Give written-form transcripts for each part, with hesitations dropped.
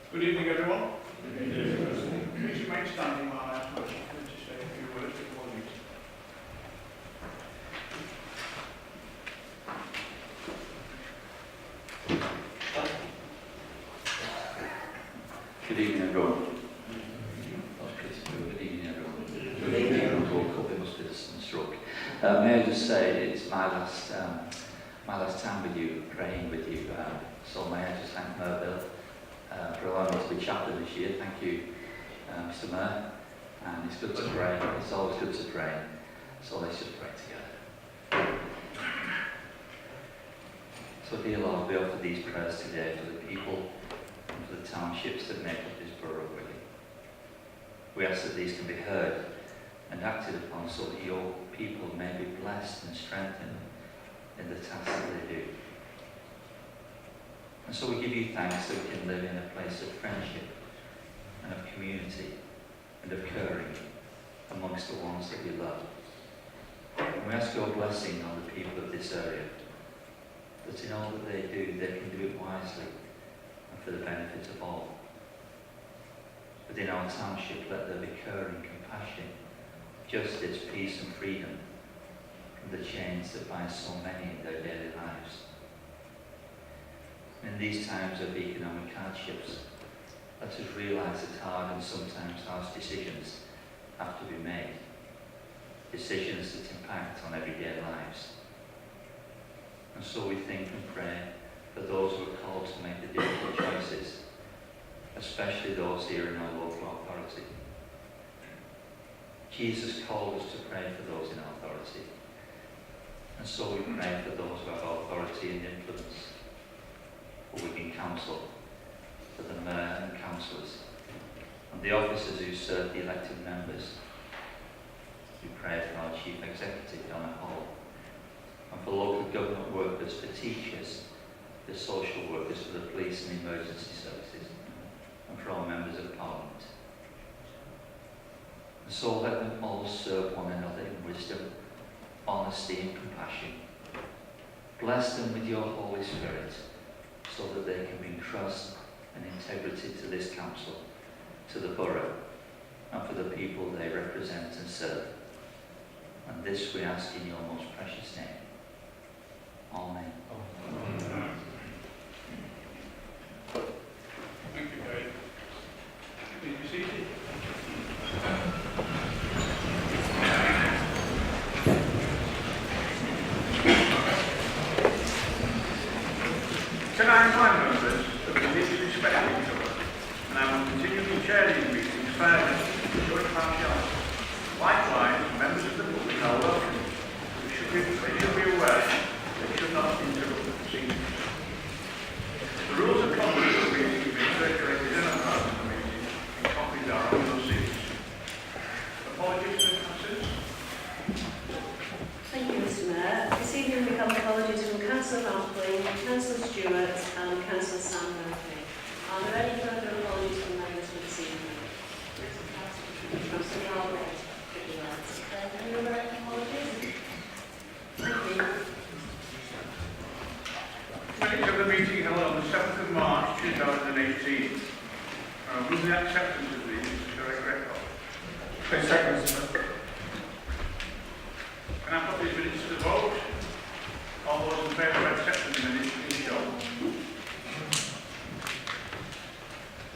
Good evening, everyone. Good evening. Please remain standing while I ask my secretary to say a few words before the meeting. Good evening, everyone. Good evening, everyone. Good evening, everyone. Woke up, it must be the sunstroke. May I just say it's my last time with you, praying with you. So may I just thank Merville for allowing me to be chaplain this year. Thank you, Mr. Mayor. And it's good to pray. It's always good to pray. So let's just pray together. So dear Lord, we offer these prayers today for the people and for the townships that make up this borough, really. We ask that these can be heard and acted upon so that your people may be blessed and strengthened in the task that they do. And so we give you thanks that we can live in a place of friendship and of community and of caring amongst the ones that we love. And we ask your blessing on the people of this area, that in all that they do, they can do it wisely and for the benefit of all. Within our township, let there be caring, compassion, justice, peace and freedom from the chains that bind so many in their daily lives. In these times of economic hardships, let us realise that hard and sometimes harsh decisions have to be made. Decisions that impact on everyday lives. And so we think and pray for those who are called to make the difficult choices, especially those here in our local authority. Jesus called us to pray for those in authority. And so we pray for those who have authority and influence, for Wigan Council, for the Mayor and councillors, and the officers who serve the elected members. We pray for our Chief Executive, Donna Hall, and for local government workers, for teachers, for social workers, for the police and emergency services, and for all members of Parliament. And so let them all serve one another in wisdom, honesty and compassion. Bless them with your Holy Spirit, so that they can bring trust and integrity to this council, to the borough, and for the people they represent and serve. And this we ask in your most precious name. Amen. Thank you, Dave. Please be seated. Can I remind members of the need to respect each other, and I will continue to chair these meetings fairly and showing impartiality. Likewise, members of the public are welcome. They should be aware they should not interrupt the proceedings. The rules of conduct of the meeting have been circulated in advance of the meeting, and copies are on your seats. Apologies for absence. Thank you, Mr. Mayor. This evening we have apologies from Councillor Rathling, Councillor Stewart and Councillor Sam Murphy. Are there any further apologies from members for this evening? Councillor Albert, would you like to declare any other apologies? Thank you. Minutes of the meeting held on the 7th of March 2018. With the acceptance of these, Mr. Derek Record. Second, Mr. Can I put these minutes to the vote? All those in favour of accepting the minutes, please show.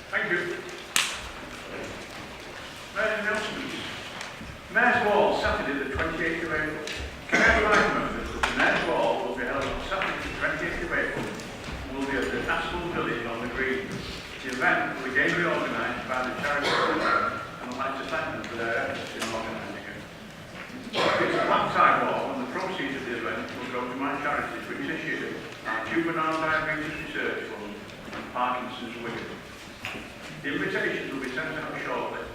Thank you. Mayor's announcements. Mayor's Ball, Saturday the 28th of April. Can I remind members that the Mayor's Ball will be held on Saturday the 28th of April and will be at the Aston Village on the Green. The event will again be organised by the charity program, and I'd like to thank them for their efforts in organising it. It's a black sidewalk, and the proceeds of the event will go to my charities, which this year are Juvenile Diabetes Research Fund and Parkinson's Wigan. The invitations will be sent out shortly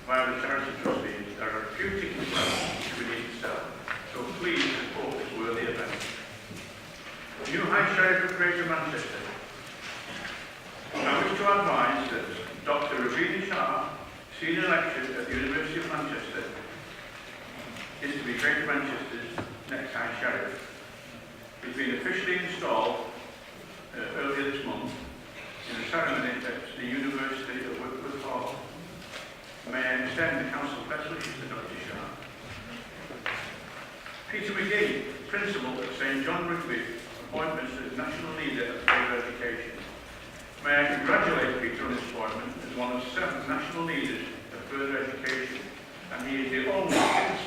via the charity trustees. There are a few tickets left which we need to sell, so please support this worthy event. New High Sheriff of Greater Manchester. I wish to advise that Dr. Ravina Shah, Senior Lecturer at the University of Manchester, is to be Greater Manchester's next High Sheriff. He's been officially installed earlier this month in a ceremony at the University extend the council's best wishes to Dr. Sharp. Peter McGee, Principal at St John Rigby, appointment as National Leader of Further Education. May I congratulate Peter on his appointment as one of 7 national leaders of further education, and he is the only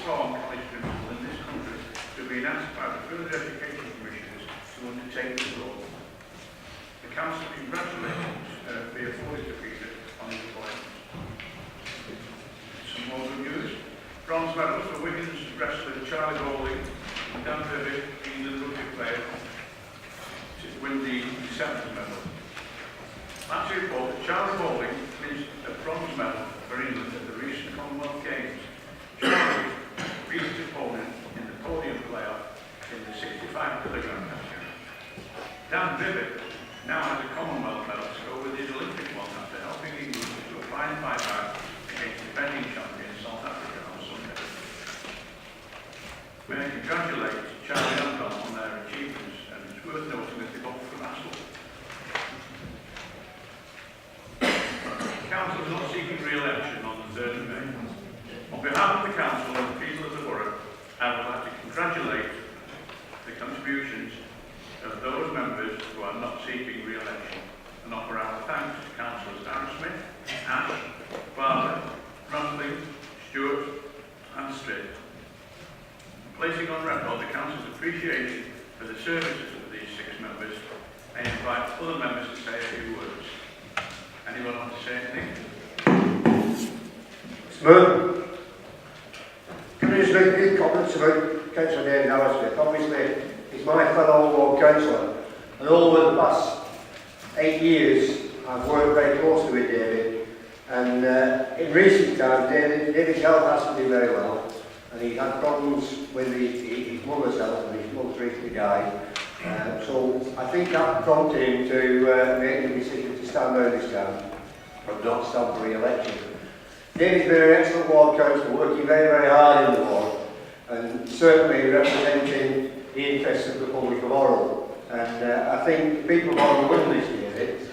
strong college principal in this country to be asked by the Further Education Commissioners to undertake this role. The Council congratulations be afforded to Peter on his appointment. Some more good news. Bronze medals for Wigan's wrestler Charlie Bowling and Dan Burbick, England rugby player, to win the 7th medal. That's to report that Charlie Bowling wins a bronze medal for England at the recent Commonwealth Games. Charlie beat his opponent in the podium playoff in the 65kg category. Dan Burbick now has a Commonwealth medal to go with his Olympic one after helping England to a fine fight back against defending champion South Africa on Sunday. May I congratulate Charlie and Dan on their achievements, and it's worth noting that they both from Astle. The Council is not seeking re-election on the 3rd of May. On behalf of the Council and the people of the borough, I would like to congratulate the contributions of those members who are not seeking re-election and offer our thanks to Councillors Aaron Smith, Ash, Barber, Runsling, Stewart and Stritt. Placing on record the Council's appreciation for the services of these 6 members, I invite other members to say a few words. Anyone want to say anything? Smith. Can I just make a few comments about Councillor David Harrismith? Obviously, he's my fellow Ward Councillor, and over the past 8 years, I've worked very closely with David. And in recent times, David's health hasn't been very well, and he's had problems with his mother's health, and his mother's recently died. So I think that prompted him to make the decision to stand down this time and not stand for re-election. David's been an excellent ward councillor, working very, very hard in the ward, and certainly representing the interests of the public of Orrell. And I think people of Orrell will miss David.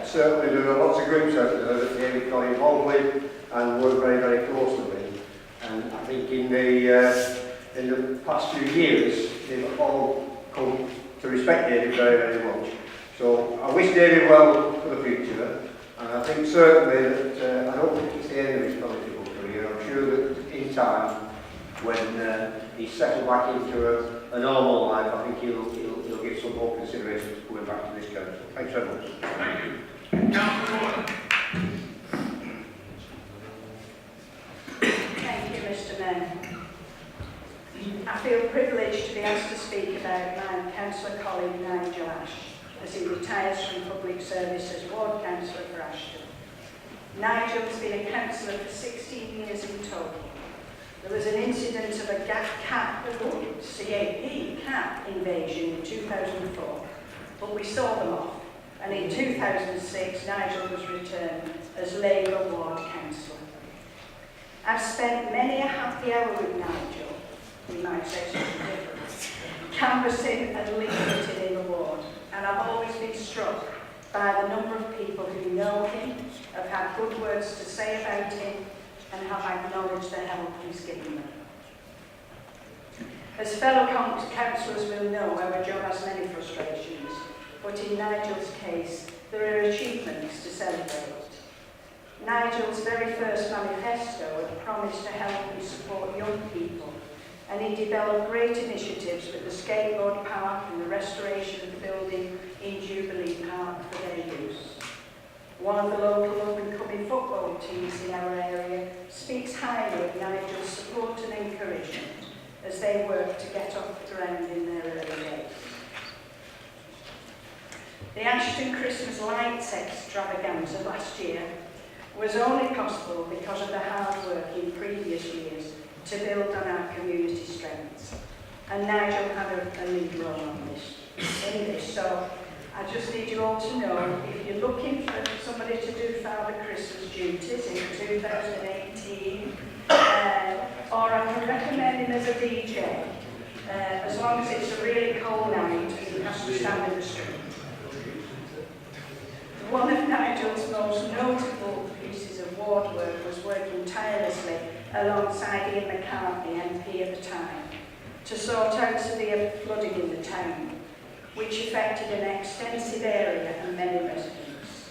Certainly there are lots of groups out there that David got involved with and worked very, very closely with. And I think in the past few years, they've all come to respect David very, very much. So I wish David well for the future, and I think certainly that I don't think it's the end of his political career. I'm sure that in time, when he's settled back into a normal life, I think he'll give some more consideration to going back to this council. Thanks very much. Thank you. Councillor Warren. Thank you, Mr. Mayor. I feel privileged to be asked to speak about my councillor colleague Nigel Ash as he retires from public service as ward councillor for Ashton. Nigel has been a councillor for 16 years in total. There was an incident of a CAP invasion in 2004, but we saw them off, and in 2006 Nigel was returned as Labour ward councillor. I've spent many a happy hour with Nigel, we might say something different, canvassing and leafleting in the ward, and I've always been struck by the number of people who know him, have had good words to say about him, and have acknowledged the help he's given them. As fellow councillors will know, our job has many frustrations, but in Nigel's case, there are achievements to celebrate. Nigel's very first manifesto had promised to help and support young people, and he developed great initiatives with the skateboard park and the restoration of the building in Jubilee Park for their use. One of the local up-and-coming football teams in our area speaks highly of Nigel's support and encouragement as they work to get off the ground in their early days. The Ashton Christmas Lights extravaganza last year was only possible because of the hard work in previous years to build on our community strengths. And Nigel had a lead role on this. So I just need you all to know, if you're looking for somebody to do Father Christmas duties in 2018, or I can recommend him as a DJ, as long as it's a really cold night and he has to stand in the street. One of Nigel's most notable pieces of ward work was working tirelessly alongside Ian McCartney, MP at the time, to sort out severe flooding in the town, which affected an extensive area and many residents.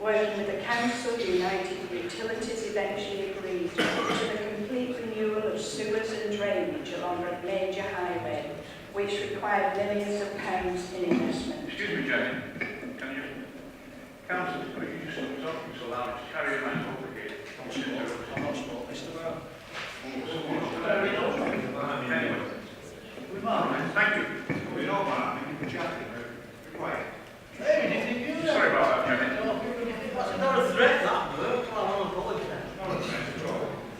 Working with the council, United Utilities eventually agreed to the complete renewal of sewers and drainage along a major highway, which required millions of pounds in investment. Excuse me, Jenny. Can you... Councillor, could you just stop so loud? Just carry your mind over here. I'm not small, Mr. Mayor. Anyway. Thank you. We know, man. We're chatting. Be quiet. Sorry about that, Jenny. That's not a threat, that, Bert. Well, I want to apologise.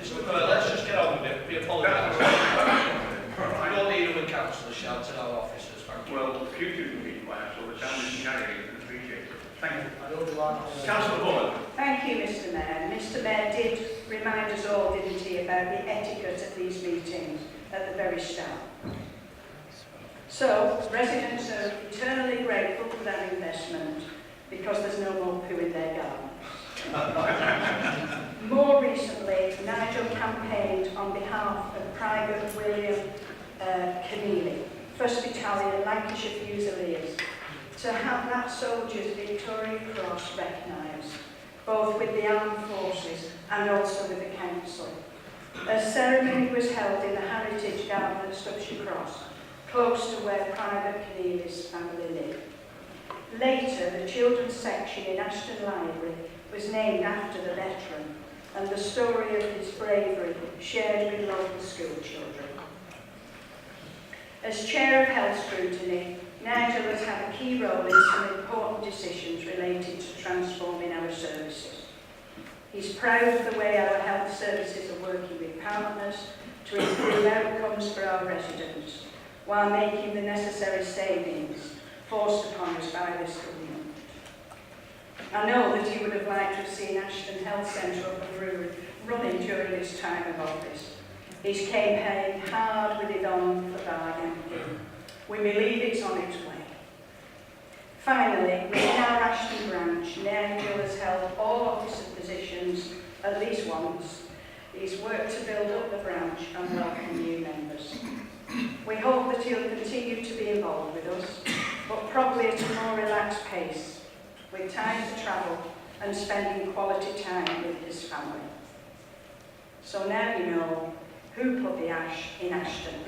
Mr. Bert, let's just get on with it. We apologise. We don't need them with councillors shouting at our officers, thank you. Well, the future will be quiet, so the town is carrying and appreciate it. Thank you. I don't like Councillor Bullock. Thank you, Mr. Mayor. Mr. Mayor did remind us all, didn't he, about the etiquette of these meetings at the very start. So, residents are eternally grateful for that investment because there's no more poo in their gardens. More recently, Nigel campaigned on behalf of Private William Keneally, 1st Battalion Lancashire Fusiliers, to have that soldier's Victoria Cross recognised, both with the armed forces and also with the council. A ceremony was held in the Heritage Garden at Stubshire Cross, close to where Private Keneally's family lived. Later, the children's section in Ashton Library was named after the veteran, and the story of his bravery shared with local school children. As Chair of Health Scrutiny, Nigel has had a key role in some important decisions related to transforming our services. He's proud of the way our health services are working with partners to improve outcomes for our residents, while making the necessary savings forced upon us by this government. I know that he would have liked to have seen Ashton Health Centre up and running during his time of office. He's campaigned hard with Yvonne for bargain. We believe it's on its way. Finally, within our Ashton branch, Nigel has held all officer positions at least once. He's worked to build up the branch and welcome new members. We hope that he'll continue to be involved with us, but probably at a more relaxed pace, with time to travel and spending quality time with his family. So now you know who put the ash in Ashton.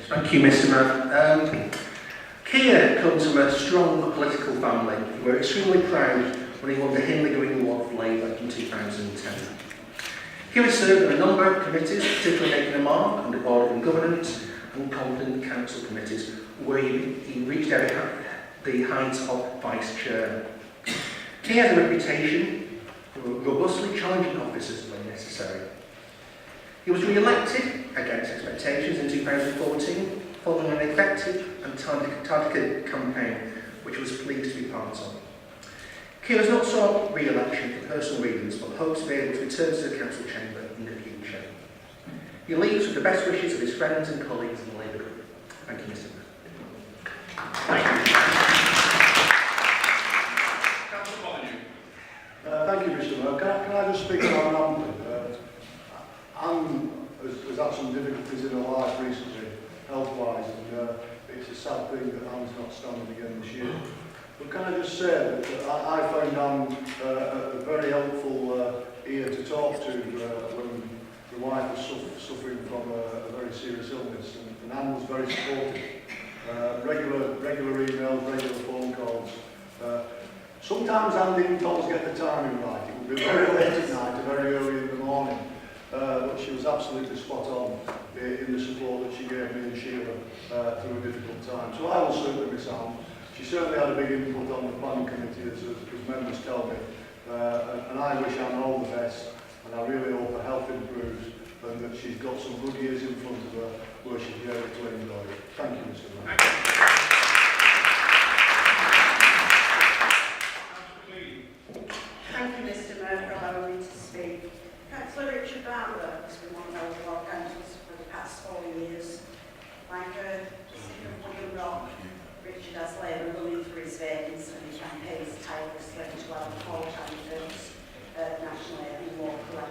Thank you, Mr. Mayor. Keir comes from a strong political family. We were extremely proud when he won the Hindley Green Award for Labour in 2010. Keir has served on a number of committees, particularly making a mark on the Board of Governance and Competent Council committees, where he reached out the heights of Vice Chair. Keir has a reputation for robustly challenging officers when necessary. He was re-elected against expectations in 2014, following an effective and targeted campaign, which I was pleased to be part of. Keir has not sought re-election for personal reasons, but hopes to be able to return to the council chamber in the future. He leaves with the best wishes of his friends and colleagues in the Labour Group. Thank you, Mr. Mayor. Thank you. Councillor Molyneux. Thank you, Mr. Mayor. Can I just speak about Anne? Anne has had some difficulties in her life recently, health-wise, and it's a sad thing that Anne's not standing again this year. But can I just say that I found Anne a very helpful ear to talk to when the wife was suffering from a very serious illness, and Anne was very supportive. Regular emails, regular phone calls. Sometimes Anne didn't always get the timing right. It would be very late at night or very early in the morning. But she was absolutely spot on in the support that she gave me and Sheila through a difficult time. So I will certainly miss Anne. She certainly had a big input on the planning committee, as members tell me. And I wish Anne all the best, and I really hope her health improves and that she's got some good years in front of her where she'll be able to enjoy it. Thank you, Mr. Mayor. Thank you, Mr. Mayor, for allowing me to speak. Councillor Richard Barber has been one of our councillors for the past 4 years. Like William Rock, Richard as Labour running for his vacancy and he campaigns tirelessly to have full-time firms nationally and locally.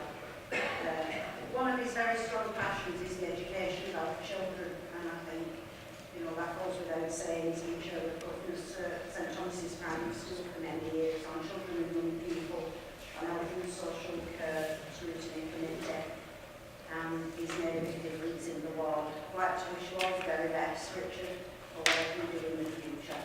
One of his very strong passions is the education of children, and I think, you know, that goes without saying. He's been chair of governors St Thomas's Primary School for many years on children and young people, on health and social care, scrutiny committee, and he's made a big difference in the ward. I'd like to wish you all the very best, Richard, for what you do in the future.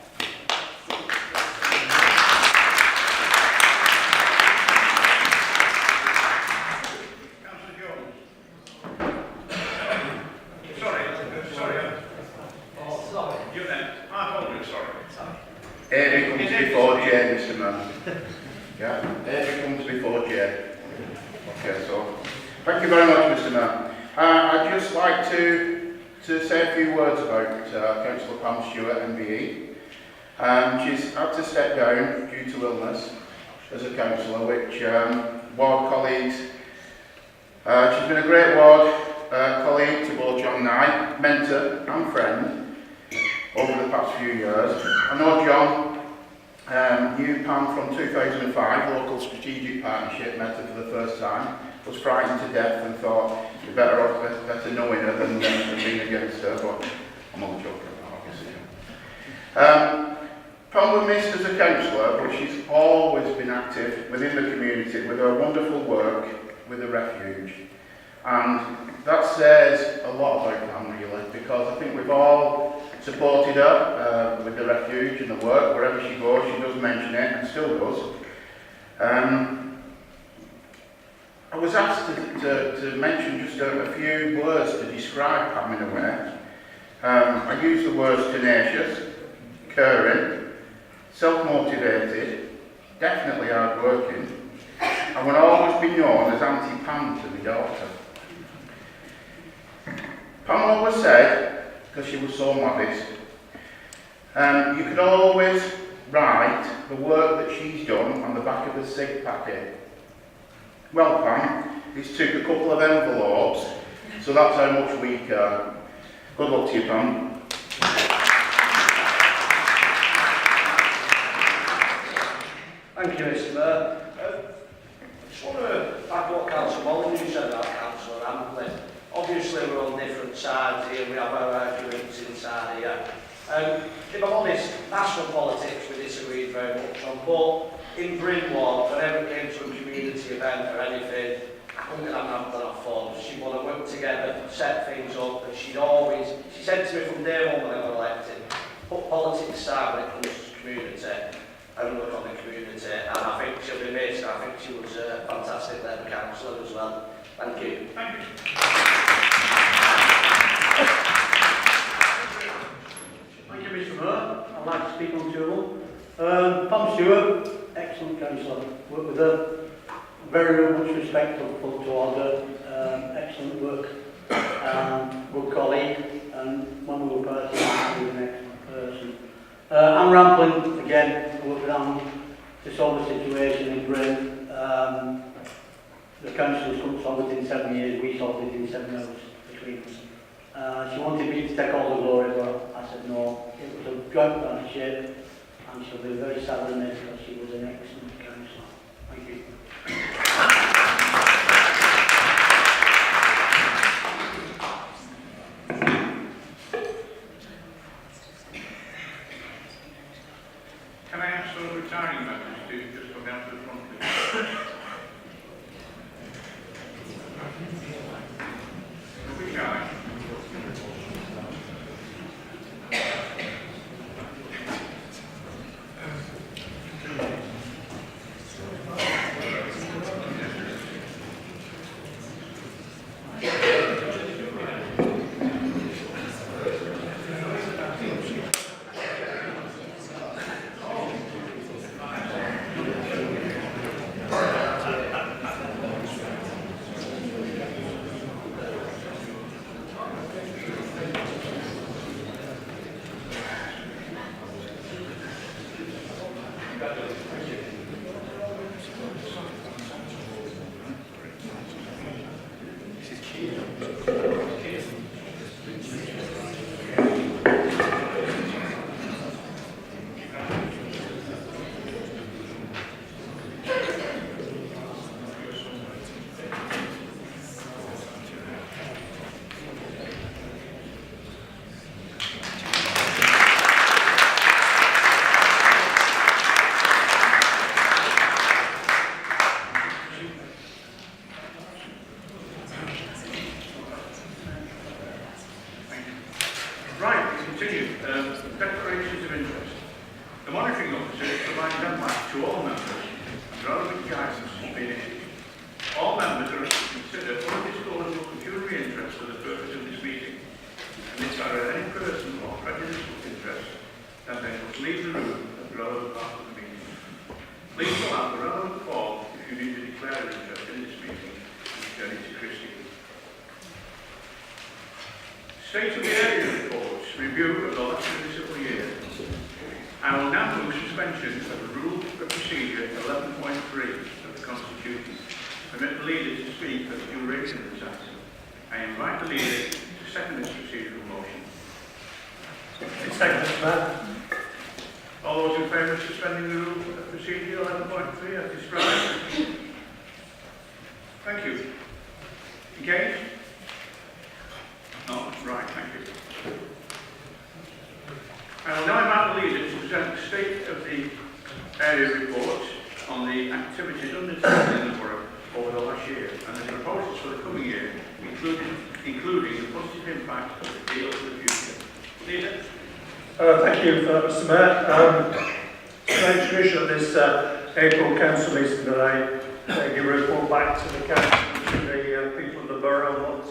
Councillor Jones. Sorry. Oh, sorry. You then. Mark Aldridge, sorry. Amy comes before Jay, Mr. Man. Yeah, Amy comes before Jay. Okay, so thank you very much, Mr. Man. I'd just like to say a few words about Councillor Pam Stewart, MBE. She's had to step down due to illness as a councillor, which ward colleagues, she's been a great ward colleague to both John and I, mentor and friend over the past few years. I know John knew Pam from 2005, local strategic partnership, met her for the first time, was frightened to death and thought you're better knowing her than being against her, but I'm only joking, obviously. Pam was missed as a councillor, but she's always been active within the community with her wonderful work with the refuge. And that says a lot about Pam, really, because I think we've all supported her with the refuge and the work. Wherever she goes, she does mention it and still does. I was asked to mention just a few words to describe Pam in a way. I use the words tenacious, caring, self-motivated, definitely hard-working, and will always be known as Auntie Pam to my daughter. Pam always said, because she was so modest, you could always write the work that she's done on the back of a cig packet. Well, Pam, this took a couple of envelopes, so that's how much we care. Good luck to you, Pam. Thank you, Mr. Mayor. I just want to back what Councillor Molyneux said about Councillor Ramplin. Obviously, we're on different sides here. We have our arguments inside here. If I'm honest, national politics we disagreed very much on, but in Brynwald, whenever it came to a community event or anything, I couldn't have Ramplin off form. She wanted to work together, set things up, and she said to me from day one when I got elected, put politics aside when it comes to the community and work on the community, and I think she'll be missed. I think she was a fantastic Labour councillor as well. Thank you. Thank you. Thank you, Mr. Mayor. I'd like to speak on two of them. Pam Stewart, excellent councillor. Worked with her. Very much respect towards her. Excellent work. Good colleague. And one more person, she's an excellent person. Anne Ramplin, again, I worked with Anne to solve the situation in Bryn. The council was come solved it in 7 years, we solved it in 7 hours between us. She wanted me to take all the glory, but I said no. It was a joint partnership, and she'll be very sad in this because she was an excellent councillor. Thank you. Can I ask those retiring members to just come down to the front, please? Don't be shy. Right, we continue. Declarations of interest. The monitoring officer provides feedback to all members and relevant guidance has been issued. All members are to consider undisclosable pecuniary interest for the purpose of this meeting. And if there are any personal or prejudicial interests, then they must leave the room at the relevant part of the meeting. Please fill out the relevant form if you need to declare an interest in this meeting and send it to Christine. State of the area reports, review of the last municipal year. I will now move suspension of the Rule of Procedure 11.3 of the Constitution. Permit the leader to speak for the duration of this item. I invite the leader to second this procedural motion. Second, Mr. Mayor. All those in favour of suspending the Rule of Procedure 11.3 as described? Thank you. Engaged? No, right, thank you. I will now invite the leader to present the state of the area report on the activities undertaken in the borough over the last year and the proposals for the coming year, including the positive impact of the deal for the future. Leader? Thank you, Mr. Mayor. It's tradition at this April council meeting that I give a report back to the council, to the people of the borough,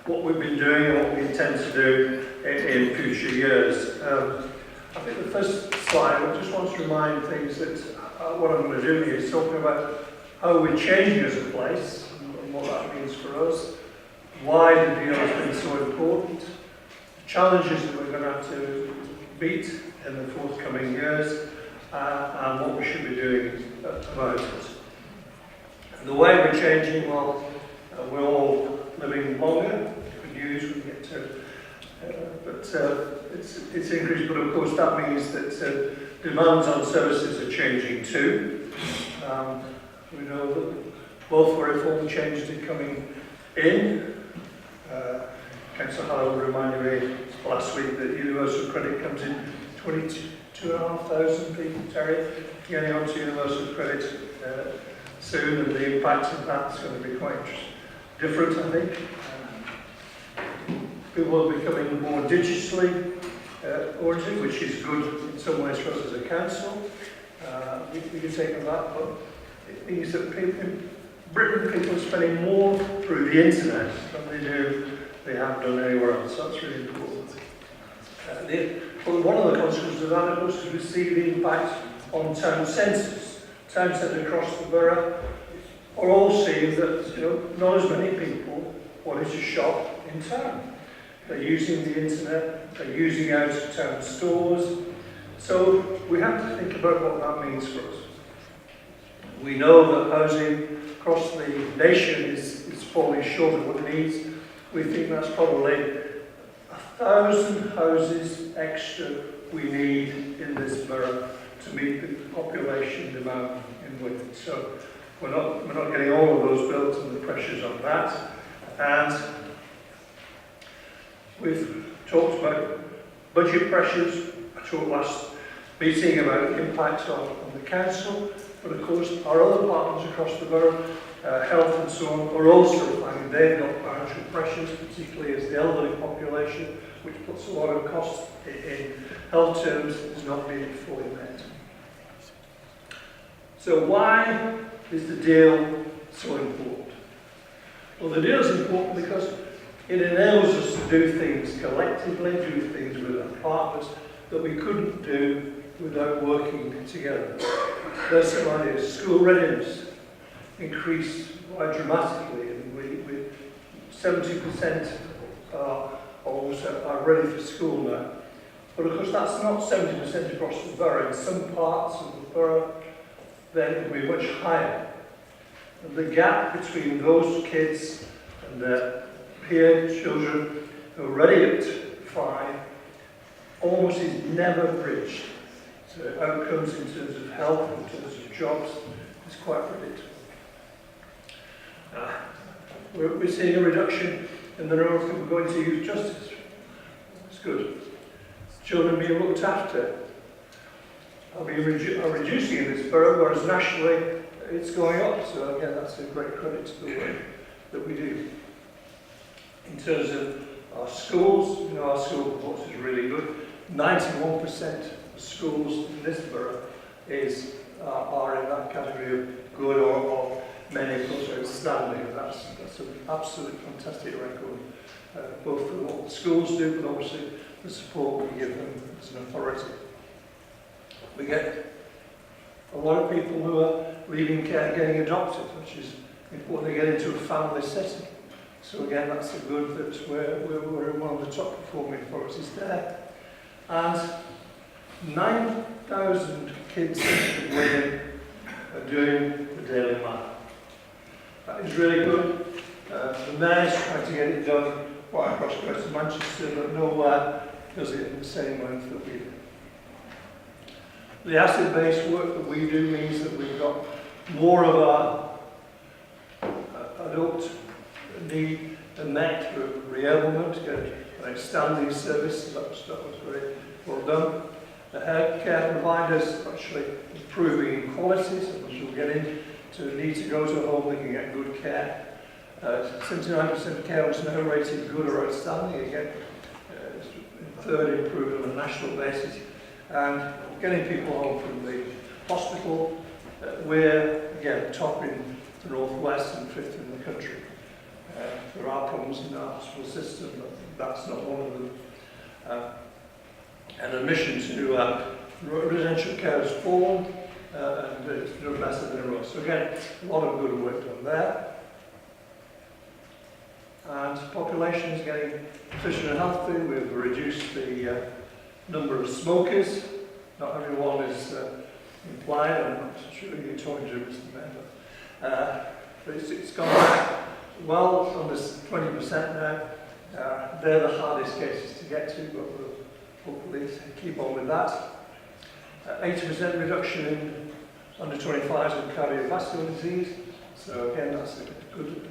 what we've been doing and what we intend to do in future years. I think the first slide, I just want to remind things that what I'm going to do here is talking about how we're changing as a place and what that means for us, why the deal has been so important, the challenges that we're going to have to meet in the forthcoming years, and what we should be doing about it. And the way we're changing, well, we're all living longer. Good news we get to, but it's increased. But of course, that means that demands on services are changing too. We know that both were reform changes are coming in. Councillor Howell reminded me last week that universal credit comes in 22,500 people, Terry, getting onto universal credit soon, and the impact of that's going to be quite different, I think. People are becoming more digitally oriented, which is good in some ways for us as a council. We can take on that, but it means that in Britain, people are spending more through the internet than they have done anywhere else. So that's really important. One of the consequences of that, of course, is we see the impact on town centres. Towns that across the borough are all seeing that not as many people wanting to shop in town. They're using the internet, they're using out-of-town stores. So we have to think about what that means for us. We know that housing across the nation is falling short of what it needs. We think that's probably 1,000 houses extra we need in this borough to meet the population demand in Wigan. So we're not getting all of those built, and the pressure's on that. And we've talked about budget pressures. I talked last meeting about the impact on the council, but of course our other partners across the borough, health and so on, are also finding they've got financial pressures, particularly as the elderly population, which puts a lot of cost in health terms, is not being fully met. So why is the deal so important? Well, the deal is important because it enables us to do things collectively, do things with our partners that we couldn't do without working together. There's some ideas. School readiness increased quite dramatically, and we 70% are ready for school now. But of course that's not 70% across the borough. In some parts of the borough, then it will be much higher. And the gap between those kids and their peer children who are ready at 5 almost is never bridged. So outcomes in terms of health, in terms of jobs, is quite predictable. We're seeing a reduction in the number of people going to youth justice. It's good. Children being looked after are reducing in this borough, whereas nationally it's going up. So again, that's a great credit to the work that we do. In terms of Our schools, you know, our school performance is really good. 91% of schools in this borough are in that category of good or many of those are outstanding. That's an absolutely fantastic record, both for what the schools do, but obviously the support we give them as an authority. We get a lot of people who are leaving care getting adopted, which is important to get into a family setting. So again, that's a good that we're one of the top performing authorities there. And 9,000 kids and women are doing the Daily Mile. That is really good. The Mayor's trying to get it done right across Greater Manchester, but nowhere does it in the same length that we do. The asset-based work that we do means that we've got more of our adult need met through reablement, get an outstanding service. That was very well done. The healthcare providers actually improving in quality, so as we'll get into need to go to a home, they can get good care. 79% of care is now rated good or outstanding, again, third improved on a national basis. And getting people home from the hospital, we're, again, top in the northwest and fifth in the country. There are problems in our hospital system, but that's not one of them. And admission to residential care has fallen, and it's doing better than it was. So again, a lot of good work done there. And population is getting efficient and healthy. We've reduced the number of smokers. Not everyone is implied. I'm not sure you're talking to Mr. Mayor, but it's gone back well under 20% now. They're the hardest cases to get to, but we'll hopefully keep on with that. 80% reduction in under 25s in cardiovascular disease. So again, that's a good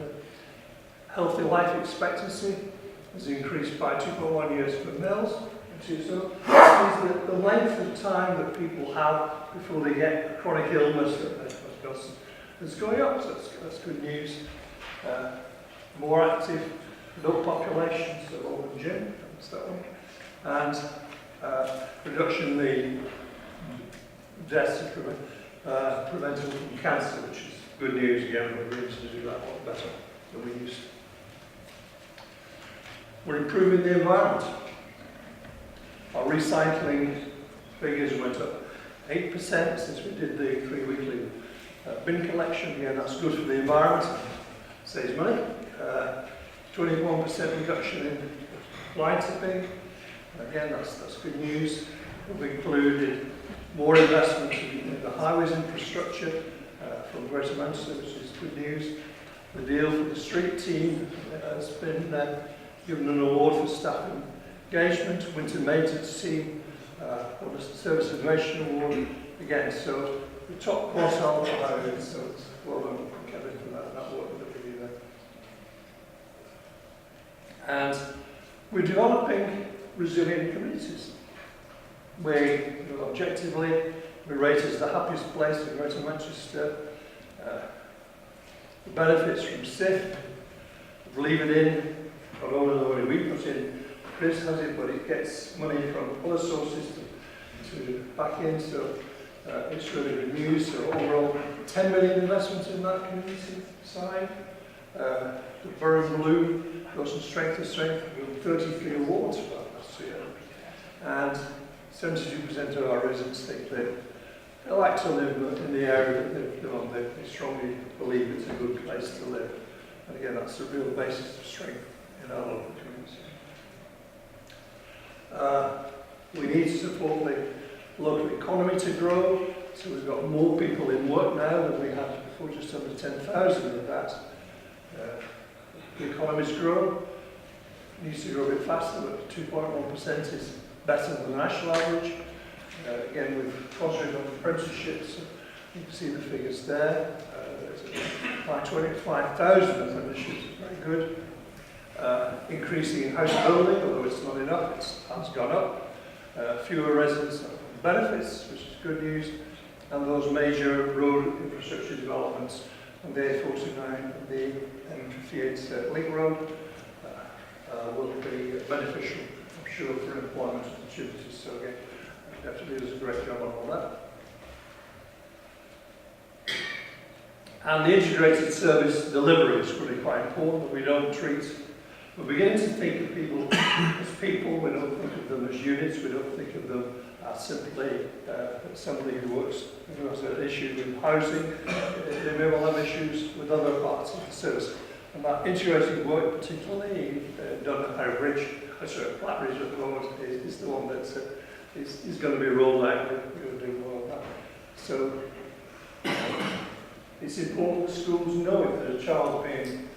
healthy life expectancy has increased by 2.1 years for males. So it means that the length of time that people have before they get a chronic illness is going up. So that's good news. More active adult population, so open gym, that's that one. And reduction in the deaths preventable from cancer, which is good news again. We're going to do that a lot better than we used to. We're improving the environment. Our recycling figures went up 8% since we did the 3 weekly bin collection. Again, that's good for the environment, saves money. 21% reduction in fly tipping. Again, that's good news. We've included more investment in the highways infrastructure from Greater Manchester, which is good news. The deal for the street team has been given an award for staff engagement. Winter maintenance team won a service innovation award again. So the top quartile for highways. So it's well done, Kevin, for that work that we do there. And we're developing resilient communities. Objectively, we rate as the happiest place in Greater Manchester. The benefits from SIF, leave it in, not only the money we put in, Chris has it, but it gets money from other sources to back in, so it's really good news. So overall, 10 million investments in that community side. The Borough Blue goes from strength to strength. We won 33 awards for that last year. And 72% of our residents think they like to live in the area that they live on. They strongly believe it's a good place to live. And again, that's the real basis of strength in our local community. We need to support the local economy to grow. So we've got more people in work now than we had before, just under 10,000 of that. The economy's grown. It needs to grow a bit faster, but 2.1% is better than the national average. Again, we've concentrated on apprenticeships. You can see the figures there. By 25,000 apprenticeships, very good. Increasing in house building, although it's not enough, it has gone up. Fewer residents on benefits, which is good news. And those major road infrastructure developments on the A49 and the M58 Link Road. will be beneficial, I'm sure, for employment opportunities. So again, definitely does a great job on all that. And the integrated service delivery is really quite important, that we don't treat, we're beginning to think of people as people, we don't think of them as units, we don't think of them as simply somebody who has an issue with housing. They may well have issues with other parts of the service. And that integrated work, particularly done at Flatbridge at the moment, is the one that is going to be rolled out. We're going to do more of that. So it's important that schools know if there's a child being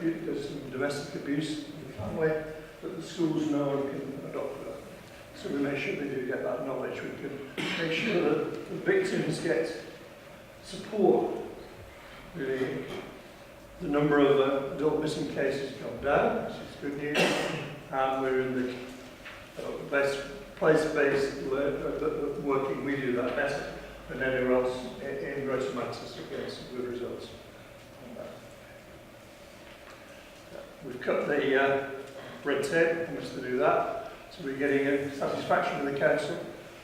there's some domestic abuse in the family, that the schools know and can adopt that. So we make sure they do get that knowledge. We can make sure that the victims get support. Really, the number of adult missing cases gone down, which is good news, and we're in the best place-based working. We do that better than anywhere else in Greater Manchester, getting some good results on that. We've cut the red tape, promised to do that, so we're getting a satisfaction with the council,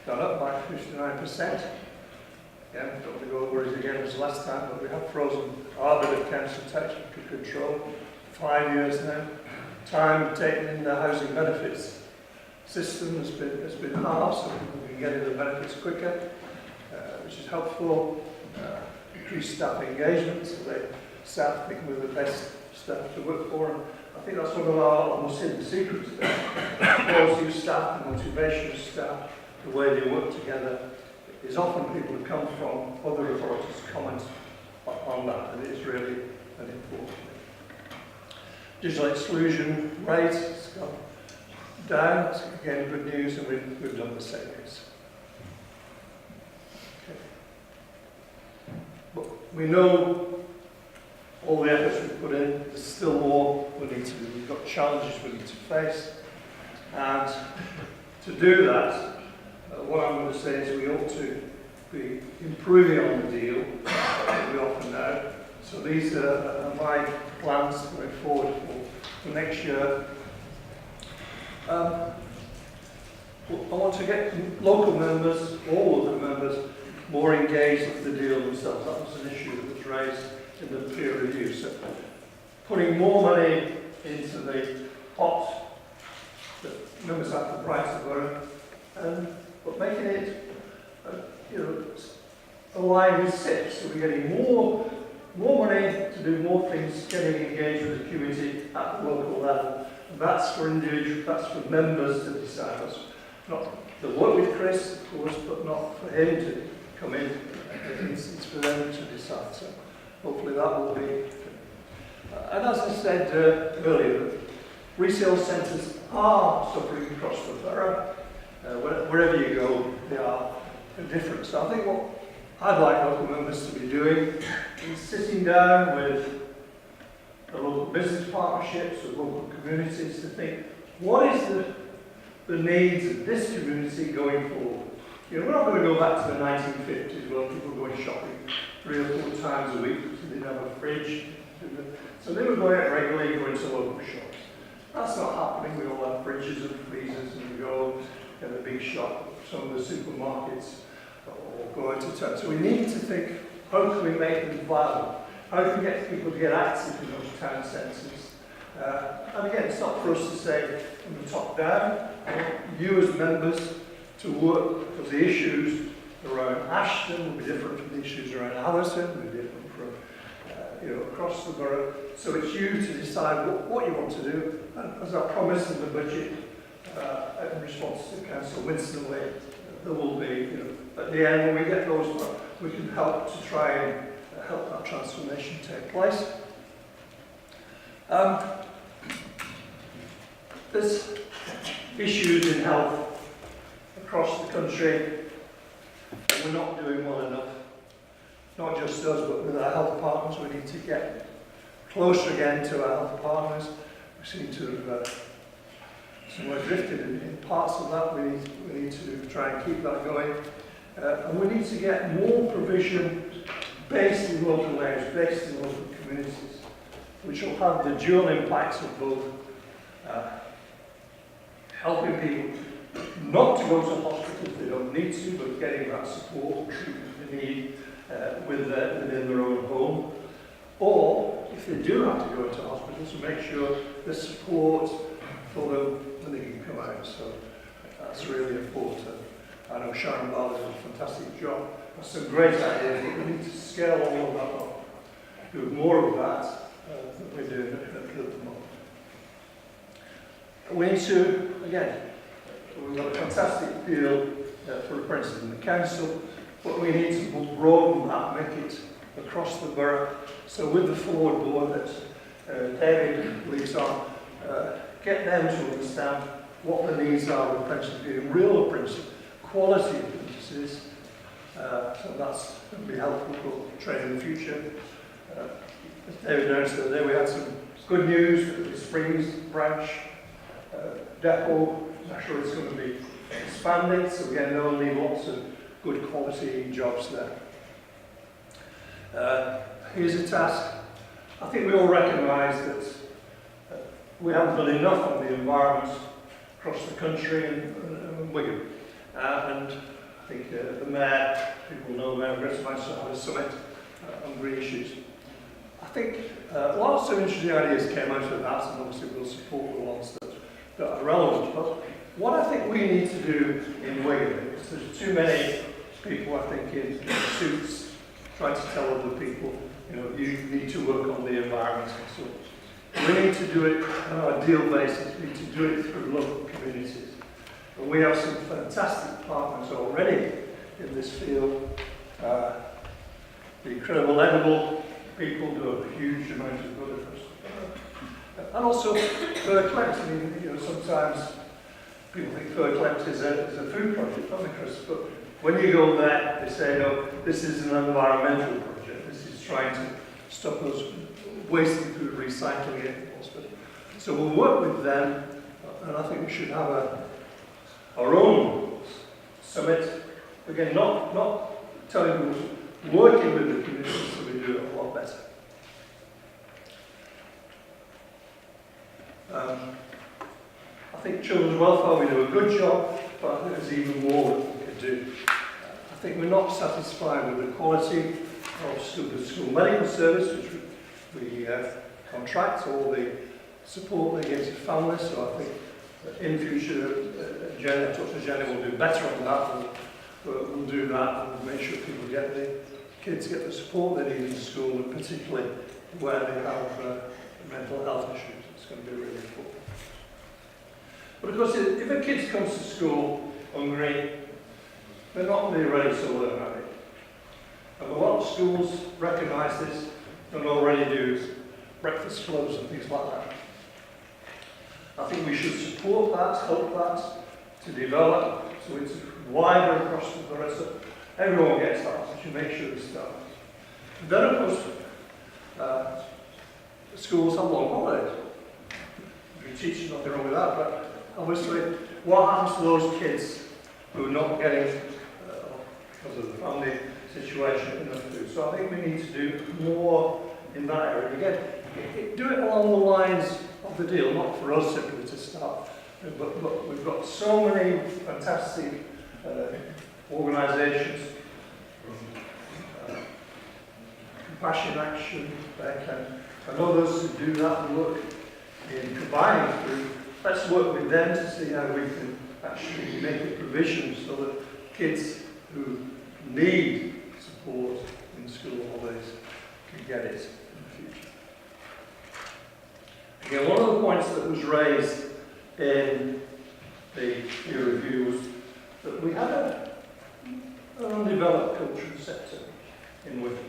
gone up by 59%. Yeah, don't want to go over it again as last time, but we have frozen our bit of council tax we could control 5 years now. Time taken in the housing benefits system has been halved, so we can get in the benefits quicker, which is helpful. Increased staff engagement, so they start thinking we're the best staff to work for. And I think that's one of our almost hidden secrets there. The quality of staff, the motivation of staff, the way they work together, is often people who come from other authorities comment on that, and it is really an important thing. Digital exclusion rate has gone down, that's again good news, and we've done the same. Okay. But we know all the efforts we've put in, there's still more we need to do. We've got challenges we need to face, and to do that, what I'm going to say is we ought to be improving on the deal that we offer now. So these are my plans going forward for next year. I want to get local members, all of the members, more engaged with the deal themselves. That was an issue that was raised in the peer review. So putting more money into the pot that members have to price the borough, but making it, align with SIP, so we're getting more money to do more things, getting engaged with the community at the local level. And that's for individuals, that's for members to decide. That's not the work with Chris, of course, but not for him to come in. It's for them to decide. So hopefully that will be. And as I said earlier, resale centres are suffering across the borough. Wherever you go, they are different. So I think what I'd like local members to be doing is sitting down with the local business partnerships, the local communities, to think, what is the needs of this community going forward? We're not going to go back to the 1950s where people were going shopping 3 or 4 times a week because they didn't have a fridge. So they were going out regularly, going to local shops. That's not happening. We all have fridges and freezers, and we go in the big shop, some of the supermarkets, or go into town. So we need to think, how can we make them viable? How can we get people to get active in those town centres? And again, it's not for us to say from the top down. I want you as members to work, because the issues around Ashton will be different from the issues around Allerton, will be different from across the borough. So it's you to decide what you want to do. And as I promised in the budget, in response to Councillor Winston, there will be, at the end when we get those, we can help to try and help that transformation take place. There's issues in health across the country, and we're not doing well enough. Not just us, but with our health partners, we need to get closer again to our health partners. We seem to have somewhere drifted in parts of that. We need to try and keep that going. And we need to get more provision based in local areas, based in local communities, which will have the dual impacts of both helping people not to go to hospital if they don't need to, but getting that support and treatment they need within their own home. Or, if they do have to go into hospital, to make sure there's support for them when they can come out. So that's really important. I know Sharon Ball does a fantastic job. That's some great ideas, but we need to scale all of that up. Do more of that than we're doing at the moment. We need to, again, we've got a fantastic deal for apprentices in the council, but we need to broaden that, make it across the borough. So with the forward board that David leads on, get them to understand what the needs are of apprentices, being real apprentices, quality apprentices. So that's going to be helpful for training in the future. As David announced the other day, we had some good news with the Springs branch depot. Naturally, it's going to be expanded, so again, they'll need lots of good quality jobs there. Here's a task. I think we all recognise that we haven't done enough on the environment across the country and Wigan. And I think the Mayor, people know Mayor Greta Manchester had a summit on green issues. I think lots of interesting ideas came out of that, and obviously we'll support the ones that are relevant. But what I think we need to do in Wigan, because there's too many people, I think, in suits trying to tell other people, you know, you need to work on the environment and so on. We need to do it on a deal basis. We need to do it through local communities. And we have some fantastic partners already in this field. The Incredible Edible people do a huge amount of good for us. And also, Fairclempt. I mean, you know, sometimes people think Fairclempt is a food project, don't they, Chris? But when you go there, they say, no, this is an environmental project. This is trying to stop us wasting food, recycling it. So we'll work with them, and I think we should have our own summit. Again, not telling people, working with the community so we do it a lot better. I think children's welfare, we do a good job, but I think there's even more that we could do. I think we're not satisfied with the quality of the school medical service, which we contract all the support they give to families. So I think that in future, Dr. Jenny will do better on that. We'll do that and make sure people get kids get the support they need in school, and particularly where they have mental health issues. It's going to be really important. But of course, if a kid comes to school hungry, they're not really ready to learn, are they? And a lot of schools recognise this and already do breakfast clubs and things like that. I think we should support that, help that to develop, so it's wider across the borough, so everyone gets that, so you make sure they start. And then, of course, schools have long holidays. If you're teaching, nothing wrong with that, but obviously, what happens to those kids who are not getting, because of the family situation, enough food? So I think we need to do more in that area. Again, do it along the lines of the deal, not for us simply to start, but we've got so many fantastic organisations, Compassion Action, and others who do that work in combining food. Let's work with them to see how we can actually make the provisions so that kids who need support in school holidays can get it in the future. Again, one of the points that was raised in the peer review was that we had an undeveloped cultural sector in Wigan.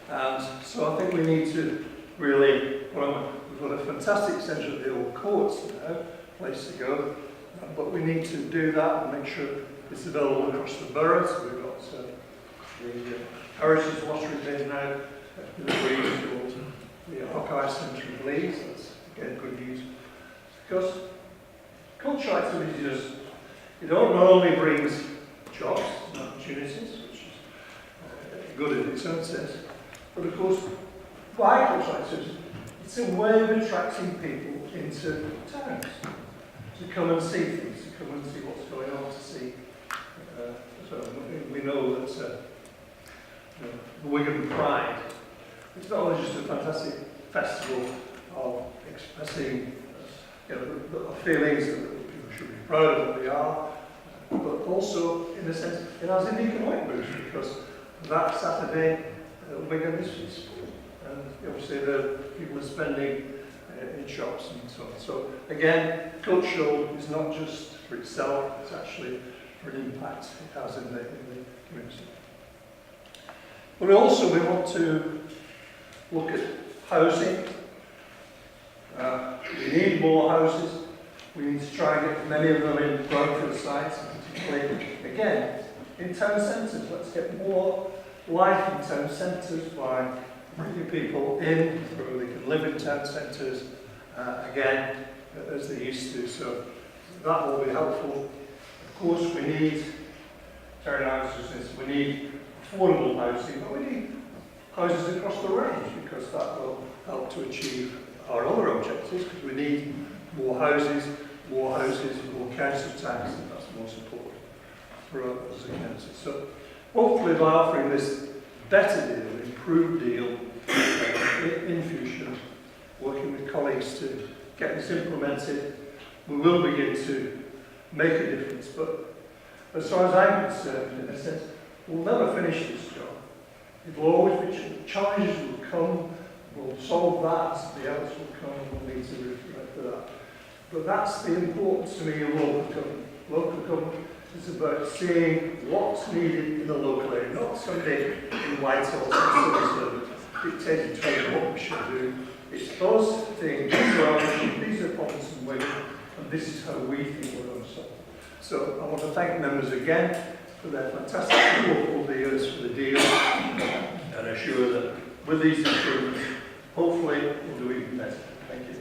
And so I think we need to really, we've got a fantastic centre at the old courts now, place to go, but we need to do that and make sure it's available across the borough. So we've got the Heritage Lottery Day now, the Hawkeye Centre in Leeds. That's again good news. Because cultural activities, it not only brings jobs and opportunities, which is good in its own sense, but of course, by cultural activities, It's a way of attracting people into towns to come and see things, to come and see what's going on, to see. So we know that the Wigan Pride, it's not only just a fantastic festival of expressing the feelings that people should be proud of what they are, but also, in a sense, it has an economic boost because that Saturday, Wigan is full, and obviously the people are spending in shops and so on. So again, cultural is not just for itself, it's actually for an impact it has in the community. But also we want to look at housing. We need more houses. We need to try and get many of them in brownfield sites, particularly, again, in town centres. Let's get more life in town centres by bringing people in where they can live in town centres, again, as they used to. So that will be helpful. Of course, we need townhouses, we need affordable housing, but we need houses across the range because that will help to achieve our other objectives, because we need more houses, more council tax, and that's more support for us as a council. So hopefully by offering this better deal, improved deal in future, working with colleagues to get this implemented, we will begin to make a difference. But as far as I'm concerned, in a sense, we'll never finish this job. It will always be challenges will come, we'll solve that, something else will come, and we'll need to reflect for that. But that's the importance to me of local government. Local government is about seeing what's needed in the local area, not somebody in Whitehall or dictating to us what we should do. It's us saying, these are our issues, these are problems in Wigan, and this is how we think we're going to solve. So I want to thank members again for their fantastic support over the years for the deal, and assure that with these improvements, hopefully we'll do even better. Thank you.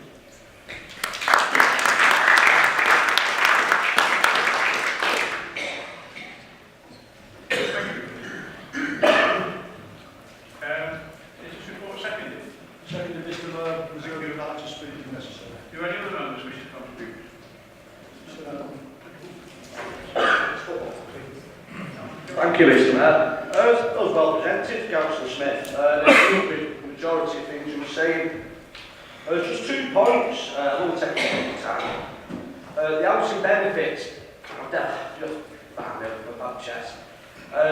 Is this report seconded? Seconded, Mr. Mayor, reserve your right to speak if necessary. Do any other members wish to contribute? Thank you, Mr. Mayor. That was well presented, Councillor Smith. The majority of things you were saying. Just 2 points. I won't take a lot of time. The housing benefits. The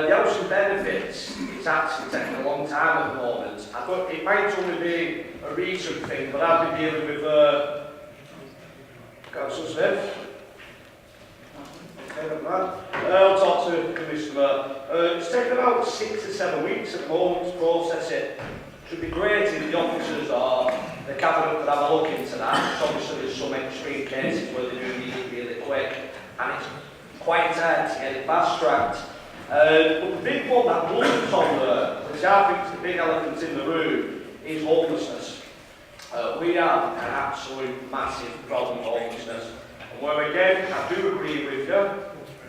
housing benefits is actually taking a long time at the moment. I thought it might only be a recent thing, but I've been dealing with Councillor Smith. I'll talk to the Commissioner. It's taken about 6 to 7 weeks at the moment to process it. It would be great if the officers or the Cabinet could have a look into that. Obviously there's some extreme cases where they do need it really quick, and it's quite hard to get it fast-tracked. But the big one that wasn't on there, which I think is the big elephant in the room, is homelessness. We have an absolute massive problem with homelessness. And where again, I do agree with you,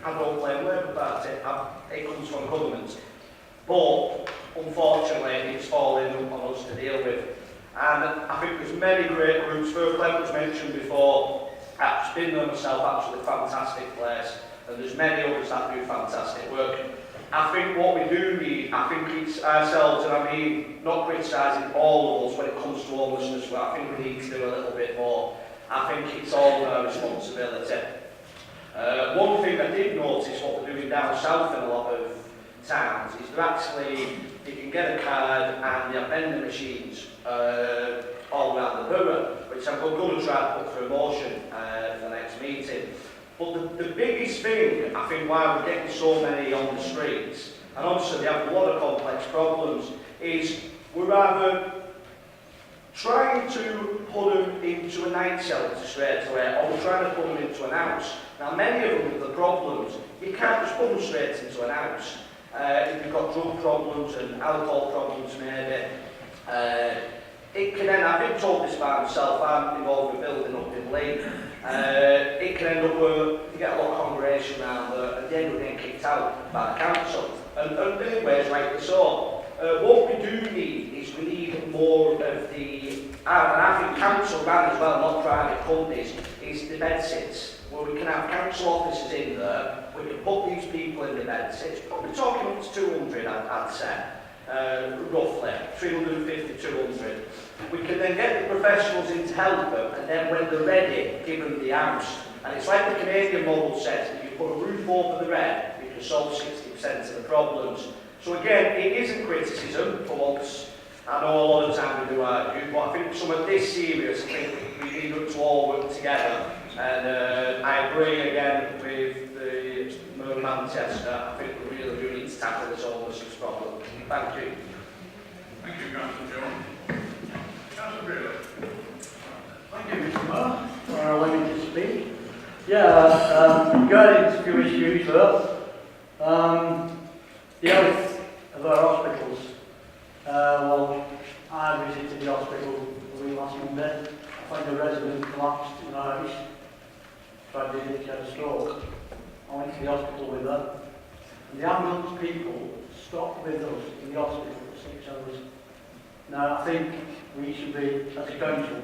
I don't blame Labour about it, it comes from government. But, unfortunately, it's falling on us to deal with. And I think there's many great groups. First Glen was mentioned before. I've been there myself, absolutely fantastic place. And there's many others that do fantastic work. I think what we do need, I think it's ourselves, and I mean, not criticising all of us when it comes to homelessness, but I think we need to do a little bit more. I think it's all our responsibility. One thing I did notice what we're doing down south in a lot of towns is they're actually, you can get a card and they have vending machines all around the borough, which I'm going to try to put through motion for the next meeting. But the biggest thing, I think, why we're getting so many on the streets, and obviously they have a lot of complex problems, is we're either trying to put them into a night shelter straight away, or we're trying to put them into an house. Now, many of them with the problems, you can't just put them straight into an house. If you've got drug problems and alcohol problems, maybe, it can end, I've been told this by myself, I'm involved with building up in Leigh. It can end up where you get a lot of congregation around there and they end up getting kicked out by the council. And in ways rightly so. What we do need is we need more of the and I think council ran as well, not private companies, is the bed sits, where we can have council officers in there, we can put these people in the bed sits, probably talking up to 200, I'd say, roughly, 350, 200. We can then get the professionals in to help them, and then when they're ready, give them the house. And it's like the Canadian model says, if you put a roof over the red, you can solve 60% of the problems. So again, it isn't criticism for once. I know a lot of time we do argue, but I think some of this serious, I think we need to all work together. And I agree again with the Mayor of Manchester. I think we really do need to tackle this homelessness problem. Thank you. Thank you, Councillor Jones. Councillor Bailey. Thank you, Mr. Mayor, for allowing me to speak. Regarding a few issues first. The health of our hospitals. Well, I visited the hospital the week last Monday. I found a resident collapsed in our house. Tragedy, she had a stroke. I went to the hospital with her. And the ambulance people stopped with us in the hospital for 6 hours. Now, I think we should be, as a council,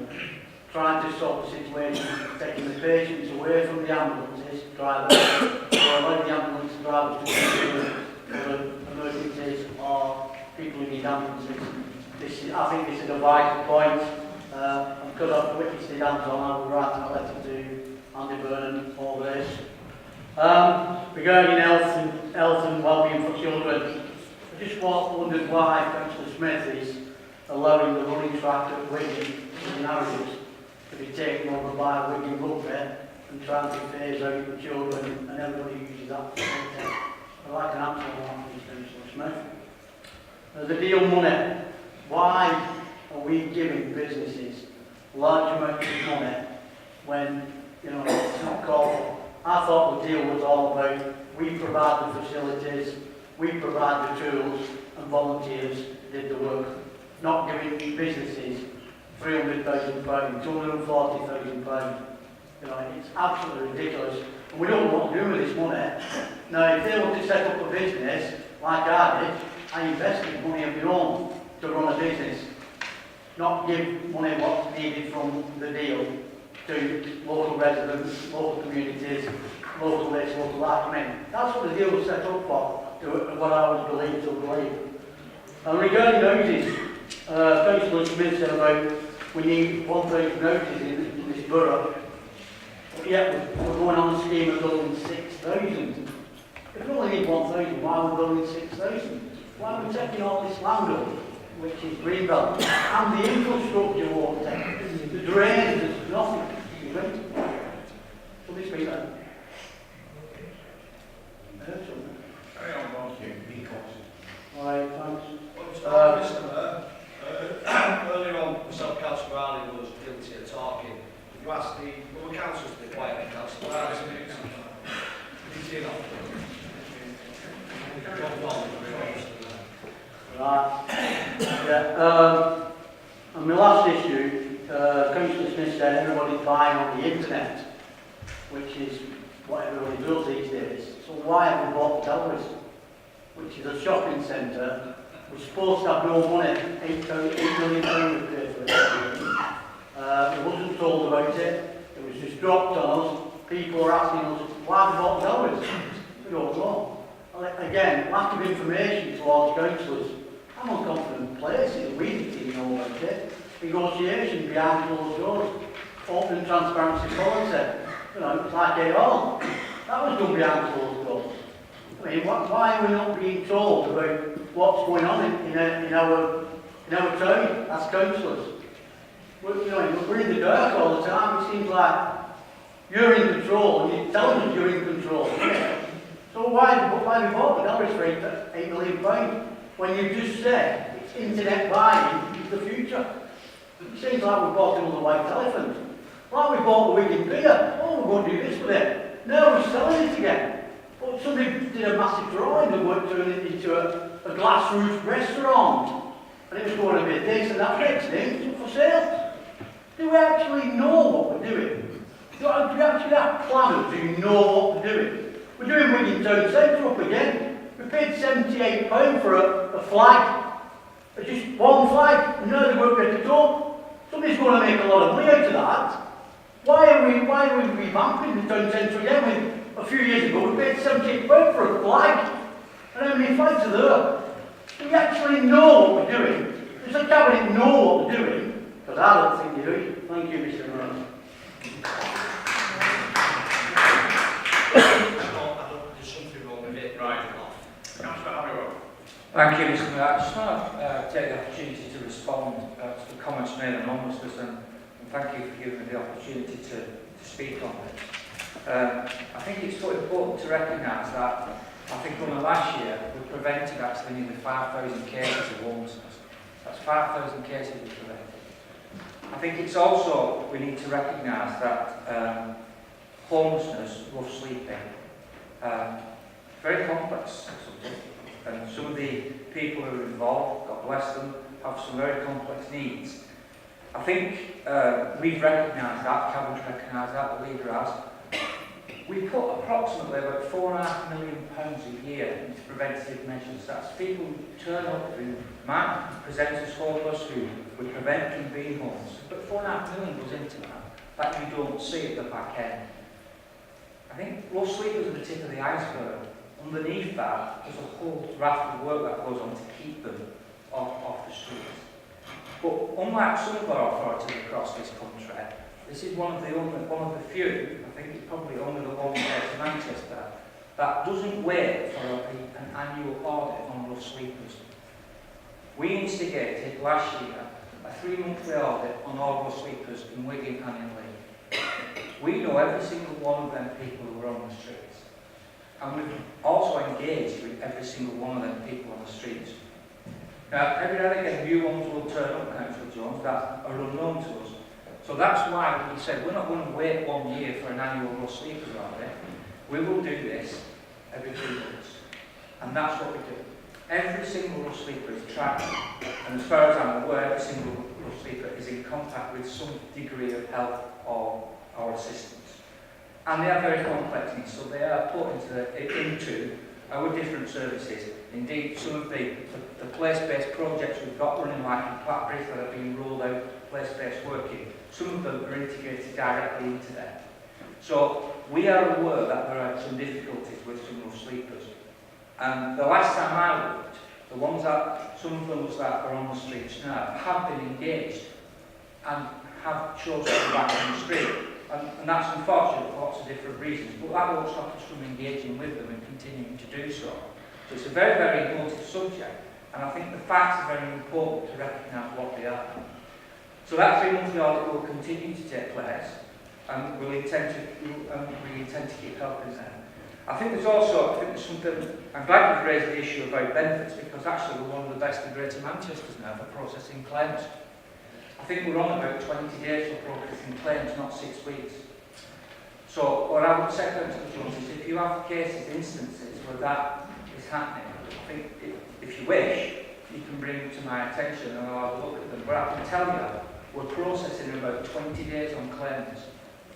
trying to stop the situation, taking the patients away from the ambulances, drivers, or allowing the ambulance drivers to go for emergencies or people who need ambulances. I think this is a vital point. Because I've witnessed it hands-on, I would write a letter to Andy Burnham for this. Regarding health and well-being for children, I just wondered why Councillor Smith is allowing the running track at Wigan in Harrods to be taken over by Wigan Rugby and trying to phase out the children and everybody uses that. I'd like an answer on that, Councillor Smith. The deal money. Why are we giving businesses large amounts of money when, it's not called for? I thought the deal was all about we provide the facilities, we provide the tools, and volunteers did the work. Not giving businesses £300,000, £240,000. It's absolutely ridiculous. And we don't know what to do with this money. Now, if they want to set up a business, like I did, I invested money of my own to run a business. Not give money what's needed from the deal to local residents, local communities, local this, local that. That's what the deal was set up for, what I was believed to believe. And regarding houses, Councillor Smith said about we need 1,000 houses in this borough. Yet we're going on a scheme of building 6,000. If we only need 1,000, why are we building 6,000? Why are we taking all this land up, which is Greenbelt, and the infrastructure won't take, the drains, there's nothing. So this week then. I heard something. Carry on, Bob. Alright, thanks. Earlier on, myself, Councillor Riley was guilty of talking. You asked the other councillors to be quiet, and Councillor Riley on my last issue, Councillor Smith said everybody's buying on the internet, which is what everybody does these days. So why have we bought Tellers, which is a shopping centre? We're supposed to have no money, £8 million we paid for it. We wasn't told about it, it was just dropped on us. People were asking us, why have we bought Tellers? We don't know. Again, lack of information towards councillors. I'm on confident places, we didn't know about it. Negotiation behind closed doors, open and transparency policy, it's like it all. That was done behind closed doors. Why are we not being told about what's going on in our town as councillors? We're in the dark all the time. It seems like you're in control and you're telling us you're in control. So why have we bought the dollars for £8 million when you just said it's internet buying is the future? It seems like we bought another white elephant. Like we bought the Wigan beer. Oh, we're going to do this with it. Now we're selling it again. But somebody did a massive drawing and worked turn it into a glass roof restaurant. And it was going to be this and that next thing for sale. Do we actually know what we're doing? Do we actually have planners who know what we're doing? We're doing Wigan Town Centre up again. We paid £78 for a flag. Just one flag. And now they won't get it up. Somebody's going to make a lot of money out of that. Why are we revamping the town centre again when a few years ago we paid £78 for a flag? And how many flags are there? Do we actually know what we're doing? Does the cabinet know what we're doing? Because I don't think they do. Thank you, Mr. Moran. There's something wrong with it. Right. Councillor Halliwell. Thank you, Mr. Mayor. I just want to take the opportunity to respond to the comments made on homelessness and thank you for giving me the opportunity to speak on this. I think it's so important to recognise that I think on the last year we prevented actually nearly 5,000 cases of homelessness. That's 5,000 cases we prevented. I think it's also, we need to recognise that homelessness, rough sleeping, very complex subject. And some of the people who are involved, God bless them, have some very complex needs. I think we've recognised that, Cabinet's recognised that, the leader has. We put approximately about £4.5 million a year into preventative measures. That's people who turn up who might present as homeless, who would prevent them being homeless. But £4.5 million goes into that you don't see at the back end. I think rough sleepers are the tip of the iceberg. Underneath that, there's a whole raft of work that goes on to keep them off the streets. But unlike some of our authorities across this country, this is one of the few, I think it's probably only the one here to Manchester, that doesn't wait for an annual audit on rough sleepers. We instigated last year a 3-monthly audit on all rough sleepers in Wigan and in Leigh. We know every single one of them people who are on the streets. And we've also engaged with every single one of them people on the streets. Now, every now and again, new ones will turn up, Councillor Jones, that are unknown to us. So that's why we said we're not going to wait 1 year for an annual rough sleepers audit. We will do this every 3 months. And that's what we do. Every single rough sleeper is tracked. And as far as I'm aware, every single rough sleeper is in contact with some degree of help or assistance. And they are very complex needs, so they are put into our different services. Indeed, some of the place-based projects we've got running, like in Blackbridge, that are being rolled out, place-based working, some of them are integrated directly into them. So we are aware that there are some difficulties with some rough sleepers. And the last time I looked, the ones that, some of those that are on the streets now, have been engaged and have chosen to go back on the street. And that's unfortunate for lots of different reasons, but that won't stop us from engaging with them and continuing to do so. So it's a very, very emotive subject, and I think the facts are very important to recognise what they are. So that 3-monthly audit will continue to take place, and we intend to keep helping them. I think there's something, I'm glad you've raised the issue about benefits, because actually we're one of the best in Greater Manchester now for processing claims. I think we're on about 20 days for processing claims, not 6 weeks. So what I would say to the Jones is if you have cases, instances where that is happening, I think if you wish, you can bring them to my attention and I'll have a look at them. But I can tell you, we're processing in about 20 days on claims.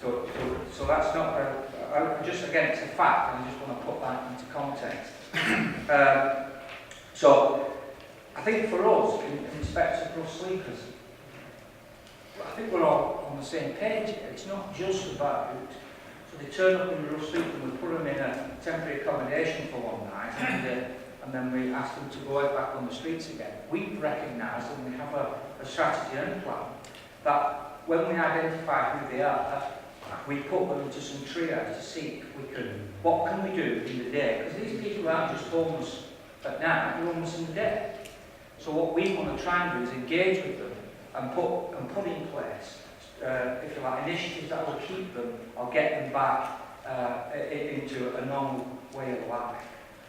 So that's not, again, it's a fact, and I just want to put that into context. So I think for us, in respect to rough sleepers, I think we're all on the same page here. It's not just about, so they turn up in the rough sleep and we put them in a temporary accommodation for one night and then we ask them to go out back on the streets again. We recognise and we have a strategy and a plan that when we identify who they are, we put them into some triage to see if we can, what can we do in the day? Because these people aren't just homeless at night, they're homeless in the day. So what we want to try and do is engage with them and put in place, if you like, initiatives that will keep them or get them back into a normal way of life.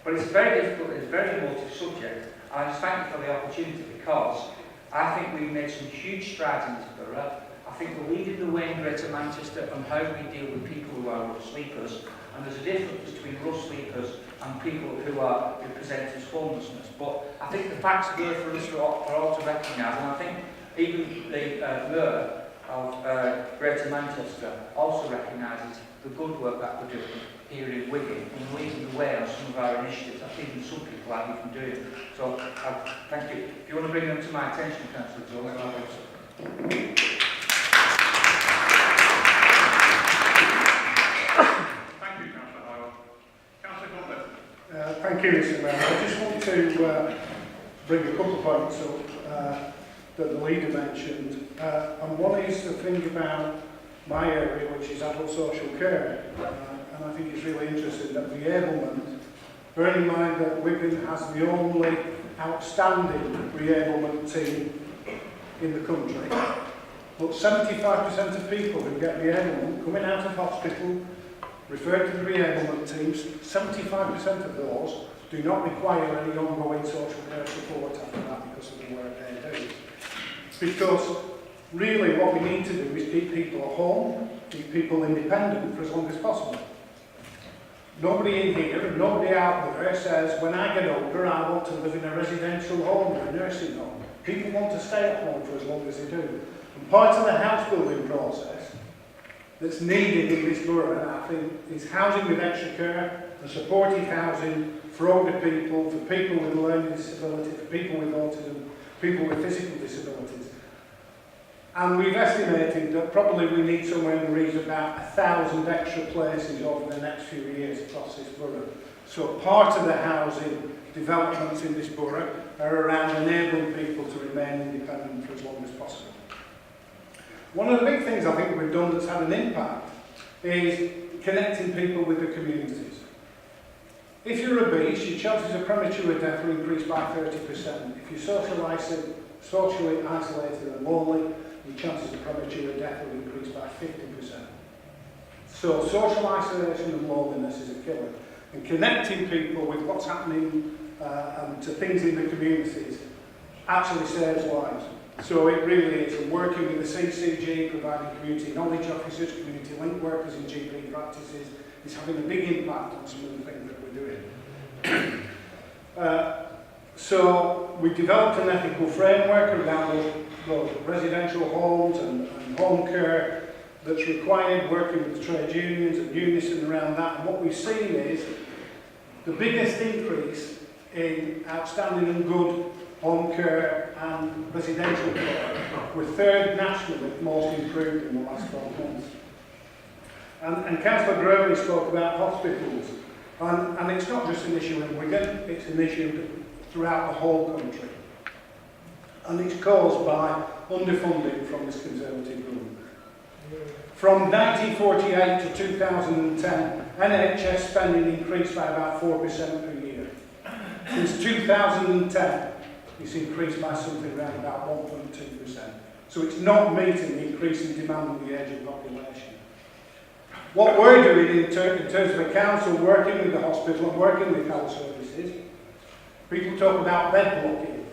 But it's very difficult, it's a very emotive subject, and I just thank you for the opportunity because I think we've made some huge strides in this borough. I think we're leading the way in Greater Manchester on how we deal with people who are rough sleepers, and there's a difference between rough sleepers and people who present as homelessness. But I think the facts are there for us for all to recognise, and I think even the Mayor of Greater Manchester also recognises the good work that we're doing here in Wigan and leading the way on some of our initiatives that even some people aren't even doing. So thank you. If you want to bring them to my attention, Councillor Jones, I'll do so. Thank you, Mr. Mayor. I just want to bring a couple of points up that the leader mentioned. And one is the thing about my area, which is adult social care. And I think it's really interesting that reablement, bearing in mind that Wigan has the only outstanding reablement team in the country. But 75% of people who get reablement coming out of hospital, referred to the reablement teams, 75% of those do not require any ongoing social care support after that because of the work they do. Because really what we need to do is keep people at home, keep people independent for as long as possible. Nobody in here and nobody out there says, when I get older, I want to live in a residential home or a nursing home. People want to stay at home for as long as they do. And part of the house building process that's needed in this borough, I think, is housing with extra care and supportive housing for older people, for people with learning disability, for people with autism, people with physical disabilities. And we've estimated that probably we need somewhere in the region of about 1,000 extra places over the next few years across this borough. So part of the housing developments in this borough are around enabling people to remain independent for as long as possible. One of the big things I think we've done that's had an impact is connecting people with the communities. If you're obese, your chances of premature death will increase by 30%. If you're socially isolated and lonely, your chances of premature death will increase by 50%. So social isolation and loneliness is a killer. And connecting people with what's happening and to things in the communities actually saves lives. So it really is. And working with the CCG, providing community knowledge officers, community link workers in GP practices, is having a big impact on some of the things that we're doing. So we developed an ethical framework around those residential homes and home care that's required, working with the trade unions and unison around that. And what we've seen is the biggest increase in outstanding and good home care and residential care. We're third nationally most improved in the last 12 months. And Councillor Grovey spoke about hospitals. And it's not just an issue in Wigan, it's an issue throughout the whole country. And it's caused by underfunding from this Conservative government. From 1948 to 2010, NHS spending increased by about 4% per year. Since 2010, it's increased by something around about 1.2%. So it's not meeting the increasing demand of the ageing population. What we're doing in terms of a council, working with the hospital and working with health services, people talk about bed blocking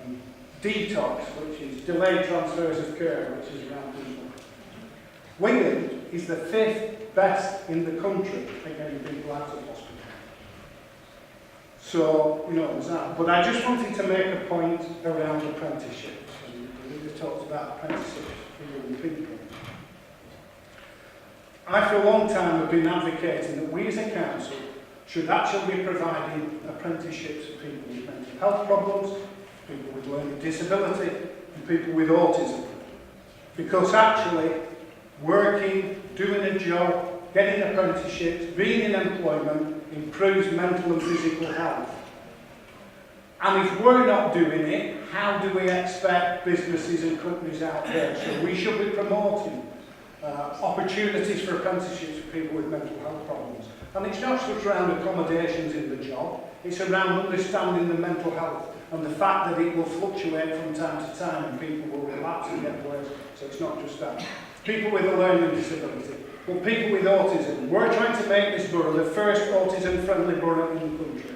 and detox, which is delayed transfers of care, which is around people. Wigan is the 5th best in the country at getting people out of hospital. So, you know, there's that. But I just wanted to make a point around apprenticeships. And we talked about apprenticeships for young people. I, for a long time, have been advocating that we as a council should actually be providing apprenticeships for people with mental health problems, people with learning disability, and people with autism. Because actually, working, doing a job, getting apprenticeships, being in employment improves mental and physical health. And if we're not doing it, how do we expect businesses and companies out there? So we should be promoting opportunities for apprenticeships for people with mental health problems. And it's not just around accommodations in the job, it's around understanding the mental health and the fact that it will fluctuate from time to time and people will relapse and get worse. So it's not just that. People with a learning disability, but people with autism. We're trying to make this borough the first autism-friendly borough in the country.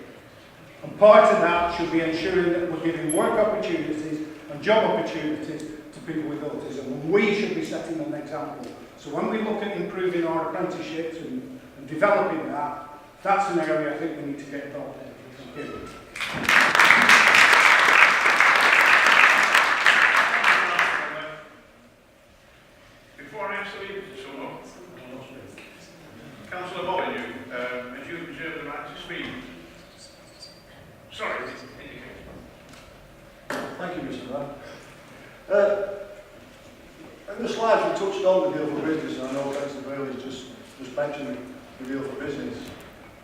And part of that should be ensuring that we're giving work opportunities and job opportunities to people with autism. And we should be setting an example. So when we look at improving our apprenticeships and developing that, that's an area I think we need to get involved in. Thank you. Before I ask the leaders to sum up, Councillor Molyneux, as you reserve the right to speak. Sorry, Thank you, Mr. Mayor. In the slides we touched on the deal for business, and I know Councillor Bailey's just mentioned the deal for business.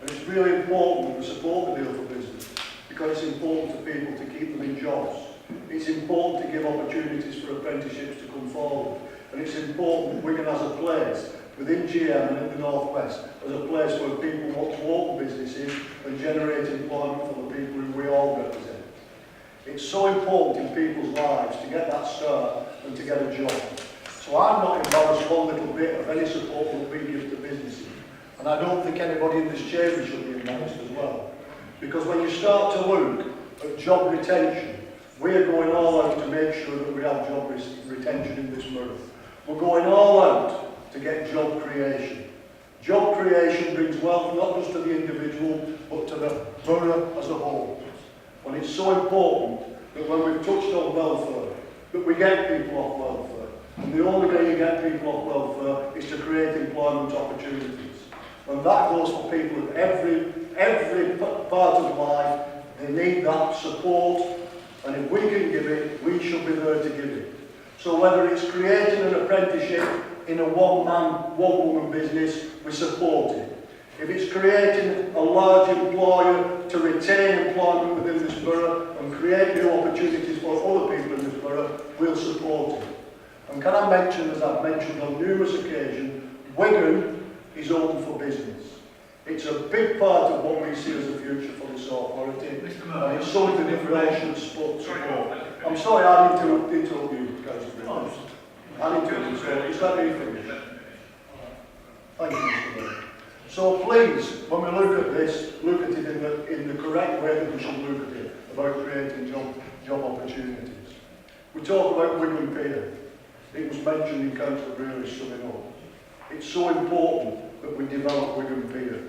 And it's really important that we support the Deal for Business, because it's important to people to keep them in jobs. It's important to give opportunities for apprenticeships to come forward. And it's important that Wigan has a place within GM and in the North West as a place where people want to open businesses and generate employment for the people who we all represent. It's so important in people's lives to get that start and to get a job. So I'm not embarrassed one little bit of any support that we give to businesses. And I don't think anybody in this chamber should be embarrassed as well. Because when you start to look at job retention, we're going all out to make sure that we have job retention in this borough. We're going all out to get job creation. Job creation brings wealth not just to the individual, but to the borough as a whole. And it's so important that when we've touched on welfare, that we get people off welfare. And the only way you get people off welfare is to create employment opportunities. And that goes for people at every part of life. They need that support, and if we can give it, we should be there to give it. So whether it's creating an apprenticeship in a one-man, one-woman business, we support it. If it's creating a large employer to retain employment within this borough and create new opportunities for other people in this borough, we'll support it. And can I mention, as I've mentioned on numerous occasions, Wigan is open for business. It's a big part of what we see as a future for this authority, and it's something that we all should support. I'm sorry I didn't interrupt you, Councillor. I didn't interrupt you, just let me finish. Thank you, Mr. Mayor. So please, when we look at this, look at it in the correct way that we should look at it, about creating job opportunities. We talk about Wigan Pier. It was mentioned in Councillor Brewery's summing up. It's so important that we develop Wigan Pier.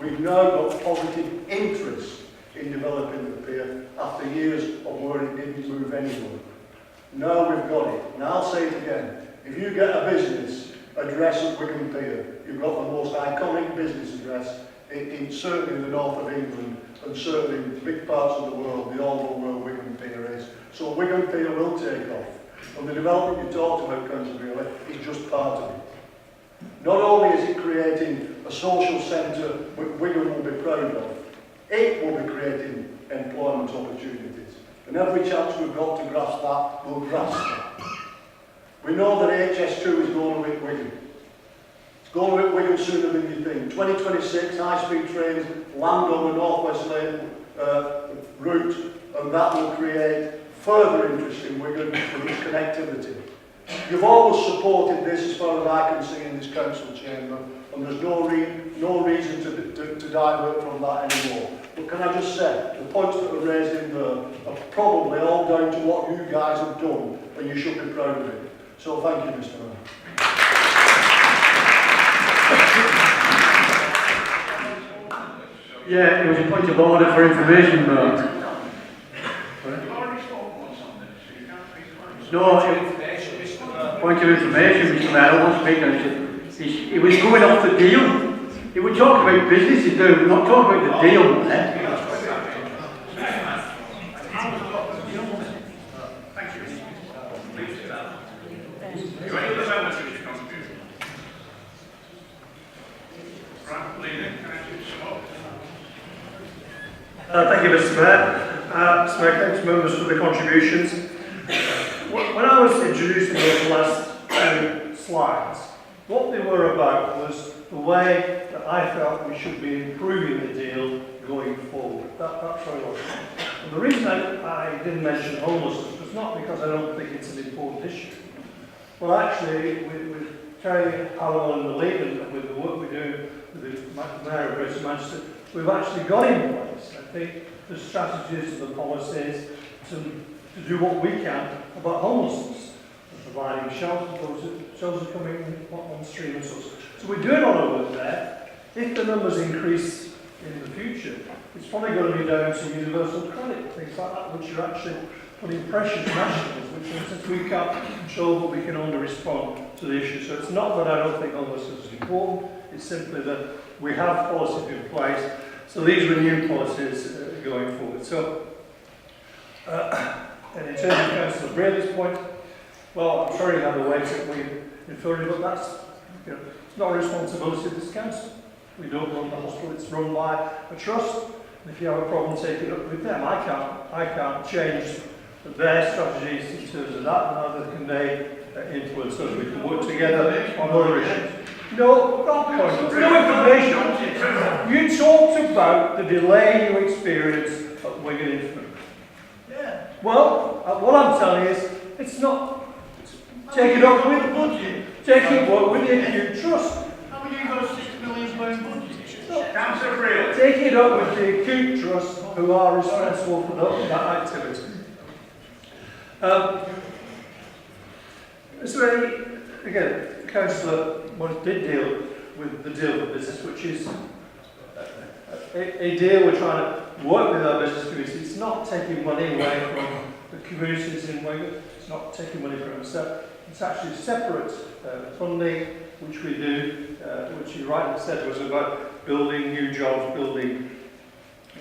We've now got positive interest in developing the pier after years of where it didn't move anywhere. Now we've got it. And I'll say it again. If you get a business address at Wigan Pier, you've got the most iconic business address in certainly in the north of England and certainly in big parts of the world. They all know where Wigan Pier is. So Wigan Pier will take off. And the development you talked about, Councillor Brewer, is just part of it. Not only is it creating a social centre which Wigan will be proud of, it will be creating employment opportunities. And every chance we've got to grasp that, we'll grasp it. We know that HS2 is going to hit Wigan. It's going to hit Wigan sooner than you think. 2026, high-speed trains land on the North West Lane route, and that will create further interest in Wigan with its connectivity. You've always supported this as far as I can see in this council chamber, and there's no reason to divert from that anymore. But can I just say, the points that are raised in there are probably all down to what you guys have done, and you should be proud of it. So thank you, Mr. Mayor. Yeah, it was a point of order for information, Mayor. No, point of information, Mr. Mayor, I won't speak on it. He was going off the deal. He was talking about businesses, though, not talking about the deal. Thank you. Please sit down. Do any of the members wish to contribute? Right, Leader, can I give some up? Thank you, Mr. Mayor. Mr. Mayor, thanks members for the contributions. When I was introducing those last two slides, what they were about was the way that I felt we should be improving the deal going forward. That's what it was. And the reason I didn't mention homelessness was not because I don't think it's an important issue. Well, actually, with Terry Howell and the league and with the work we do with the Mayor of Greater Manchester, we've actually got in place, I think, the strategies and the policies to do what we can about homelessness, providing shelter for those who are coming on stream and so on. So we're doing all of it there. If the numbers increase in the future, it's probably going to be down to universal credit, things like that, which are actually putting pressure to nationals, which since we can't control, but we can only respond to the issue. So it's not that I don't think homelessness is important, it's simply that we have policies in place. So these are new policies going forward. So, and in terms of Councillor Brady's point, well, I'm sorry how the way that we inferred it, but that's, it's not a responsibility of this council. We don't run the hospital, it's run by a trust. And if you have a problem, take it up with them. I can't change their strategies in terms of that, neither can they influence us. We can work together on other issues. No, not point. No information. You talked about the delay you experienced at Wigan Infant. Yeah. Well, what I'm telling you is, it's not. Take it up with the budget. Take it up with the acute trust. How many you got a £6 million budget? Councillor Freeland. Take it up with the acute trust who are responsible for that activity. Is there any, again, Councillor did deal with the deal with business, which is a deal we're trying to work with our business community. It's not taking money away from the communities in Wigan. It's not taking money from us. It's actually separate funding, which we do, which you rightly said was about building new jobs,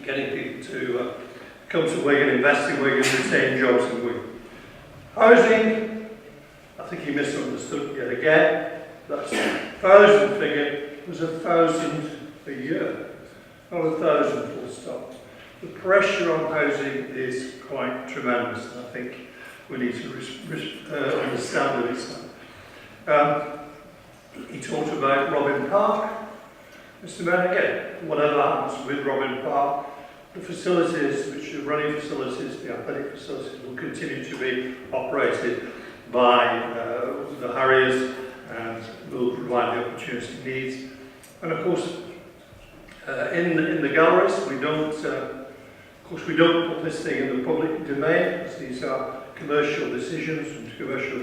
getting people to come to Wigan, invest in Wigan, retain jobs in Wigan. Housing, I think he misunderstood yet again. That's 1,000 figure was 1,000 a year, not 1,000 full stop. The pressure on housing is quite tremendous, and I think we need to understand it. He talked about Robin Park. Mr. Mayor, again, whatever happens with Robin Park, the facilities, which are running facilities, the athletic facilities, will continue to be operated by the Harriers and will provide the opportunity it needs. And of course, in the galleries, we don't put this thing in the public domain, because these are commercial decisions and commercial,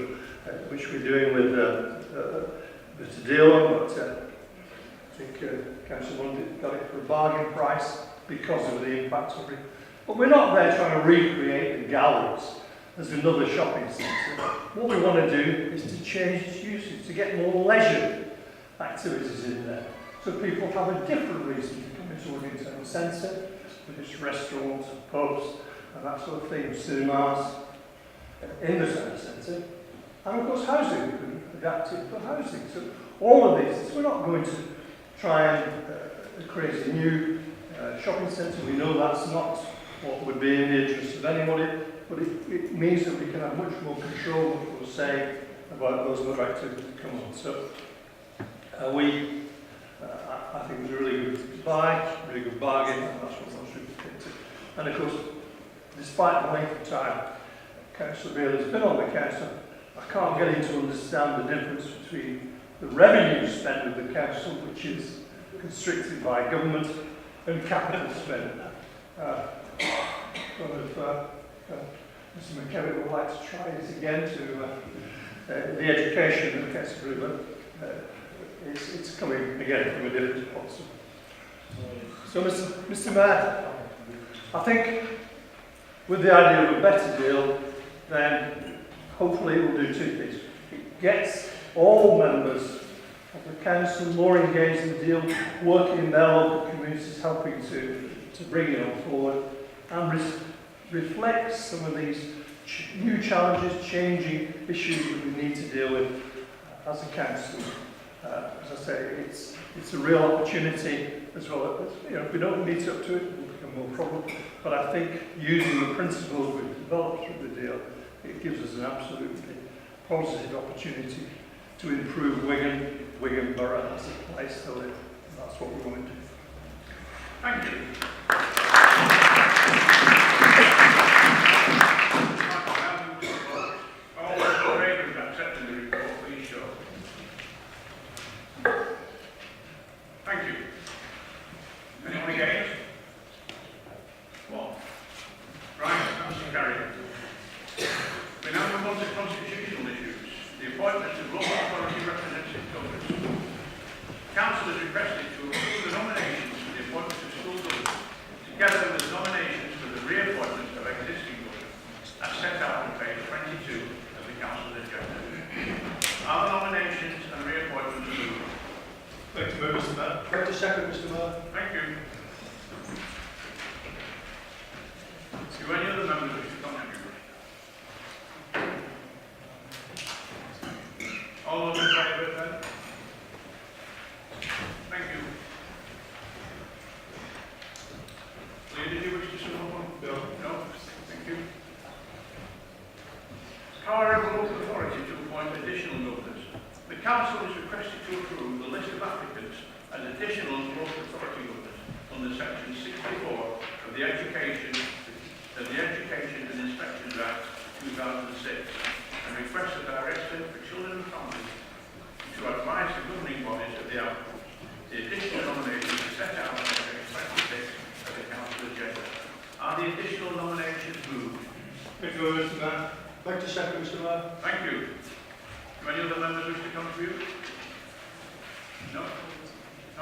which we're doing with to deal on, but I think Councillor London got it for a bargain price because of the impact of it. But we're not there trying to recreate the galleries as another shopping centre. What we want to do is to change its usage, to get more leisure activities in there, so people have a different reason to come into Wigan Town Centre, with its restaurants, pubs, and that sort of thing, cinemas in the town centre. And of course housing, we can adapt it for housing. So all of these, we're not going to try and create a new shopping centre. We know that's not what would be in the interest of anybody, but it means that we can have much more control, much more say about those other activities that come on. So I think it was a really good buy, really good bargain, and that's what most people think. And of course, despite the length of time Councillor Beale has been on the council, I can't get him to understand the difference between the revenue spent with the council, which is constricted by government, and capital spend. Mr McKellar would like to try this again to the education of Councillor Brewer. It's coming again from a different spot. So Mr Mayor, I think with the idea of a better deal, then hopefully it will do two things. It gets all members of the council more engaged in the deal, working in their local communities, helping to bring it on forward, and reflects some of these new challenges, changing issues that we need to deal with as a council. As I say, it's a real opportunity as well. If we don't meet up to it, it will become more problem. But I think using the principles we've developed through the deal, it gives us an absolutely positive opportunity to improve Wigan Borough as a place to live. And that's what we want to do. Thank you. All those in favour of accepting the report, please show. Thank you. Anyone against? One. Right, that's carried. We now move on to constitutional issues. The appointment of local authority representative governors. Council has requested to approve the nominations for the appointment of school governors, together with nominations for the reappointment of existing governors, as set out on page 22 of the council agenda. Are the nominations and reappointments approved? Thank you, Mr Mayor. Right to second, Mr Mayor. Thank you. Do any other members wish to comment? All those in favour then? Thank you. section 64 of the Education and Inspections Act 2006 and request the Director for Children and Families to advise the governing bodies of the outcome. The additional nominations are set out on page 26 of the Council agenda. Are the additional nominations moved? Thank you, Mr. Mayor. Like to second, Mr. Mayor. Thank you. Do any other members wish to contribute? No?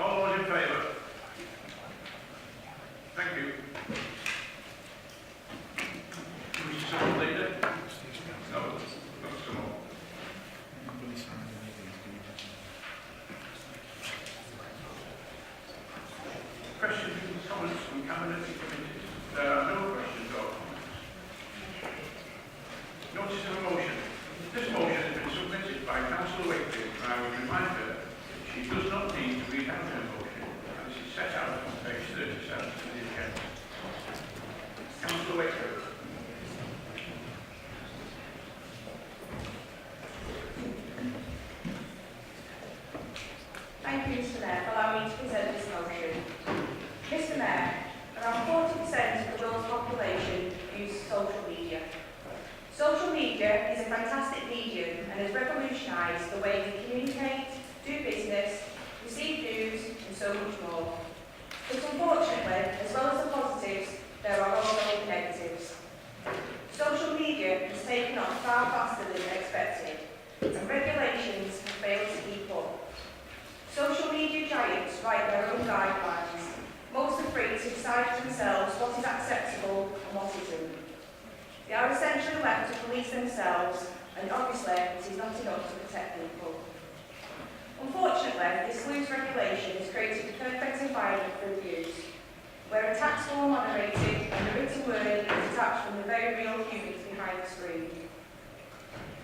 All those in favour? Thank you. Mr. Civil Leader? No, not so much. Questions and comments from Cabinet and committees? There are no questions or comments. Notice of a motion. This motion has been submitted by Councillor Wakefield, and I would remind her that she does not need to read out her motion, and this is set out on page 37 of the agenda. Councillor Wakefield. Thank you, Mr. Mayor, for allowing me to present this motion. Mr. Mayor, around 40% of the world's population use social media. Social media is a fantastic medium and has revolutionised the way we communicate, do business, receive news and so much more. But unfortunately, as well as the positives, there are also the negatives. Social media has taken off far faster than expected, and regulations have failed to keep up. Social media giants write their own guidelines, most afraid to decide for themselves what is acceptable and what isn't. They are essentially left to police themselves, and obviously it is not enough to protect people. Unfortunately, this loose regulation has created the perfect environment for abuse, where attacks are moderated and the written word is detached from the very real humans behind the screen.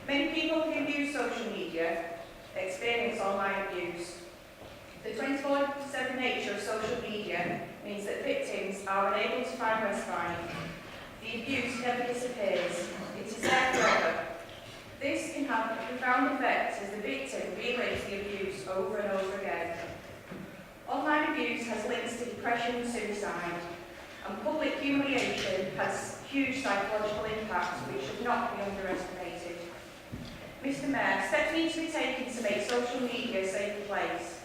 Many people who use social media experience online abuse. The 24/7 nature of social media means that victims are unable to find respite. The abuse never disappears. It is there forever. This can have a profound effect as the victim relives the abuse over and over again. Online abuse has links to depression and suicide, and public humiliation has huge psychological impacts which should not be underestimated. Mr. Mayor, steps need to be taken to make social media a safer place.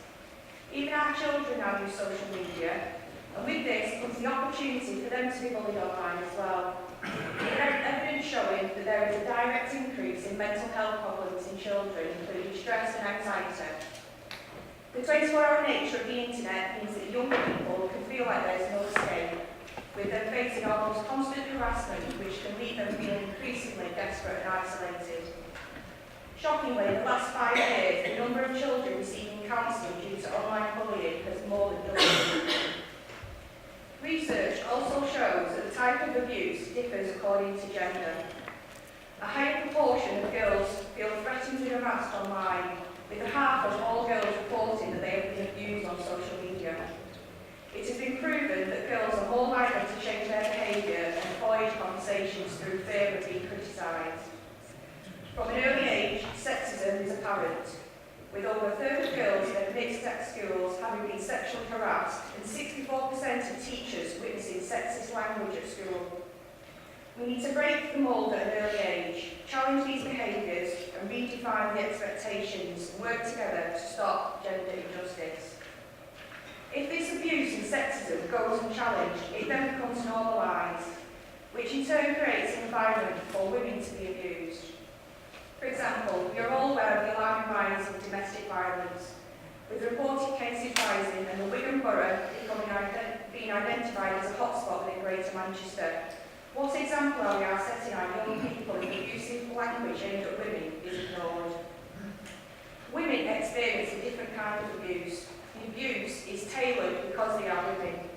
Even our children now use social media, and with this comes the opportunity for them to be bullied online as well. There is evidence showing that there is a direct increase in mental health problems in children, including stress and anxiety. The 24-hour nature of the internet means that young people can feel like there is no escape, with them facing almost constant harassment, which can leave them feeling increasingly desperate and isolated. Shockingly, in the last 5 years, the number of children receiving counselling due to online bullying has more than doubled. Research also shows that the type of abuse differs according to gender. A higher proportion of girls feel threatened and harassed online, with half of all girls reporting that they have been abused on social media. It has been proven that girls are more likely to change their behaviour and avoid conversations through fear of being criticised. From an early age, sexism is apparent, with over a third of girls in mixed-sex schools having been sexually harassed and 64% of teachers witnessing sexist language at school. We need to break the mould at an early age, challenge these behaviours and redefine the expectations and work together to stop gender injustice. If this abuse and sexism goes unchallenged, it then becomes normalised, which in turn creates an environment for women to be abused. For example, we are all aware of the alarming rise of domestic violence, with reported cases rising and the Wigan Borough being identified as a hotspot within Greater Manchester. What example are we setting our young people in abusive language aimed at women is ignored. Women experience a different kind of abuse. The abuse is tailored because they are women.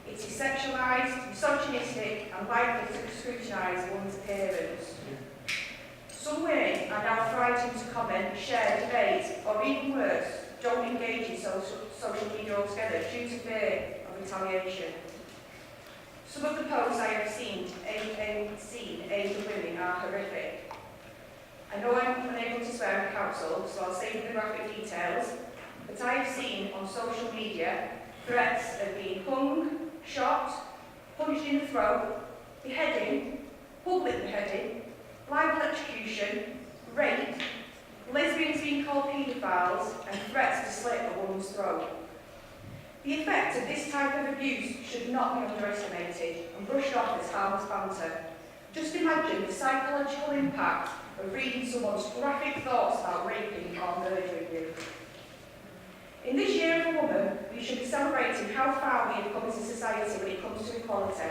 It is sexualised, misogynistic and likely to scrutinise one's appearance. Some women are now frightened to comment, share, debate, or even worse, don't engage in social media altogether due to fear of retaliation. Some of the posts I have seen aimed at women are horrific. I know I'm unable to swear in council, so I'll save the graphic details, but I have seen on social media threats of being hung, shot, punched in the throat, beheading, public beheading, live electrocution, rape, lesbians being called paedophiles, and threats to slit a woman's throat. The effect of this type of abuse should not be underestimated and brushed off as harmless banter. Just imagine the psychological impact of reading someone's graphic thoughts about raping or murdering you. In this year of a woman, we should be celebrating how far we have come as a society when it comes to equality.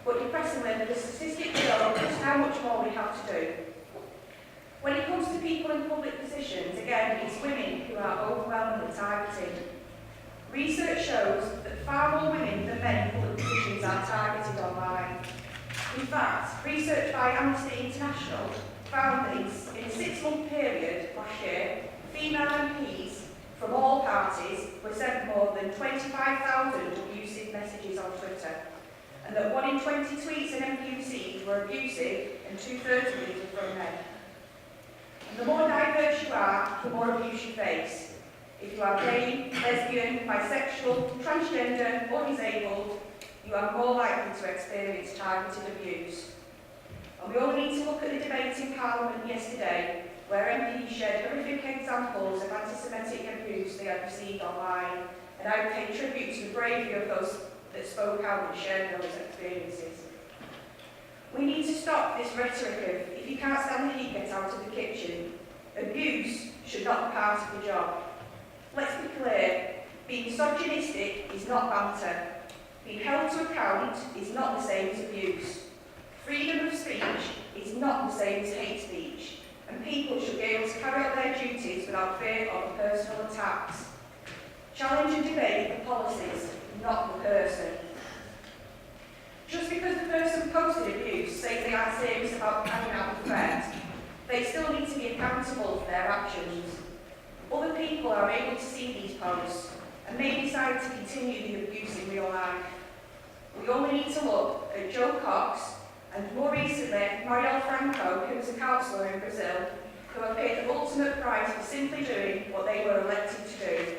But depressingly, the statistics show just how much more we have to do. When it comes to people in public positions, again, it's women who are overwhelmingly targeted. Research shows that far more women than men in public positions are targeted online. In fact, research by Amnesty International found that in a 6-month period last year, female MPs from all parties were sent more than 25,000 abusive messages on Twitter, and that 1 in 20 tweets an MP received were abusive, and 2/3 of these were from men. And the more diverse you are, the more abuse you face. If you are gay, lesbian, bisexual, transgender, or disabled, you are more likely to experience targeted abuse. And we only need to look at the debate in Parliament yesterday, where MPs shared horrific examples of anti-Semitic abuse they had received online, and I pay tribute to the bravery of those that spoke out and shared those experiences. We need to stop this rhetoric of, if you can't stand the heat, get out of the kitchen. Abuse should not be part of the job. Let's be clear, being misogynistic is not banter. Being held to account is not the same as abuse. Freedom of speech is not the same as hate speech, and people should be able to carry out their duties without fear of personal attacks. Challenge and debate the policies, not the person. Just because the person posted abuse says they aren't serious about carrying out the threat, they still need to be accountable for their actions. Other people are able to see these posts and may decide to continue the abuse in real life. We only need to look at Joe Cox and more recently Marielle Franco, who was a councillor in Brazil, who have paid the ultimate price for simply doing what they were elected to do.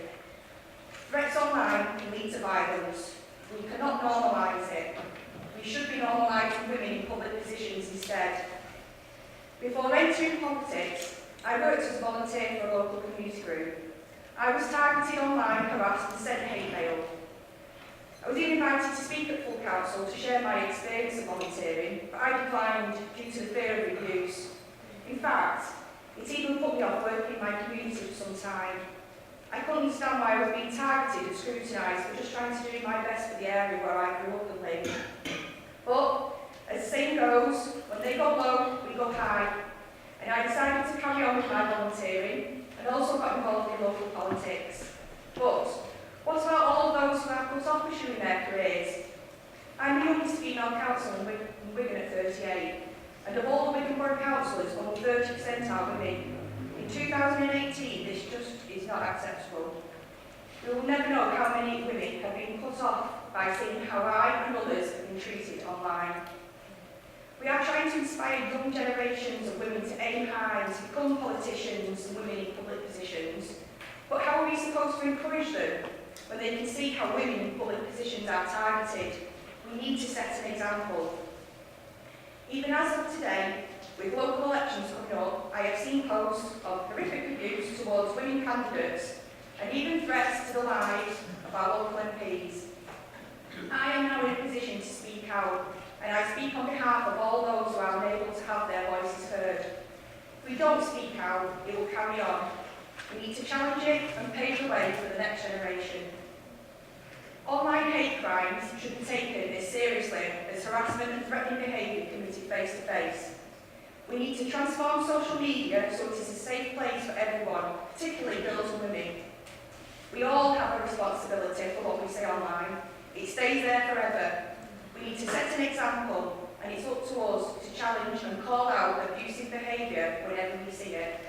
Threats online can lead to violence. We cannot normalise it. We should be normalising women in public positions instead. Before entering politics, I worked as a volunteer for a local community group. I was targeted online, harassed and sent hate mail. I was even invited to speak at full council to share my experience of volunteering, but I declined due to the fear of abuse. In fact, it even put me off working in my community for some time. I couldn't understand why I was being targeted and scrutinised for just trying to do my best for the area where I grew up and lived. But, as the saying goes, when they go low, we go high. And I decided to carry on with my volunteering and also got involved in local politics. But what about all those who are cut off pursuing their careers? I'm the youngest female councillor in Wigan at 38, and of all the Wigan Borough councillors, only 30% are women. In 2018, this just is not acceptable. We will never know how many women have been cut off by seeing how I and others have been treated online. We are trying to inspire young generations of women to aim high and to become politicians and women in public positions. But how are we supposed to encourage them when they can see how women in public positions are targeted? We need to set an example. Even as of today, with local elections coming up, I have seen posts of horrific abuse towards women candidates and even threats to the lives of our local MPs. I am now in a position to speak out, and I speak on behalf of all those who are unable to have their voices heard. If we don't speak out, it will carry on. We need to challenge it and pave the way for the next generation. Online hate crimes should be taken as seriously as harassment and threatening behaviour committed face-to-face. We need to transform social media so it is a safe place for everyone, particularly girls and women. We all have a responsibility for what we say online. It stays there forever. We need to set an example, and it's up to us to challenge and call out abusive behaviour whenever we see it.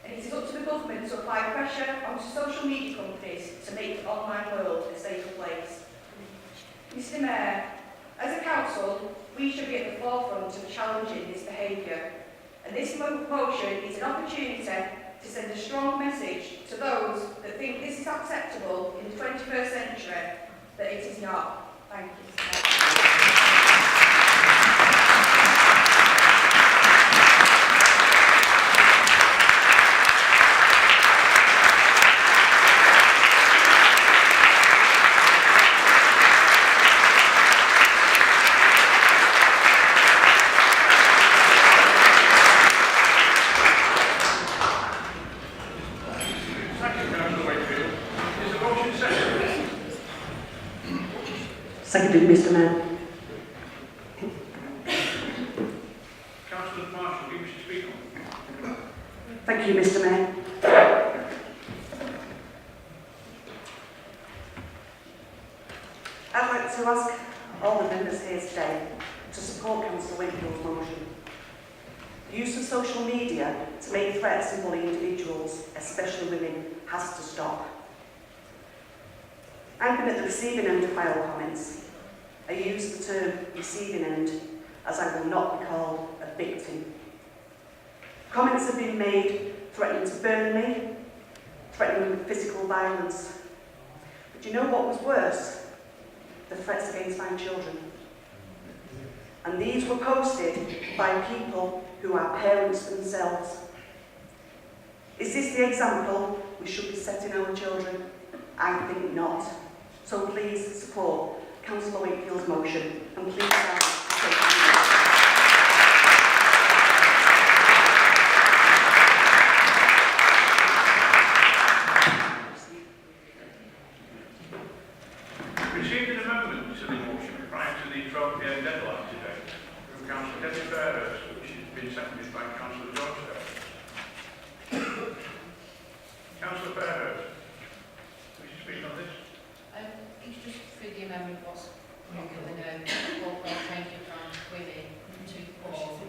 And it is up to the government to apply pressure onto social media companies to make the online world a safer place. Mr Mayor, as a council, we should be at the forefront of challenging this behaviour. And this motion is an opportunity to send a strong message to those that think this is acceptable in the 21st century, that it is not. Thank you. Seconded, Mr. Mayor. Councillor Marshall, do you wish to speak on? Thank you, Mr. Mayor. I'd like to ask all the members here today to support Councillor Wakefield's motion. The use of social media to make threats and bully individuals, especially women, has to stop. I've been at the receiving end of file comments. I use the term receiving end as I will not be called a victim. Comments have been made threatening to burn me, threatening with physical violence. But do you know what was worse? The threats against my children. And these were posted by people who are parents themselves. Is this the example we should be setting our children? I think not. So please support Councillor Wakefield's motion and please Received an amendment to the motion prior to the 12 p.m. deadline today from Councillor Debbie Fairhurst, which has been seconded by Councillor George Fairhurst. Councillor Fairhurst, wish to speak on this? It's just for the amendment was corporate changing from women to all,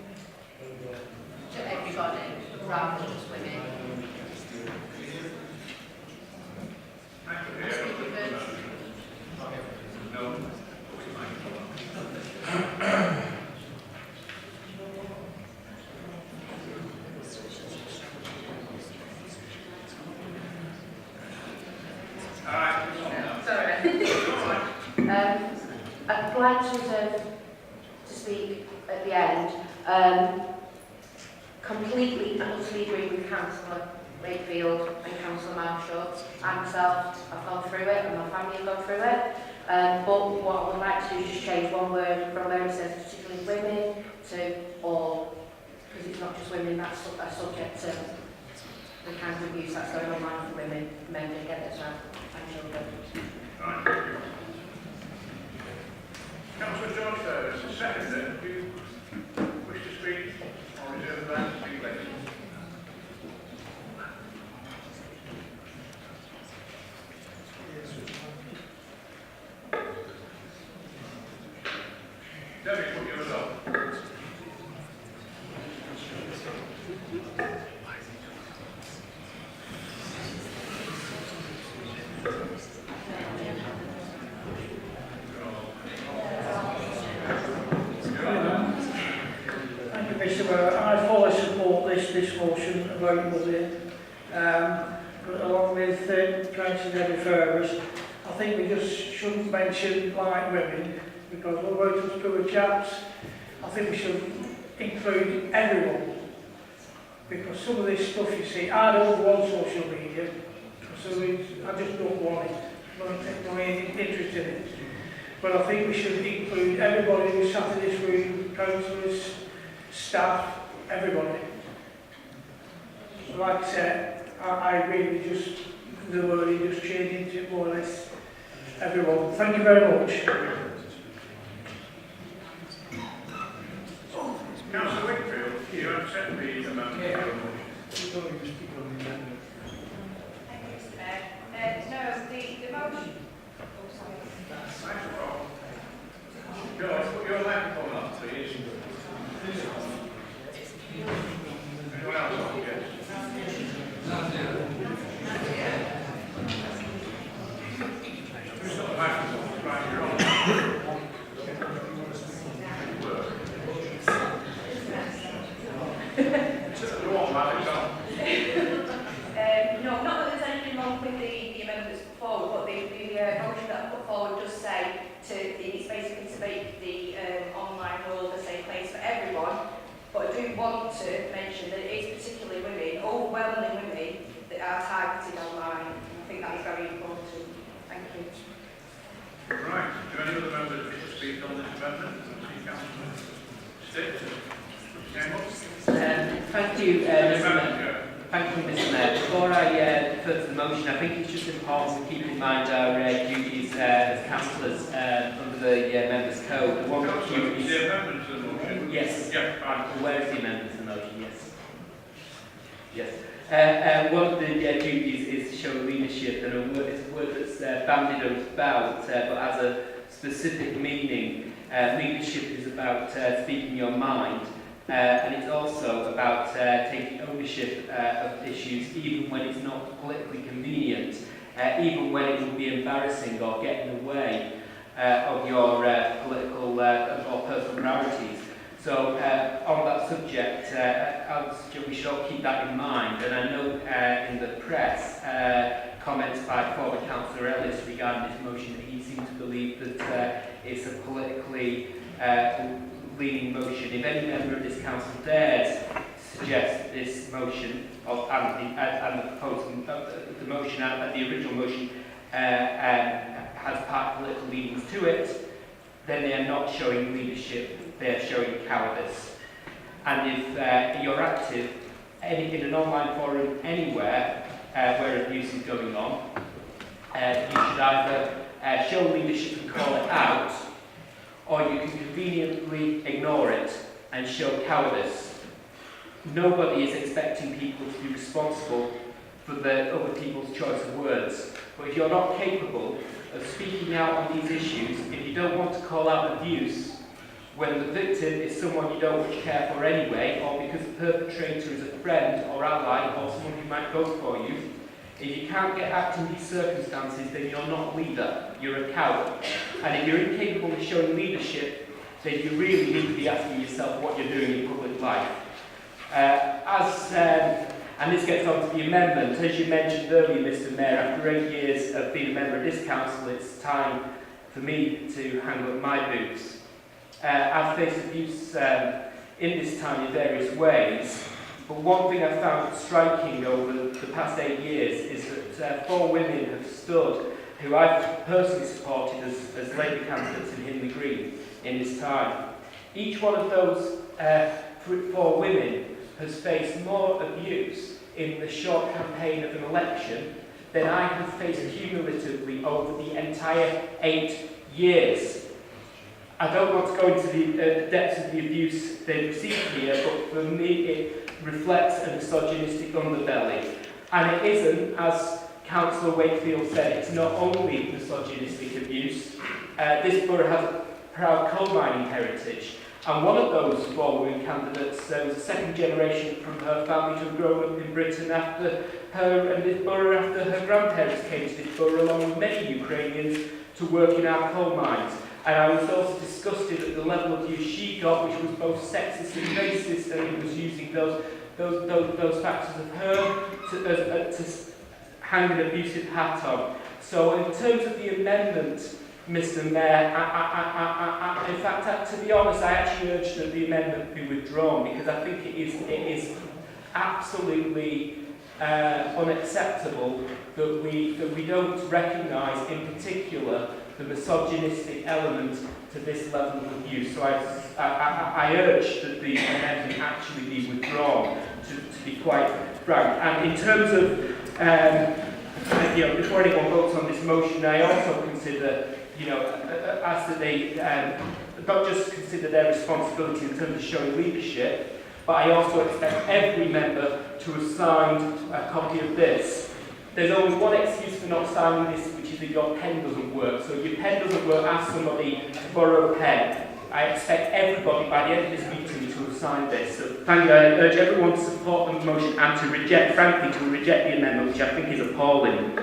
to everybody, rather than just women. No. I'd like to speak at the end. Completely and utterly agree with Councillor Wakefield and Councillor Marshall. I myself have gone through it and my family have gone through it. But what I would like to do is just change one word from where it says particularly women to all, because it's not just women that's subject to the kind of abuse that's going on for women, men don't get it as well, and children. Right, thank you. Councillor George Fairhurst, a seconder, do you wish to speak or reserve the right to speak later? Debbie, put yours up. Thank you, Mr. Mayor. I fully support this motion about bullying. Along with Councillor Debbie Fairhurst, I think we just shouldn't mention like women, because we're both as poor chaps. I think we should include everyone, because some of this stuff you see, I don't want social media, so I just don't want it. I'm not interested in it. But I think we should include everybody who's sat in this room, councillors, staff, everybody. Like I said, I agree with just the wording, just changing to more or less everyone. Thank you very much. Councillor Wakefield, do you accept the amendment? Thank you, Mr. Mayor. No, the motion. Oh, sorry. George, put your microphone up, please. Anyone else on? Yes. Who's got the microphone? Right, you're on. Go on, Matt, it's on. No, not that there's anything wrong with the amendment that's put forward, but the motion that I put forward does say it's basically to make the online world a safe place for everyone. But I do want to mention that it is particularly women, overwhelmingly women, that are targeted online. I think that is very important. Thank you. Right, do any other members wish to speak on this amendment? Councillor Stitt. Thank you, Mr. Mayor. Thank you, Mr. Mayor. Before I defer to the motion, I think it's just important to keep in mind our duties as councillors under the Members' Code. One of the duties... The amendment to the motion? Yes. Yeah, fine. Where is the amendment to the motion? Yes. Yes. One of the duties is to show leadership, and it's a word that's bandied about, but has a specific meaning. Leadership is about speaking your mind. And it's also about taking ownership of issues even when it's not politically convenient, even when it would be embarrassing or get in the way of your political or personal priorities. So on that subject, we should all keep that in mind. And I know in the press comments by former Councillor Ellis regarding this motion that he seemed to believe that it's a politically leaning motion. If any member of this council dares suggest this motion and the proposal, the motion and the original motion has part political leanings to it, then they are not showing leadership, they are showing cowardice. And if you're active in an online forum anywhere where abuse is going on, you should either show leadership and call it out, or you can conveniently ignore it and show cowardice. Nobody is expecting people to be responsible for other people's choice of words. But if you're not capable of speaking out on these issues, if you don't want to call out abuse when the victim is someone you don't much care for anyway, or because the perpetrator is a friend or ally or someone who might vote for you, if you can't get out in these circumstances, then you're not a leader, you're a coward. And if you're incapable of showing leadership, then you really need to be asking yourself what you're doing in public life. And this gets on to the amendment. As you mentioned earlier, Mr. Mayor, after 8 years of being a member of this council, it's time for me to hang up my boots. I've faced abuse in this time in various ways. But one thing I found striking over the past 8 years is that 4 women have stood, who I've personally supported as Labour candidates in Hindley Green in this time. Each one of those 4 women has faced more abuse in the short campaign of an election than I have faced cumulatively over the entire 8 years. I don't want to go into the depths of the abuse they've received here, but for me it reflects a misogynistic underbelly. And it isn't, as Councillor Wakefield said, it's not only misogynistic abuse. This borough has a proud coal mining heritage. And one of those 4 women candidates was a second generation from her family to have grown up in Britain after her and this borough, after her grandparents came to this borough, along with many Ukrainians, to work in our coal mines. And I was also disgusted at the level of abuse she got, which was both sexist and racist, and it was using those factors of her to hang an abusive hat on. So in terms of the amendment, Mr. Mayor, in fact, to be honest, I actually urge that the amendment be withdrawn, because I think it is absolutely unacceptable that we don't recognise, in particular, the misogynistic element to this level of abuse. So I urge that the amendment actually be withdrawn, to be quite frank. And in terms of, before anyone votes on this motion, I also consider, as that they not just consider their responsibility in terms of showing leadership, but I also expect every member to have signed a copy of this. There's only one excuse for not signing this, which is if your pen doesn't work. So if your pen doesn't work, ask somebody to borrow a pen. I expect everybody by the end of this meeting to have signed this. So thank you. I urge everyone to support the motion and to reject, frankly, to reject the amendment, which I think is appalling.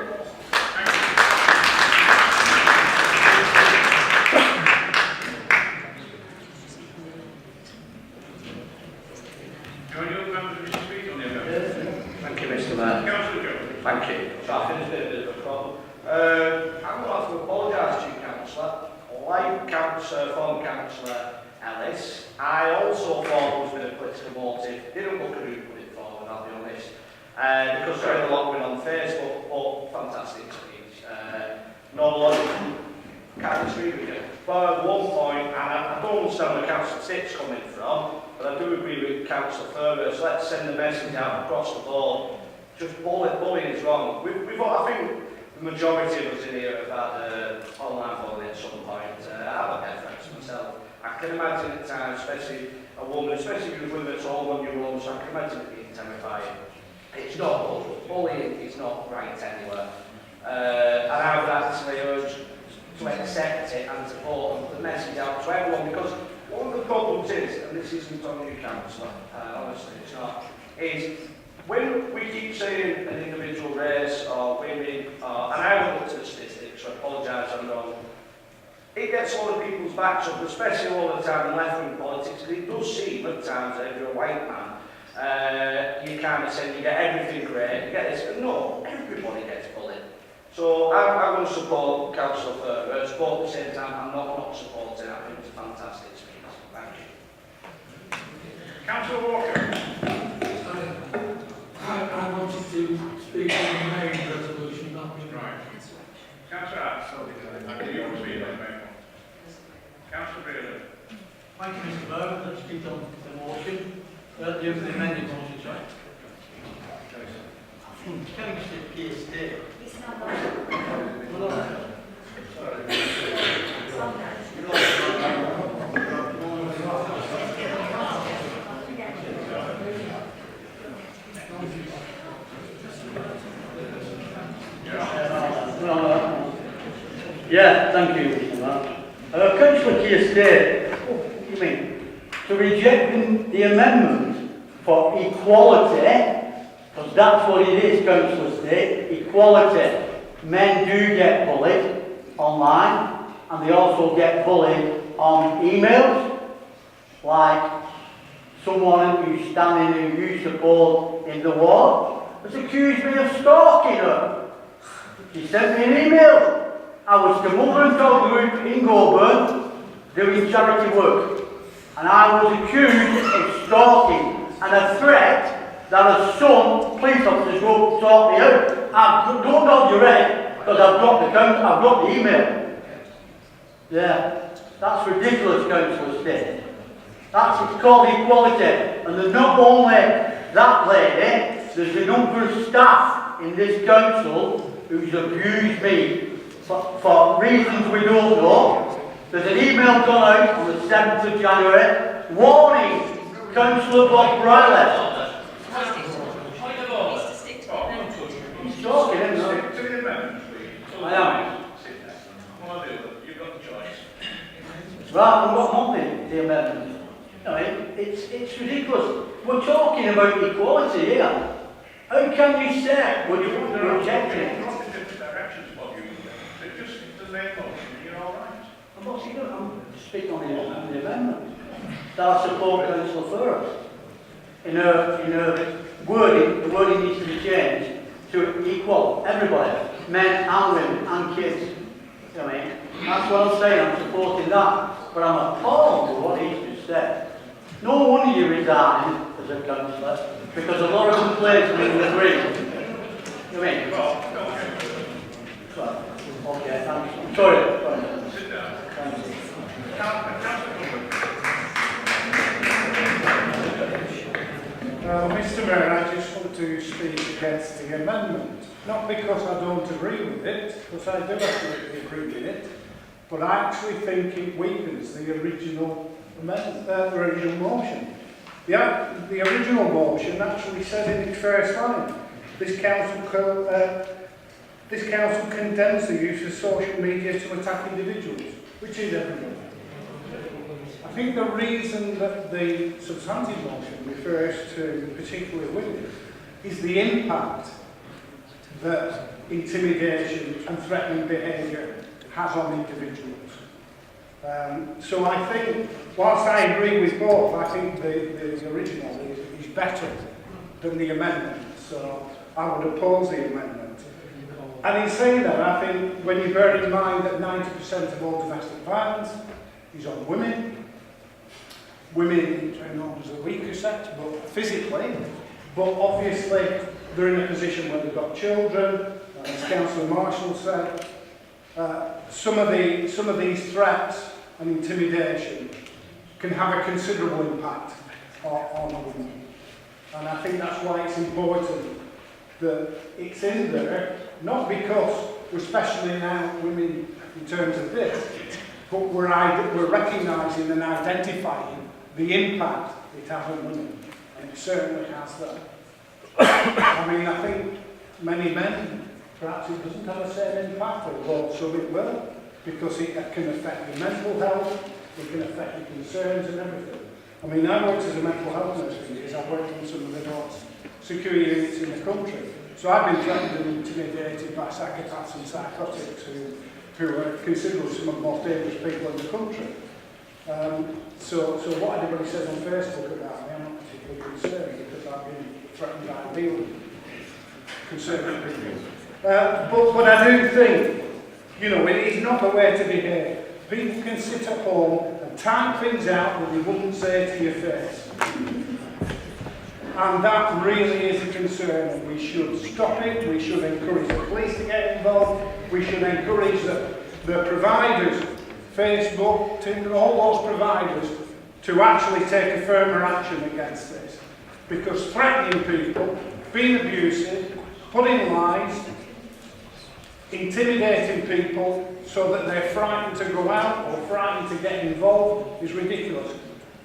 Thank you, Mr. Mayor. Thank you. So I finished a bit of a problem. I'm going to have to apologise to you, Councillor. Like former Councillor Ellis, I also thought it was been a political motive. Didn't look at who put it forward, I'll be honest. Because there was a lot going on Facebook, but fantastic speech. No logic. Can't disagree with you. But at one point, and I don't understand where Councillor Tipp's coming from, but I do agree with Councillor Fergus. Let's send the message out across the board just bullying is wrong. I think the majority of us in here have had online bullying at some point. I've had friends myself. I can imagine at times, especially a woman, especially if you're with us all on your own, so I can imagine it being terrifying. It's not good. Bullying is not right anywhere. And I would actually urge to accept it and support and put the message out to everyone, because one of the problems is, and this isn't on you, Councillor, honestly it's not, is when we keep saying an individual race or women, and I haven't looked at the statistics, so I apologise, I'm wrong, it gets a lot of people's backs up, especially all the time in left-wing politics, because it does seem at times that if you're a white man, you kind of say you get everything great, you get this, but no, everybody gets bullied. So I'm going to support Councillor Fergus, but at the same time I'm not supporting it. I think it's a fantastic speech. Thank you. Councillor Walker. I wanted to speak on the main resolution, not the Right. Councillor Arts. I think you want to speak on the main one. Councillor Bailey. Thank you, Mr. Mayor. Let's speak on the motion. The amended motion, sorry. Can you say Keir State? It's not Yeah, thank you, Mr. Mayor. Councillor Keir State, what do you mean? To reject the amendment for equality, because that's what it is, Councillor State, equality. Men do get bullied online, and they also get bullied on emails, like someone who's standing who you support in the war has accused me of stalking her. She sent me an email. I was the mother and dog group in Goulburn doing charity work, and I was accused of stalking and a threat that a son, police officers, will sort me out. Don't nod your head, because I've got the email. Yeah, that's ridiculous, Councillor State. It's called equality, and there's not only that lady, there's a number of staff in this council who's abused me for reasons we don't know. There's an email gone out on the 7th of January warning Councillor Bob Briley. He's talking, isn't he? Stick to the amendment, please. I am. Well, you've got the choice. Right, I'm not on the amendment. No, it's ridiculous. We're talking about equality here. How can you say we're rejecting it? You're off in different directions, Bob. Just the main motion, you're all right. I'm speaking on the amendment. That I support Councillor Fergus. In her wording, the wording needs to be changed to equal everybody, men and women and kids. You know what I mean? That's what I'm saying, I'm supporting that. But I'm appalled with what he's just said. No wonder you resign as a councillor, because a lot of complaints are in the green. You know what I mean? Well, okay, thanks. I'm sorry. Sit down. Thank you. Mr. Mayor, I just want to speak against the amendment. Not because I don't agree with it, because I do absolutely agree with it, but I actually think it weakens the original amendment, the original motion. The original motion actually said in its first line, this council condemns the use of social media to attack individuals, which is everybody. I think the reason that the substantive motion refers to particularly women is the impact that intimidation and threatening behaviour has on individuals. So I think, whilst I agree with both, I think the original is better than the amendment. So I would oppose the amendment. And in saying that, I think when you bear in mind that 90% of all domestic violence is on women, women are known as the weaker sex, but physically, but obviously they're in a position where they've got children, as Councillor Marshall said. Some of these threats and intimidation can have a considerable impact on a woman. And I think that's why it's important that it's in there, not because we're specialling out women in terms of this, but we're recognising and identifying the impact it has on women, and it certainly has that. I mean, I think many men, perhaps it doesn't have the same impact, although some it will, because it can affect your mental health, it can affect your concerns and everything. I mean, I worked as a mental health nurse for years. I've worked in some of the most secure units in the country. So I've been threatened and intimidated by psychopaths and psychotics who are considered some of the most dangerous people in the country. So what anybody says on Facebook about me, I'm not particularly concerned because I've been threatened by real conservative people. But I do think, you know, it is not the way to behave. People can sit at home and type things out that they wouldn't say to your face. And that really is a concern, and we should stop it. We should encourage the police to get involved. We should encourage the providers, Facebook, Tinder, all those providers, to actually take a firmer action against this. Because threatening people, being abusive, putting lies, intimidating people so that they're frightened to go out or frightened to get involved is ridiculous.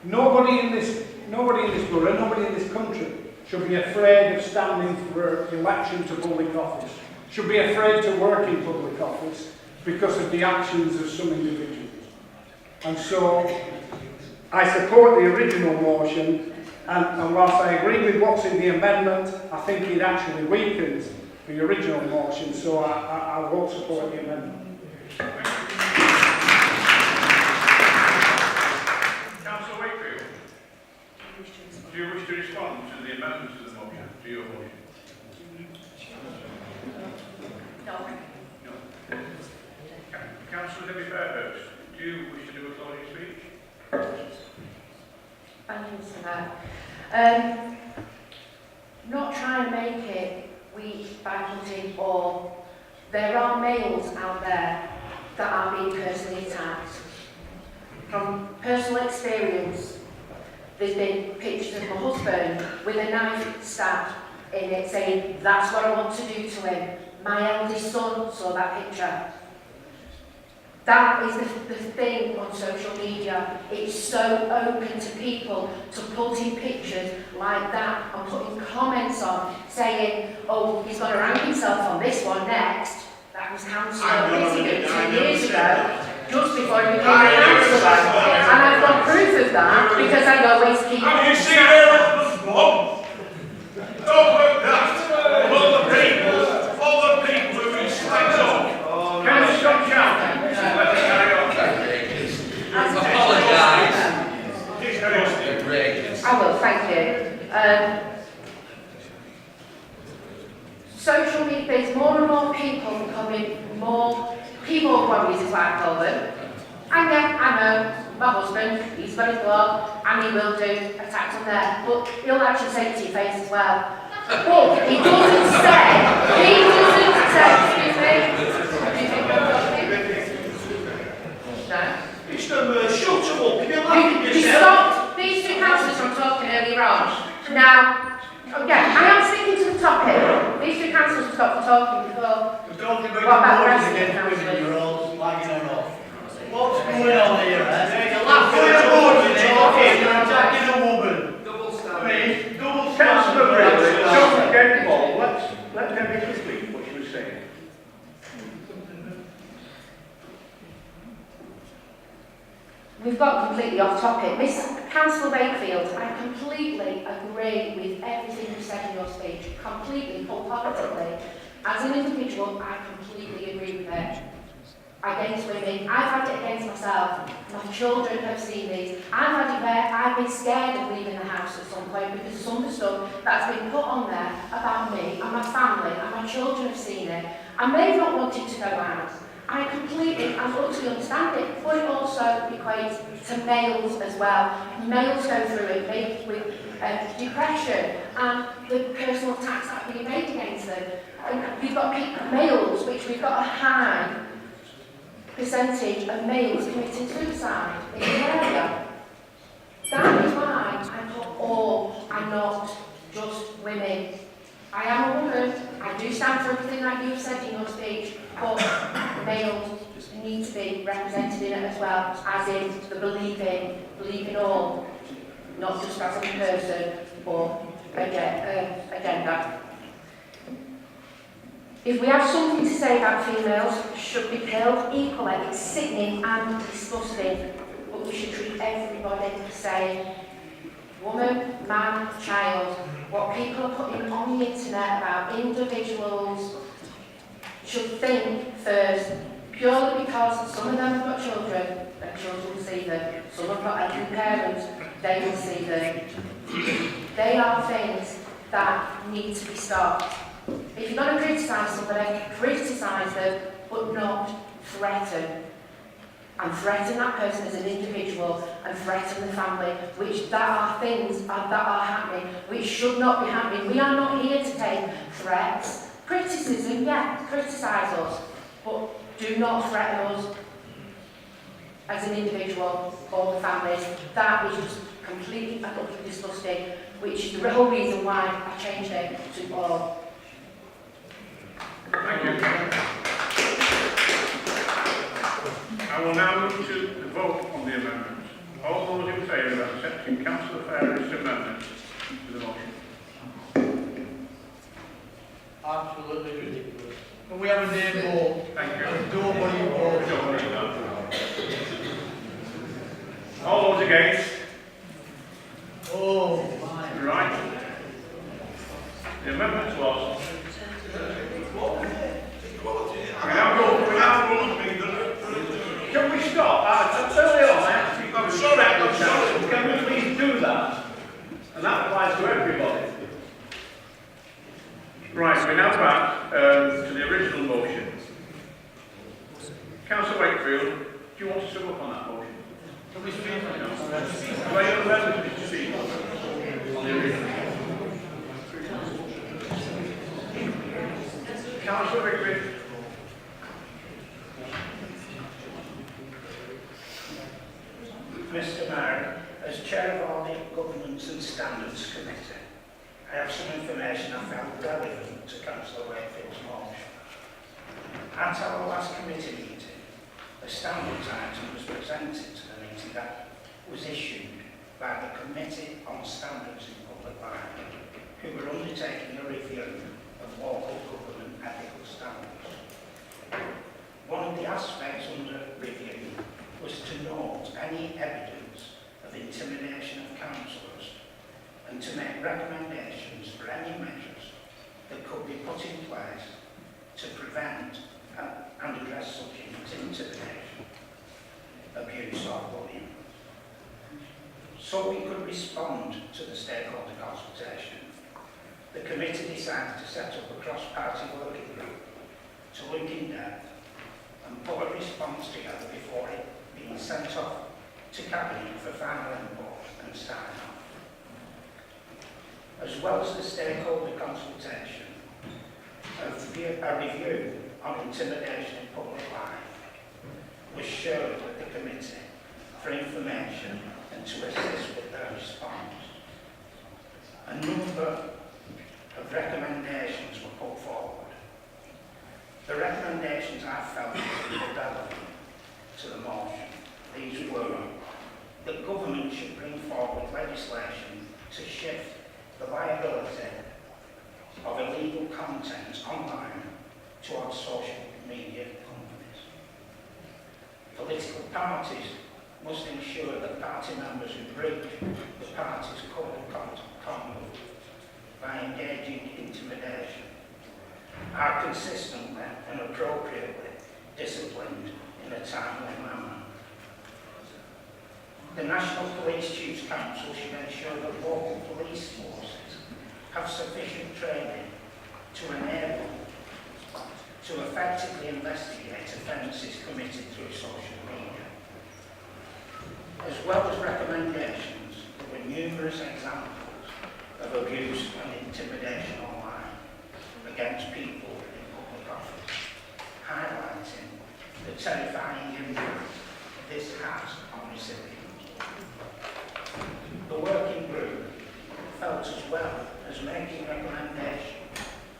Nobody in this borough, nobody in this country should be afraid of standing for election to public office, should be afraid to work in public office because of the actions of some individuals. And so I support the original motion, and whilst I agree with what's in the amendment, I think it actually weakens the original motion, so I won't support the amendment. Councillor Wakefield, do you wish to respond to the amendments to the motion, to your motion? No. Councillor Debbie Fairhurst, do you wish to do a closing speech? Thank you, Mr. Mayor. Not try and make it weak by putting or. There are males out there that are being personally attacked. From personal experience, there's been pictures of my husband with a knife stabbed in it saying, that's what I want to do to him. My eldest son saw that picture. That is the thing on social media. It's so open to people to put in pictures like that and putting comments on saying, oh, he's going to rank himself on this one next. That was Councillor Whittaker 2 years ago, just before he became a councillor. And I've got proof of that because I always keep... Have you seen their husband's mum? Don't look that. All the people who he slags off. Can you stop shouting? Let us carry on. Please carry on. I will, thank you. Social media, there's more and more people becoming more keyboard warriors, is what I call them. And yeah, I know, my husband, he's very flawed, and he will do attacks on there, but he'll actually say it to your face as well. But he doesn't say, excuse me. No. Mr. Shut up, can you laugh at You yourself? stopped these two councillors from talking earlier on. Now, yeah, I am sticking to the topic. These two councillors stopped talking before. We're talking What about about the the rest voting of the against women, councillors? you're all slagging her off. What's going on here, eh? You're laughing You're at talking, the you're attacking a woman. Double I standard. mean, double Councillor standard. Brindley, don't get involved. Let Debbie complete what she was saying. We've got completely off topic. Miss Councillor Wakefield, I completely agree with everything you said in your speech. Completely, wholeheartedly. As an individual, I completely agree with it. Against women, I've had it against myself. My children have seen these. I've had it where I've been scared of leaving the house at some point because of some of the stuff that's been put on there about me and my family, and my children have seen it. And they've not wanted to go out. I completely and utterly understand it, but it also equates to males as well. Males go through it with depression and the personal attacks that are being made against them. And we've got males, which we've got a high percentage of males committing suicide in the area. That is why I put all and not just women. I am a woman. as well, as in the believing all, not just as a person or agenda. If we have something to say about females, should be killed equally. It's sickening and disgusting, but we should treat everybody the same. Woman, man, child. What people are putting on the internet about individuals should think first, purely because some of them have got children, their children will see them. Some have got elderly parents, they will see them. They are things that need to be stopped. If you're going to criticise somebody, criticise them, but not threaten. And threaten that person as an individual, and threaten the family, which that are things that are happening, which should not be happening. We are not here to take threats. Criticism, yeah, criticise us, but do not threaten us as an individual or the families. That is just completely and utterly disgusting, which is the whole reason why I changed it to all. Thank you. I will now move to the vote on the amendments. All those in favour of accepting Councillor Fair's amendments to the motion? Absolutely ridiculous. Can we have a name vote? Thank you. Nobody votes. Don't worry about that. All those against? Oh, my. Right. The amendment was. We now go. Can we stop? Early on, I'm sorry. Can we please do that? And that applies to everybody. Right, we're now back to the original motion. Councillor Wakefield, do you want to sum up on that motion? Can we speak on it? Do I have members to speak on the original? Councillor Wakefield. Mr. Mayor, as Chair of our Governance and Standards Committee, I have some information I found relevant to Councillor Wakefield's motion. At our last committee meeting, a standards item was presented to the meeting that was issued by the Committee on Standards in Public Life, who were undertaking a review of local government ethical standards. One of the aspects under review was to note any evidence of intimidation of councillors and to make recommendations for any measures that could be put in place to prevent and address such intimidation, abuse or bullying. So we could respond to the stakeholder consultation. The committee decided to set up a cross-party working group to look in depth and put a response together before it being sent off to Cabinet for final input and sign-off. As well as the stakeholder consultation, a review on intimidation in public life was shared with the committee for information and to assist with their response. A number of recommendations were put forward. The recommendations I felt were relevant to the motion. These were that government should bring forward legislation to shift the liability of illegal content online towards social media companies. Political parties must ensure that party members who breach the party's code of conduct by engaging in intimidation are consistently and appropriately disciplined in a timely manner. The National Police Chiefs Council should ensure that local police forces have sufficient training to enable to effectively investigate offences committed through social media. As well as recommendations, there were numerous examples of abuse and intimidation online against people in public office, highlighting the terrifying impact this has on recipients. The working group felt, as well as making recommendations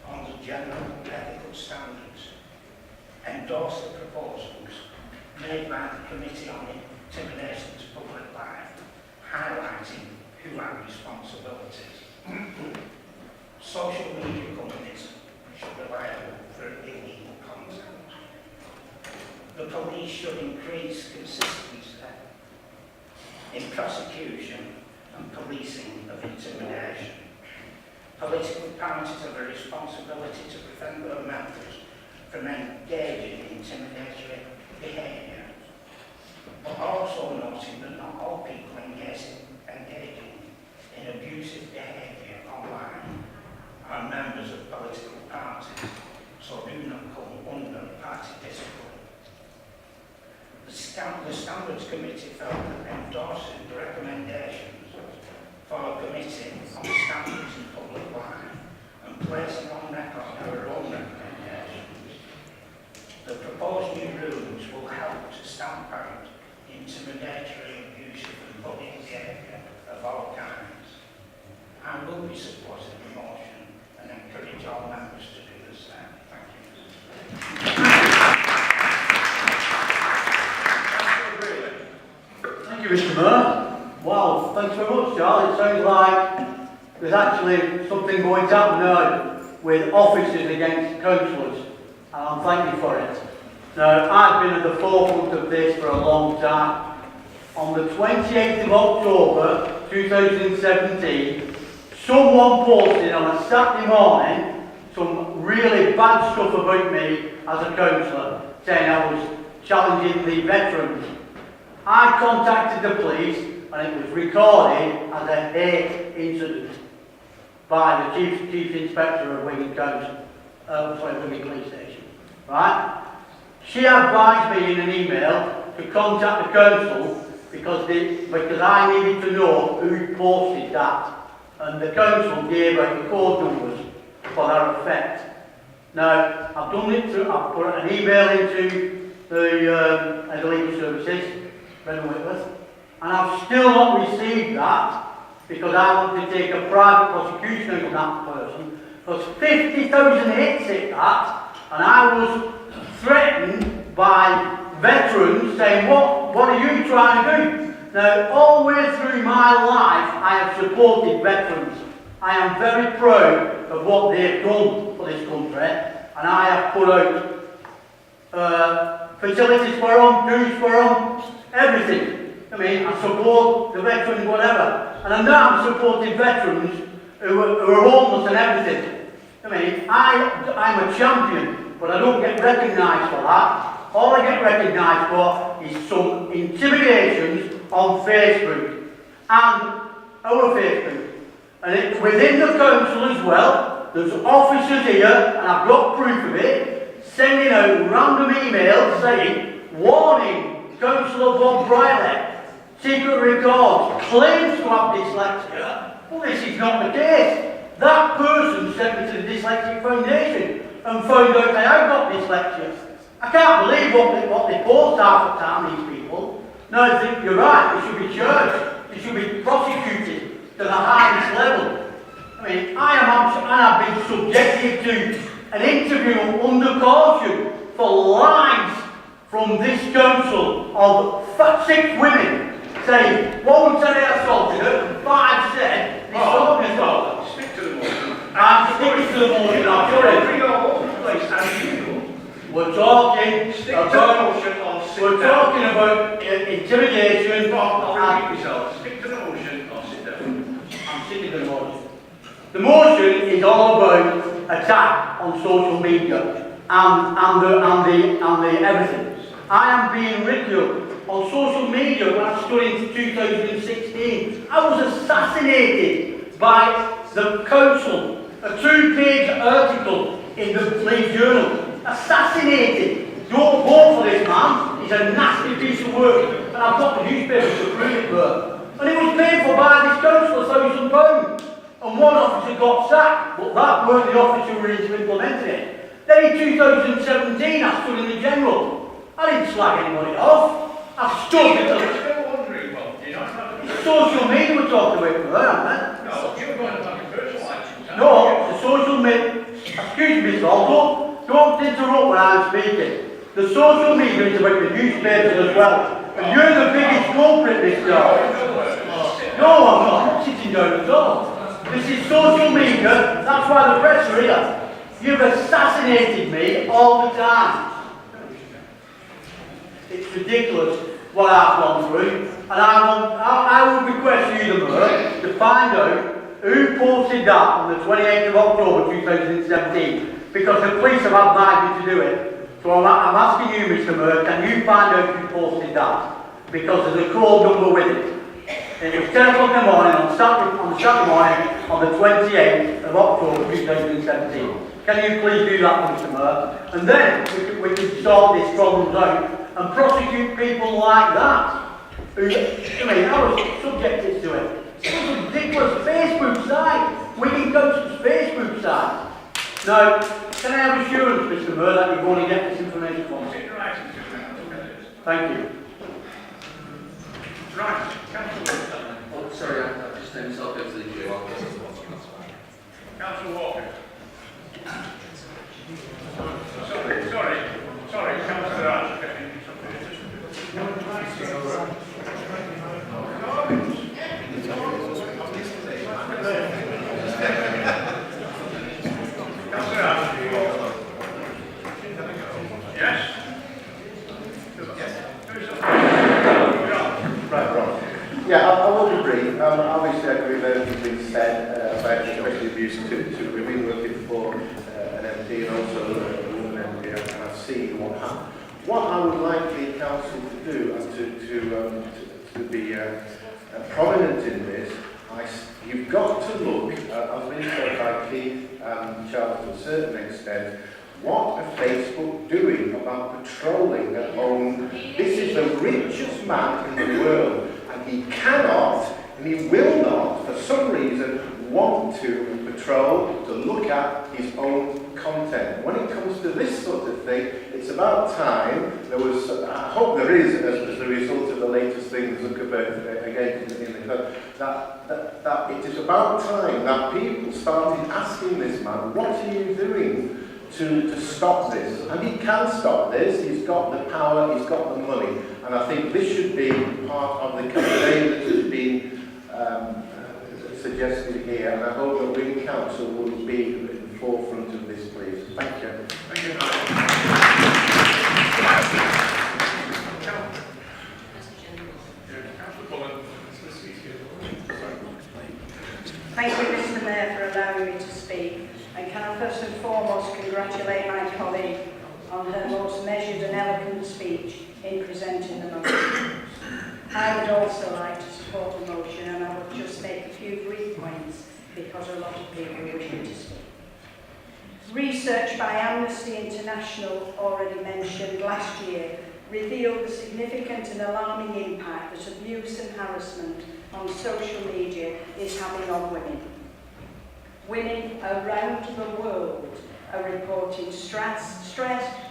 on the general ethical standards, endorsed the proposals made by the Committee on Intimidation to Public Life, highlighting who had responsibilities. Social media companies should be liable for illegal content. The police should increase consistency in prosecution and policing of intimidation. Political parties have a responsibility to prevent their members from engaging in intimidatory behaviour, but also noting that not all people engaging in abusive behaviour online are members of political parties, so do not come under party discipline. The Standards Committee felt that endorsing the recommendations for a committee on standards in public life and placing on record our own recommendations. The proposed new rules will help to stamp out intimidatory, abusive and bullying behaviour of all kinds. I will be supporting the motion and encourage all members to do the same. Thank you. Thank you, Mr. Mayor. Wow, thanks very much, Charles. It sounds like there's actually something going to happen now with officers against councillors, and I'm thanking you for it. Now, I've been at the forefront of this for a long time. On the 28th of October 2017, someone posted on a Saturday morning some really bad stuff about me as a councillor, saying I was challenging the veterans. I contacted the police and it was recorded as a hate incident by the Chief Inspector of Wigan Council, Wigan Police Station, right? She advised me in an email to contact the council because I needed to know who posted that, and the council gave out the code numbers for that effect. Now, I've done it through, I've put an email into the legal services, Brendan Whitworth, and I've still not received that because I want to take a private prosecution on that person. There's 50,000 hits at that, and I was threatened by veterans saying, what are you trying to do? Now, all the way through my life, I have supported veterans. I am very proud of what they've done for this country, and I have put out facilities for them, dues for them, everything. I mean, I support the veterans, whatever. And I know I'm supporting veterans who are homeless and everything. I mean, I'm a champion, but I don't get recognised for that. All I get recognised for is some intimidations on Facebook and our Facebook. And within the council as well, there's officers here, and I've got proof of it, sending out random emails saying, warning, Councillor Bob Briley, secret records, claims to have dyslexia. Well, this is not the case. That person sent me to the Dyslexic Foundation and found out that I've got dyslexia. I can't believe what they post half the time, these people. No, I think you're right, they should be charged. They should be prosecuted to the highest level. I mean, I've been subjected to an interview under caution for lies from this council of 6 women saying, one said I assaulted her, and 5 said they saw me assault. Stick to the motion. I'm sticking to the motion, I'm sorry. We're talking about intimidation. I'll repeat yourself. Stick to the motion or sit down. I'm sticking to the motion. The motion is all about attack on social media and the everything. I am being ridiculed on social media when I stood in 2016. I was assassinated by the council. A 2-page article in the Leeds Journal. Assassinated. Don't vote for this man. He's a nasty piece of work. And I've got the newspaper to prove it for. And it was paid for by this council, £1,000. And one officer got sacked, but that weren't the officer who were implementing it. Then in 2017, I stood in the general. I didn't slag anybody off. I stood in the social media we're talking about for that, aren't they? No, you're going to have a personal action. No, the social media. Excuse me, Saul, don't interrupt when I'm speaking. The social media is about the newspapers as well. And you're the biggest culprit this time. No, I'm not sitting down at all. This is social media, that's why the press are here. You've assassinated me all the time. It's ridiculous what I've gone through. And I will request you, the Mayor, to find out who posted that on the 28th of October 2017. Because the police have advised me to do it. So I'm asking you, Mr. Mayor, can you find out who posted that? Because there's a code number with it. And it was 10 o'clock in the morning on Saturday morning on the 28th of October 2017. Can you please do that, Mr. Mayor? And then we can sort these problems out and prosecute people like that. Who, I mean, I was subjected to it. It was a ridiculous Facebook site. Wigan Council's Facebook site. Now, can I have assurance, Mr. Mayor, that you're going to get this information from me? Thank you. Right, Councillor. Oh, sorry, I just named myself over to the queue. Councillor Walker. Sorry, Councillor Ash. Yes? Yeah, I will be brief. Obviously, I agree with everything been said about especially abuse to women working for an MP and also a woman MP, and I've seen what happened. What I would like the council to do and to be prominent in this, you've got to look, as been said by Keith and Charles to a certain extent, what are Facebook doing about patrolling their own? This is the richest man in the world, and he cannot, and he will not, for some reason, want to patrol, to look at his own content. When it comes to this sort of thing, it's about time. There was, I hope there is, as a result of the latest thing Zuckerberg again in the that it is about time that people started asking this man, what are you doing to stop this? And he can stop this. He's got the power, he's got the money, and I think this should be part of the campaign that has been suggested here, and I hope that Wigan Council will be at the forefront of this, please. Thank you. Thank you. Thank you, Mr. Mayor, for allowing me to speak. And can I first and foremost congratulate my colleague on her most measured and eloquent speech in presenting the motion. I would also like to support the motion, and I would just make a few brief points because a lot of people are wishing to speak. Research by Amnesty International, already mentioned last year, revealed the significant and alarming impact that abuse and harassment on social media is having on women. Women around the world are reporting stress,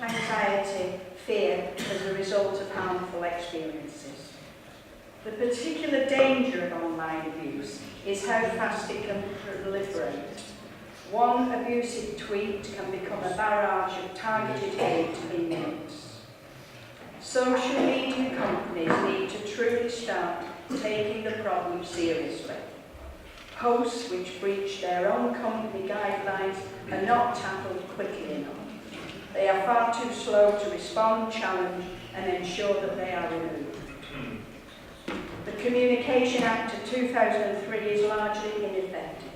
anxiety, fear as a result of harmful experiences. The particular danger of online abuse is how fast it can proliferate. One abusive tweet can become a barrage of targeted hate in minutes. Social media companies need to truly start taking the problem seriously. Posts which breach their own company guidelines are not tackled quickly enough. They are far too slow to respond, challenge, and ensure that they are removed. The Communication Act of 2003 is largely ineffective,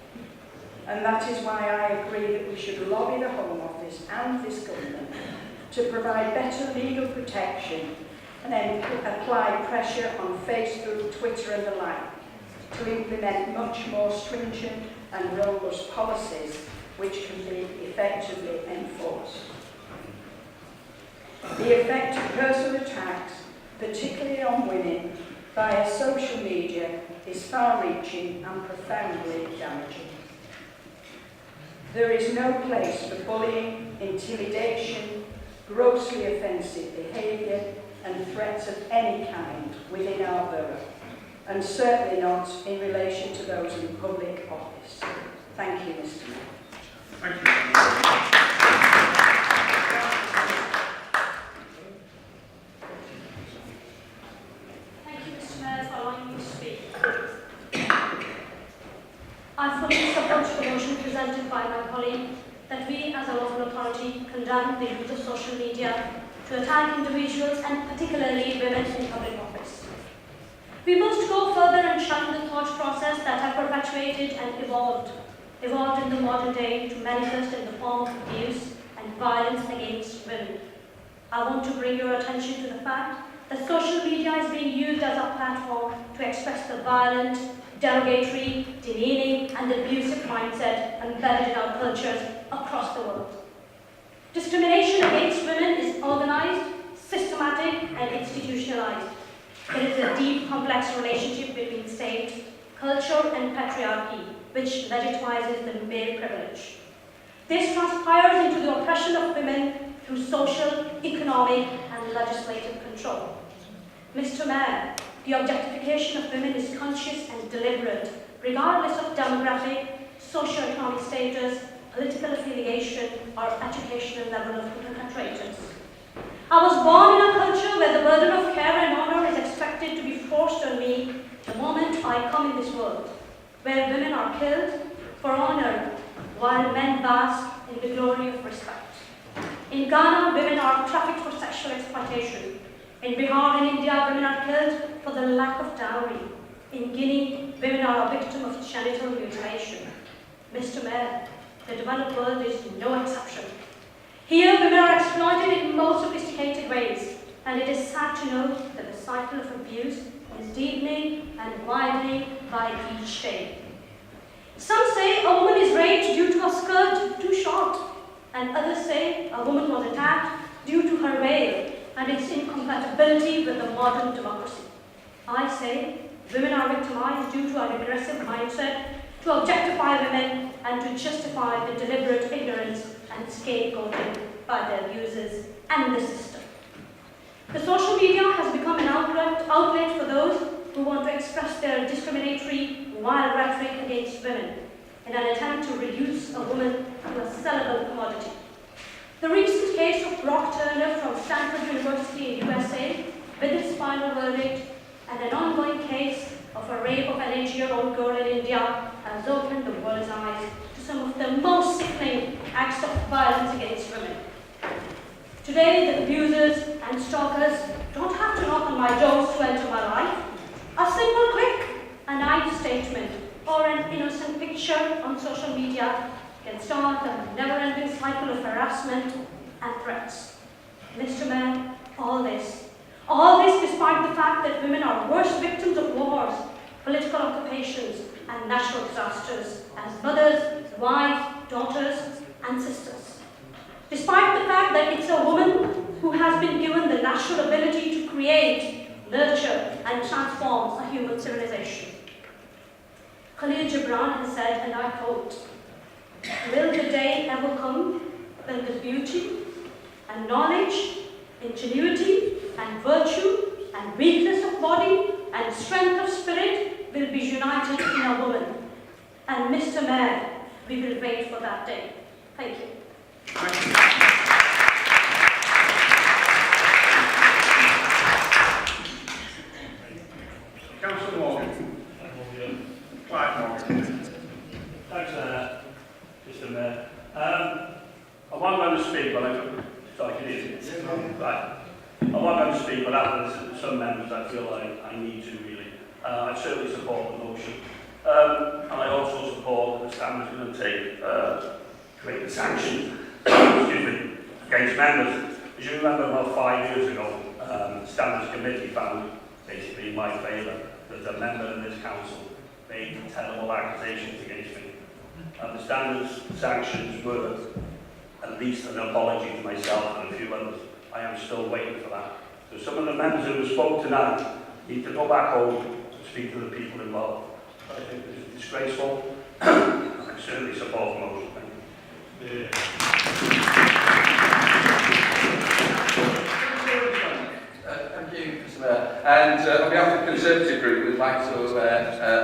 and that is why I agree that we should lobby the Home Office and this government to provide better legal protection and then apply pressure on Facebook, Twitter and the like to implement much more stringent and robust policies which can be effectively enforced. The effect of personal attacks, particularly on women, via social media is far-reaching and profoundly damaging. There is no place for bullying, intimidation, grossly offensive behaviour and threats of any kind within our borough, and certainly not in relation to those in public office. Thank you, Mr. Mayor. Thank you. presented by my colleague, that we as a local authority condemn the use of social media to attack individuals and particularly women in public office. We must go further and challenge the thought process that have perpetuated and evolved in the modern day to manifest in the form of abuse and violence against women. I want to bring your attention to the fact that social media is being used as a platform to express the violent, derogatory, demeaning and abusive mindset embedded in our cultures across the world. Discrimination against women is organized, systematic and institutionalized. It is a deep, complex relationship between state, culture and patriarchy, which legitimizes the male privilege. This transpires into the oppression of women through social, economic and legislative control. Mr. Mayor, the objectification of women is conscious and deliberate, regardless of demographic, socio-economic status, political affiliation or educational level of perpetrators. I was born in a culture where the burden of care and honor is expected to be forced on me the moment I come in this world, where women are killed for honor while men bask in the glory of respect. In Ghana, women are trafficked for sexual exploitation. In Bihar and India, women are killed for the lack of dowry. In Guinea, women are a victim of genital mutilation. Mr. Mayor, the developed world is no exception. Here, women are exploited in most sophisticated ways, and it is sad to note that the cycle of abuse is deepening and widening by each day. Some say a woman is raped due to her skirt too short, and others say a woman was attacked due to her veil and its incompatibility with the modern democracy. I say women are victimized due to an aggressive mindset to objectify women and to justify the deliberate ignorance and scapegoating by the abusers and the system. The social media has become an outlet for those who want to express their discriminatory, wild rhetoric against women in an attempt to reduce a woman to a sellable commodity. The recent case of Brock Turner from Stanford University in USA, with its final verdict, and an ongoing case of a rape of an 8-year-old girl in India has opened the world's eyes to some of the most sickening acts of violence against women. Today, the abusers and stalkers don't have to knock on my doors to enter my life. A simple click, a nice statement, or an innocent picture on social media can start a never-ending cycle of harassment and threats. Mr. Mayor, all this despite the fact that women are worse victims of wars, political occupations, and natural disasters as mothers, wives, daughters, and sisters. Despite the fact that it's a woman who has been given the natural ability to create, nurture, and transform a human civilization. Khalil Gibran has said, and I quote, "Will the day ever come when the beauty and knowledge, ingenuity and virtue and weakness of body and strength of spirit will be united in a woman? And Mr. Mayor, we will wait for that day." Thank you. Councillor Morgan. Clive Morgan. Thanks, Mr. Mayor. I wasn't going to speak, but I wasn't going to speak, but after some members, I feel I need to really. I certainly support the motion, and I also support that the Stand is going to take greater sanctions against members. As you remember, about 5 years ago, the Standards Committee found, basically in my favour, that a member of this council made terrible accusations against me. And the Standards sanctions were at least an apology to myself and a few others. I am still waiting for that. So some of the members who spoke tonight need to go back home and speak to the people involved. I think this is disgraceful. I certainly support the motion. Thank you. Thank you, Mr. Mayor. And on behalf of the Conservative Group, we'd like to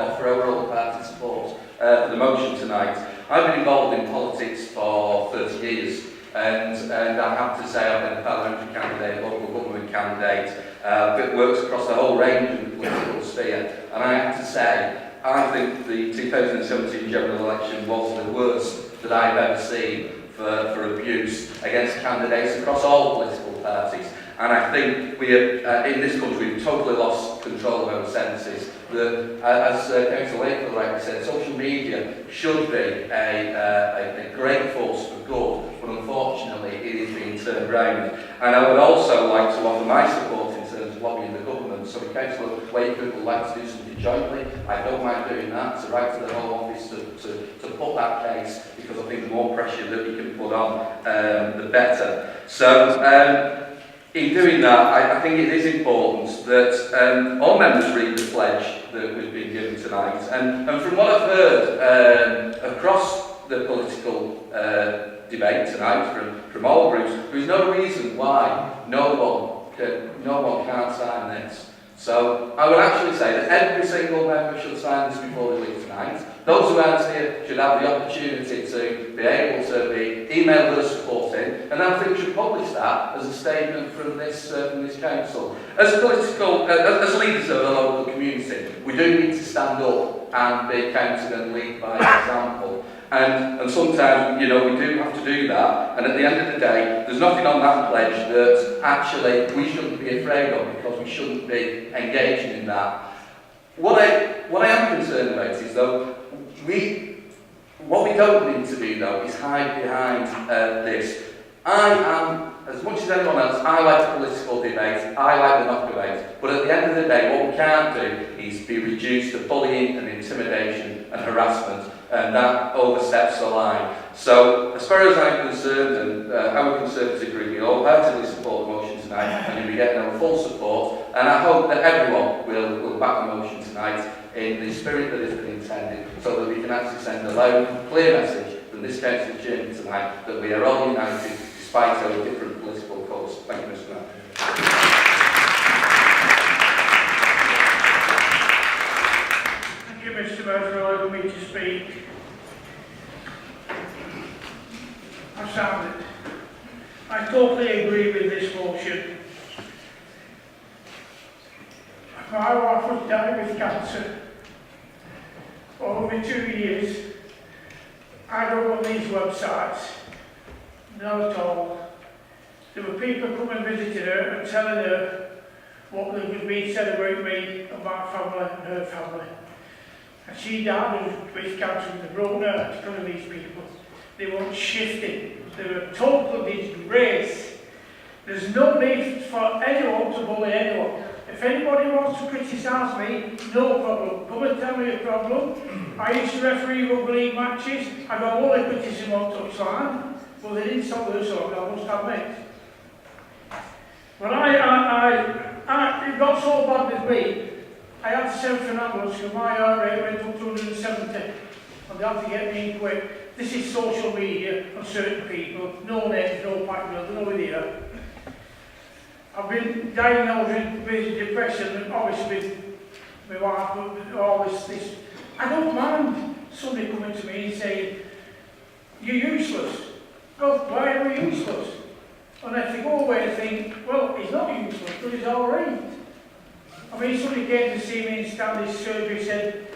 offer overall party support for the motion tonight. I've been involved in politics for 30 years, and I have to say I've been a parliamentary candidate, local government candidate, that works across the whole range of the political sphere, and I to say, I think the 2017 general election was the worst that I've ever seen for abuse against candidates across all political parties. And I think we have, in this country, we've totally lost control of our senses. As Councillor Wakefield rightly said, social media should be a great force for good, but unfortunately it is being turned around. And I would also like to offer my support in terms of lobbying the government. So if Councillor Wakefield would like to do something jointly, I don't mind doing that, to write to the Home Office to put that case, because I think the more pressure that we can put on, the better. So, in doing that, I think it is important that all members read the pledge that we've been given tonight. And from what I've heard across the political debate tonight from all groups, there is no reason why no one can't sign this. So I would actually say that every single member should sign this before they leave tonight. Those who aren't here should have the opportunity to be able to email their support in, and I think we should publish that as a statement from this council. As as leaders of the local community, we do need to stand up and be counted and lead by example. And sometimes, you know, we do have to do that. And at the end of the day, there's nothing on that pledge that actually we shouldn't be afraid of, because we shouldn't be engaging in that. What I am concerned about is, though, what we don't need to do, though, is hide behind this. I am, as much as anyone else, I like political debate, I like the knock debate, but at the end of the day, what we can't do is be reduced to bullying and intimidation and harassment, and that oversteps the line. So, as far as I'm concerned, and our Conservative group, we all heartily support the motion tonight, and you'll be getting our full support, and I hope that everyone will back the motion tonight in the spirit that has been intended, so that we can actually send a loud, clear message from this council chamber tonight that we are all united despite our different political colours. Thank you, Mr. Mayor. Thank you, Mr. Mayor, for allowing me to speak. I totally agree with this motion. My wife was diagnosed with cancer for over 2 years. I go on these websites, not at all. There were people coming and visiting her and telling her what was being said about me and my family and her family. And she died with cancer and they broke her heart because of these people. They weren't shifting. They were total disgrace. There's no need for anyone to bully anyone. If anybody wants to criticise me, no problem. Come and tell me a problem. I used to referee rugby league matches. I got all the criticism on touchline, but they didn't stop her, so I must admit. But it got so bad with me, I had to send for an ambulance because my heart rate went up to 170, and they had to get me in quick. This is social media on certain people, no names, no background, no idea. I've been diagnosed with depression, and obviously with my wife, with all this. I don't mind somebody coming to me and saying, you're useless. Well, why are we useless? And if they go away and think, well, he's not useless, but he's all right. I mean, somebody came to see me in Stanley's surgery, said,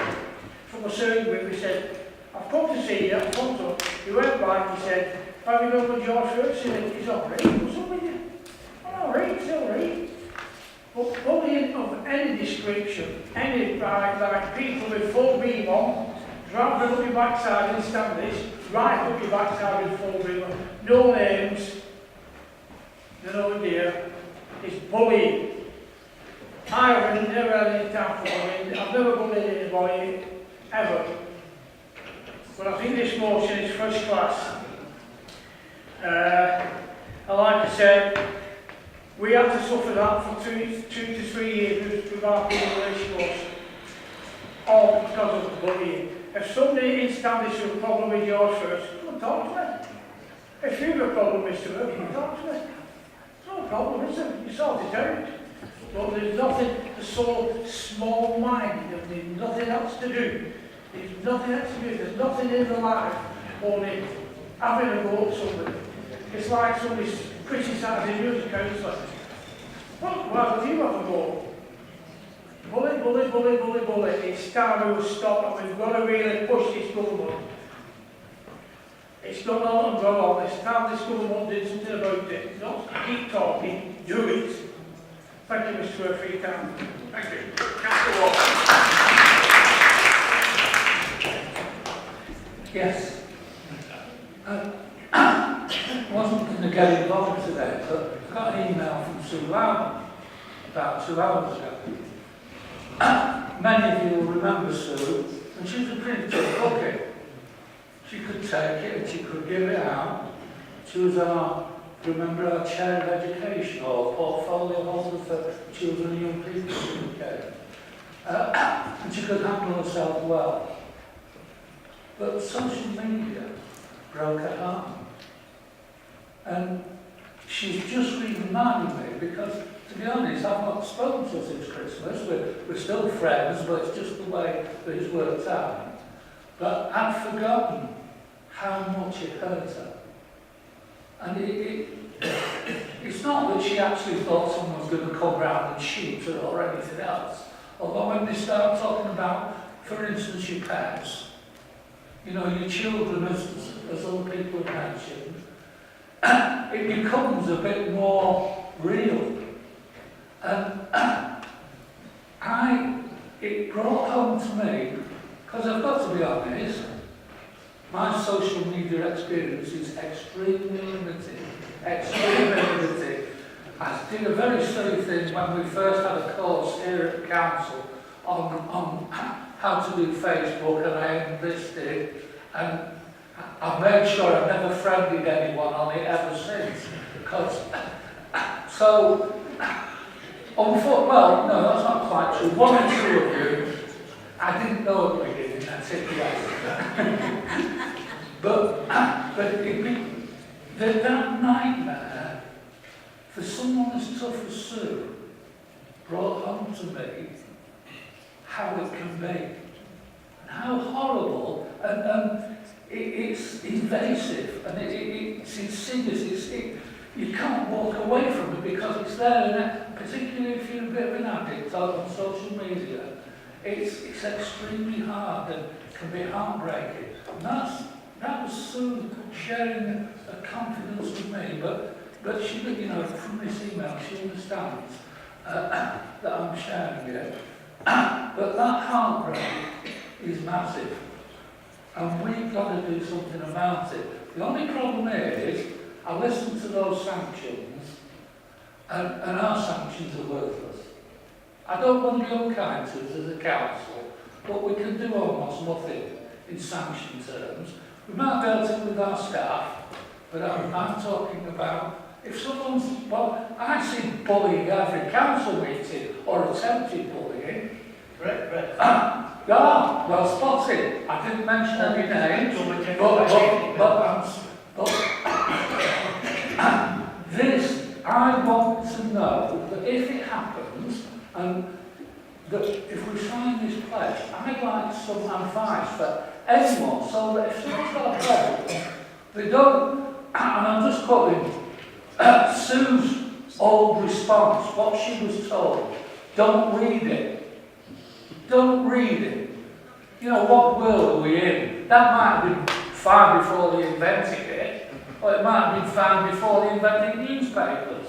from a surgery, he said, I've come to see you, I've come to. He went back, he said, have you done with George first? He said, he's all right, what's up with you? All right, it's all right. But bullying of any description, any like people with full beam on, driving up your backside in Stanley's, right up your backside with full beam on, no names, no idea, it's bullying. I have never had any time for bullying, I've never bullied anybody, ever. But I think this motion is first class. Like I said, we had to suffer that for two to 3 years with our relationships, all because of bullying. If somebody in Stanley has a problem with yours first, come and talk to me. If you've a problem, Mr. Murphy, come and talk to me. It's no problem, is it? You sort it out. But there's nothing, so small-minded, there's nothing else to do. There's nothing else to do, there's nothing in the life only having a go at somebody. It's like somebody's criticising you as a councillor. Well, why would you have a go? bully. It's time we will stop, and we've got to really push this government. It's gone on and gone on. It's time this government did something about it. Not keep talking, do it. Thank you, Mr. Ware, for your time. Thank you. Councillor Walker. Yes. I wasn't going to get involved today, but I got an email from Sue Loudon about 2 hours ago. Many of you will remember Sue, and she was a pretty tough cookie. She could take it and she could give it out. She was remember our chair of education or portfolio holder for children and young people in the UK. And she could handle herself well. But social media broke her heart. And she's just reminded me, because to be honest, I've not spoken to her since Christmas. We're still friends, but it's just the way that it's worked out. But I'd forgotten how much it hurt her. And it's not that she actually thought someone was going to come round and shoot her or anything else. Although when they start talking about, for instance, your pets, you know, your children, as other people have mentioned, it becomes a bit more real. And it brought home to me, because I've got to be honest, my social media experience is extremely limited. Extremely limited. I did a very silly thing when we first had a course here at the council on how to do Facebook, and I enlisted, and I've made sure I've never friended anyone on it ever since. Because, so, well, no, that's not quite true. 1 or 2 of you, I didn't know at the beginning, that's it, yes. But that nightmare, for someone as tough as Sue, brought home to me how it can be, and how horrible, and it's invasive, and it's insidious. You can't walk away from it because it's there, and particularly if you're a bit of an addict on social media, it's extremely hard and can be heartbreaking. And that was Sue sharing a confidence with me, but she, you know, from this email, she understands that I'm sharing it. But that heartbreak is massive, and we've got to do something about it. The only problem is, I listened to those sanctions, and our sanctions are worthless. I don't want to be unkind to us as a council, but we can do almost nothing in sanction terms. We might be able to with our staff, but I'm talking about if someone's, well, I see bullying every council meeting, or attempted bullying. Right. Well spotted. I didn't mention any names, but this, I want to know that if it happens, and that if we sign this pledge, I'd like some advice for anyone, so that if someone's got a pledge, they don't, and I'm just quoting Sue's old response, what she was told, don't read it. Don't read it. You know, what world are we in? That might have been fine before they invented it, or it might have been fine before they invented newspapers.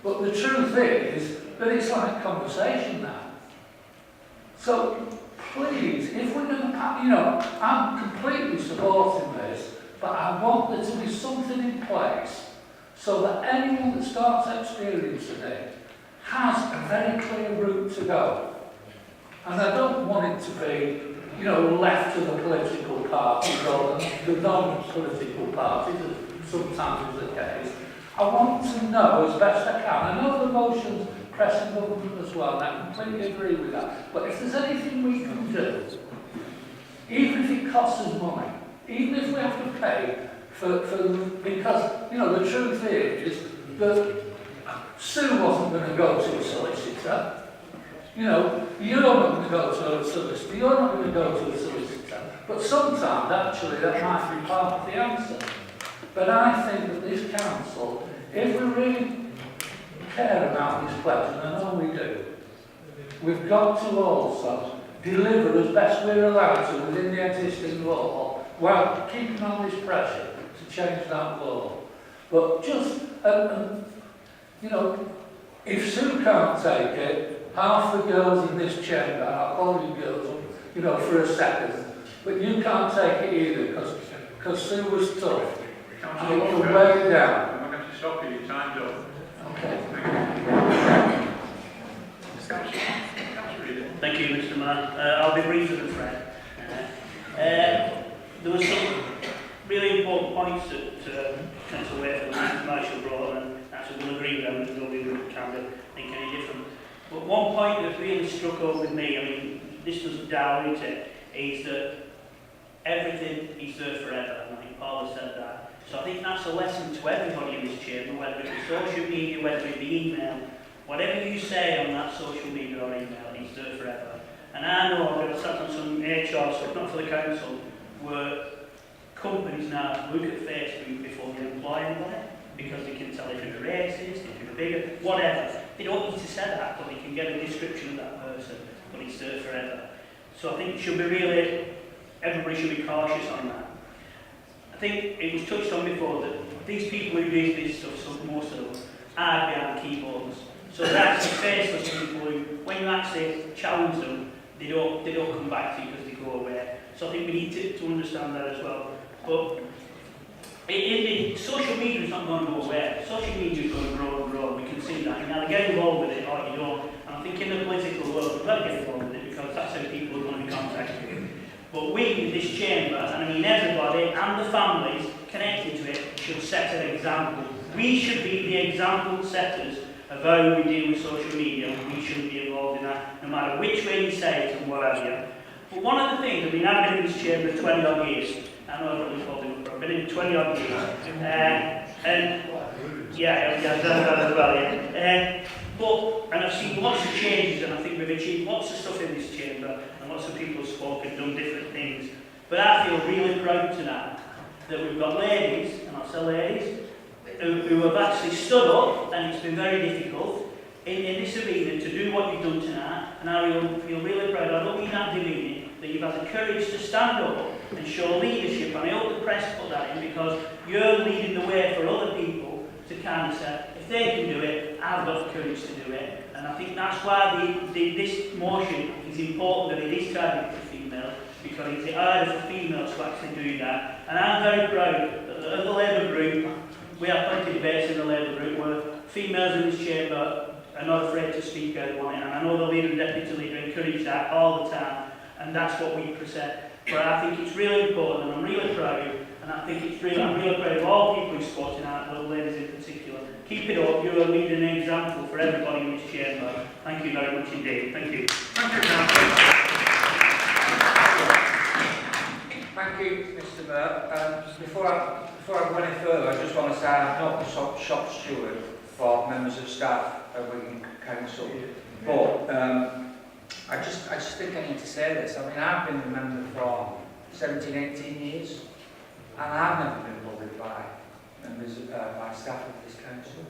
But the truth is that it's like conversation now. So please, if we're going to, you know, I'm completely supporting this, but I want there to be something in place so that anyone that starts experiencing it has a very clear route to go. And I don't want it to be, you know, left to the political parties or the non-political parties, as sometimes is the case. I want to know as best I can. I know the motion's pressing government as well, and I completely agree with that. But if there's anything we can do, even if it costs us money, even if we have to pay because, you know, the truth is that Sue wasn't going to go to a solicitor. You know, you're not going to go to a solicitor, you're not going to go to a solicitor. But sometimes, actually, that might be part of the answer. But I think that this council, if we really care about this pledge, and I know we do, we've got to also deliver as best we're allowed to within the existing law, while keeping on this pressure to change that law. But just, you know, if Sue can't take it, half the girls in this chamber, I'll call you girls, you know, for a second, but you can't take it either, because Sue was tough. And it can weigh you down. I'm not going to stop you, your time's up. Okay. Thank you, Mr. Mayor. I'll be briefer than Fred. There were some really important points that Councillor Wakefield and Mr. Marshall brought, and actually will agree with them, there's nobody who can think any different. But one point that really struck home with me, I mean, this doesn't dilute it, is that everything is there forever, and I think Paul has said that. So I think that's a lesson to everybody in this chamber, whether it be social media, whether it be email, whatever you say on that social media or email, it's there forever. And I know I've sat on some HR stuff, not for the council, where companies now look at Facebook before they employ anybody, because they can tell if you're racist, if you're bigger, whatever. They don't need to say that, but they can get a description of that person, but it's there forever. So I think it should be really, everybody should be cautious on that. I think it was touched on before that these people who do this stuff, so most of them, are behind keyboards. So they're actually faceless people who, when you actually challenge them, they don't come back to you because they go away. So I think we need to understand that as well. But social media is not going to go away. Social media is going to grow and grow. We can see that. You either get involved with it or you don't. And I think in the political world, we've got to get involved with it because that's how people are going to be contacted. But we in this chamber, and I mean everybody and the families connected to it, should set an example. We should be the example setters of how we deal with social media, and we shouldn't be involved in that, no matter which way you say it and what have you. But one of the things, I mean, I've been in this chamber 20 odd years. I know I've really called him, but I've been in 20 odd years. And yeah, I've done that as well, yeah. And I've seen lots of changes, and I think we've achieved lots of stuff in this chamber, and lots of people have spoken, done different things. But I feel really proud tonight that we've got ladies, and I'll say ladies, who have actually stood up, and it's been very difficult, in this arena to do what you've done tonight, and I feel really proud. I don't mean that demeaning, that you've had the courage to stand up and show leadership, and I hope the press put that in, because you're leading the way for other people to kind of say, if they can do it, I've got the courage to do it. And I think that's why this motion is important, that it is targeted for females, because it's harder for females to actually do that. And I'm very proud that the Labour group, we have plenty of debates in the Labour group where females in this chamber are not afraid to speak out on it. And I know the leader and deputy leader encourage that all the time, and that's what we present. But I think it's really important, and I'm really proud, and I think it's really, I'm really proud of all people who support tonight, but the ladies in particular. Keep it up, you're a leader and example for everybody in this chamber. Thank you very much indeed. Thank you. Thank you, Councillor. Thank you, Mr. Mayor. Before I go any further, I just want to say I'm not the shop steward for members of staff of Wigan Council, but I just think I need to say this. I mean, I've been a member for 17, 18 years, and I've never been bullied by members by staff of this council.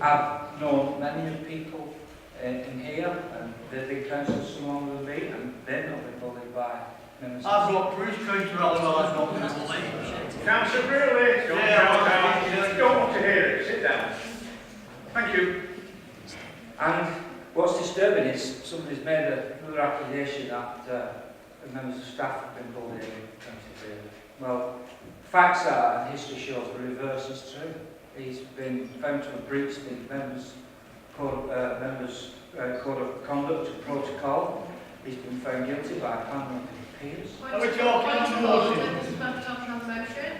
I've known many of people in here, and they've been councillors along with me, and they've not been bullied by members. I've got Bruce Councillor Oliver, I've not been bullied. Councillor Brewer, don't want to hear it. Sit down. Thank you. And what's disturbing is somebody's made another accusation that members of staff have been bullied in Council. Well, facts are, and history shows, the reverse is true. He's been found to have breached the members' code of conduct and protocol. He's been found guilty by a panel of peers. Are we talking on the motion? Talking on the motion.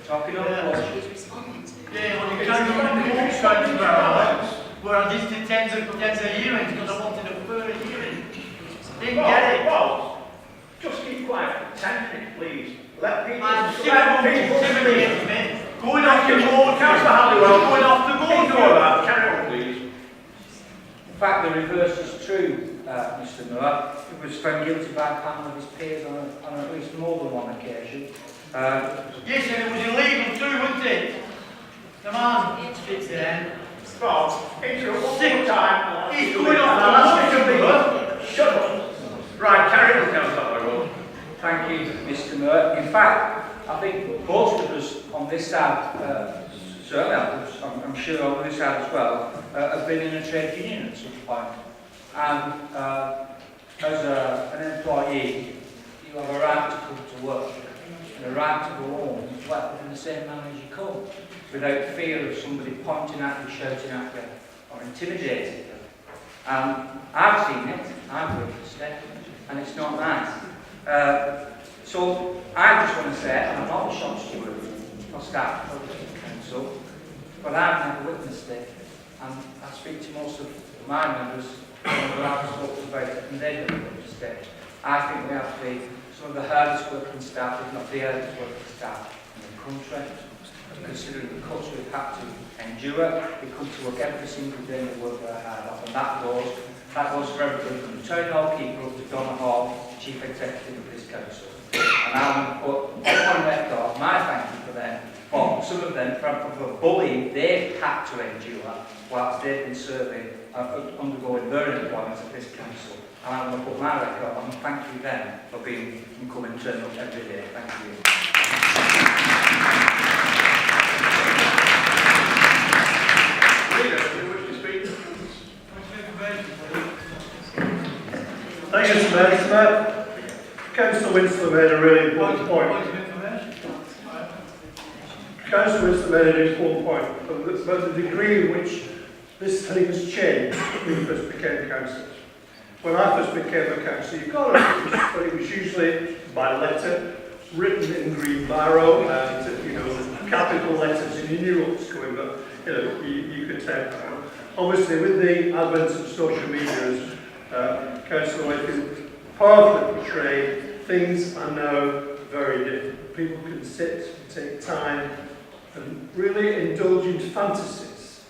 Talking on the motion. Yeah, well, you can't go on the motion about where I did tens of hearings because I wanted a further hearing. Didn't get it. Well, just keep quiet. 10 minutes, please. Let people speak. Going off the board, Councillor Halliwell, going off the board. Ignore that. Carry on, please. In fact, the reverse is true, Mr. Miller. He was found guilty by a panel of his peers on at least more than one occasion. Yes, and it was illegal too, wasn't it? Come on, sit down. Bob, interrupt one more time. He's going off the line. Shut up. Right, carry on, Councillor Rowe. Thank you, Mr. Moore. In fact, I think most of us on this side, certainly I'm sure on this side as well, have been in a trade union at some point. And as an employee, you have a right to come to work and a right to go home as well in the same manner as you come, without fear of somebody pointing at you, shouting at you, or intimidating you. I've seen it, I've witnessed it, and it's not nice. So I just want to say, I'm not a shop steward or staff of the council, but I've never witnessed it, and I speak to most of my members who I've spoken about it, and they've never witnessed it. I think we have to be some of the hardest working staff, if not the hardest working staff in the country, considering the cuts we've had to endure. We come to work every single day and we work very hard off, and that goes for everybody from the town hall keeper up to Donna Hall, Chief Executive of this council. And I'm going to put on record my thank you for them, for some of them, for the bullying they've had to endure whilst they've been serving, undergoing their employment at this council. And I'm going to put my record on and thank you them for being and coming and turning up every day. Thank you. Leader, do you wish to speak? Thank you, Mr. Mayor. Councillor Winslow made a really important point. Councillor Winslow made an important point about the degree in which this thing has changed when you first became councillor. When I first became a councillor, you got it, but it was usually by letter, written in green barrow, and capital letters, and you knew what was coming, but you could tell. Obviously, with the advent of social media, as Councillor Wakefield powerfully portrayed, things are now very different. People can sit, take time, and really indulge in fantasies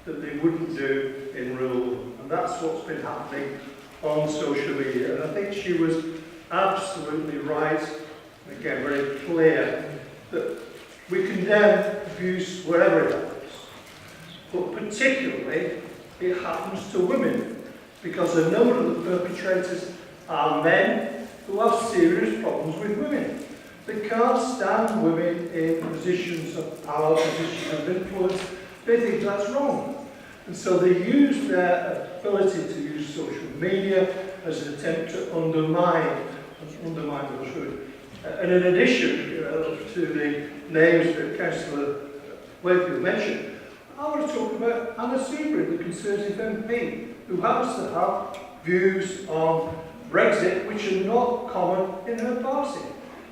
that they wouldn't do in real life. And that's what's been happening on social media. And I think she was absolutely right, again, very clear, that we condemn abuse wherever it happens. But particularly, it happens to women, because a number of the perpetrators are men who have serious problems with women. They can't stand women in positions of power, positions of influence. They think that's wrong. And so they use their ability to use social media as an attempt to undermine those women. And in addition to the names that Councillor Wakefield mentioned, I want to talk about Anna Seabury, the Conservative MP, who happens to have views on Brexit which are not common in her party.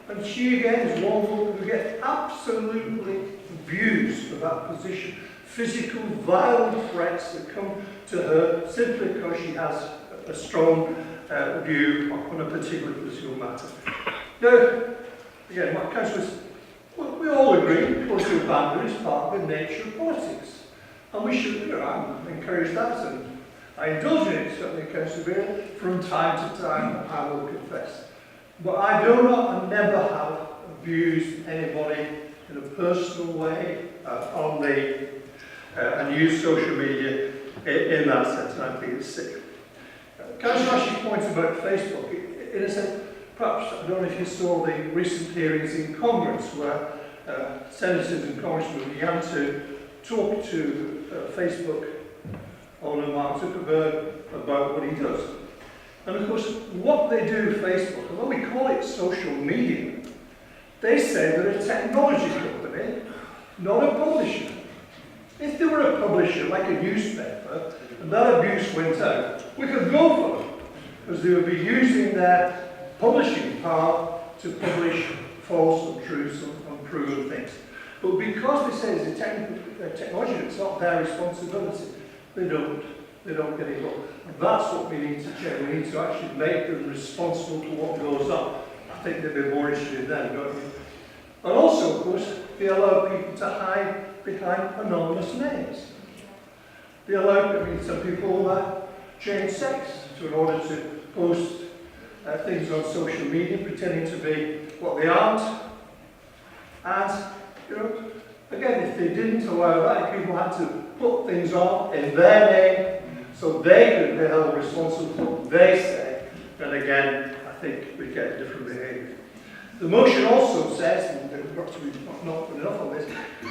And she again is one who gets absolutely abused for that position. Physical, violent threats that come to her simply because she has a strong view on a particular political matter. Now, again, what Councillor, we all agree political boundaries is part of the nature of politics. And we should, I encourage that, and I indulge in it, certainly, Councillor Beale, from time to time, I will confess. But I do not and never have abused anybody in a personal way and use social media in that sense, and I think it's sick. Councillor Ash's point about Facebook, in a sense, perhaps, I don't know if you saw the recent hearings in Congress where senators and congressmen began to talk to Facebook owner Mark Zuckerberg about what he does. And of course, what they do, Facebook, although we call it social media, they say they're a technology company, not a publisher. If they were a publisher, like a newspaper, and that abuse went out, we could go for them, because they would be using their publishing power to publish false, untruths, unproven things. But because they say it's a technology, it's not their responsibility, they don't get involved. And that's what we need to check. We need to actually make them responsible for what goes on. I think they'd be more interested in that, don't you? And also, of course, they allow people to hide behind anonymous names. They allow, some people change sex in order to post things on social media, pretending to be what they aren't. And, Again, if they didn't allow that, if people had to put things on in their name so they could be held responsible for what they say, then again, I think we get different behaviour. The motion also says, and we've got to be not put enough on this,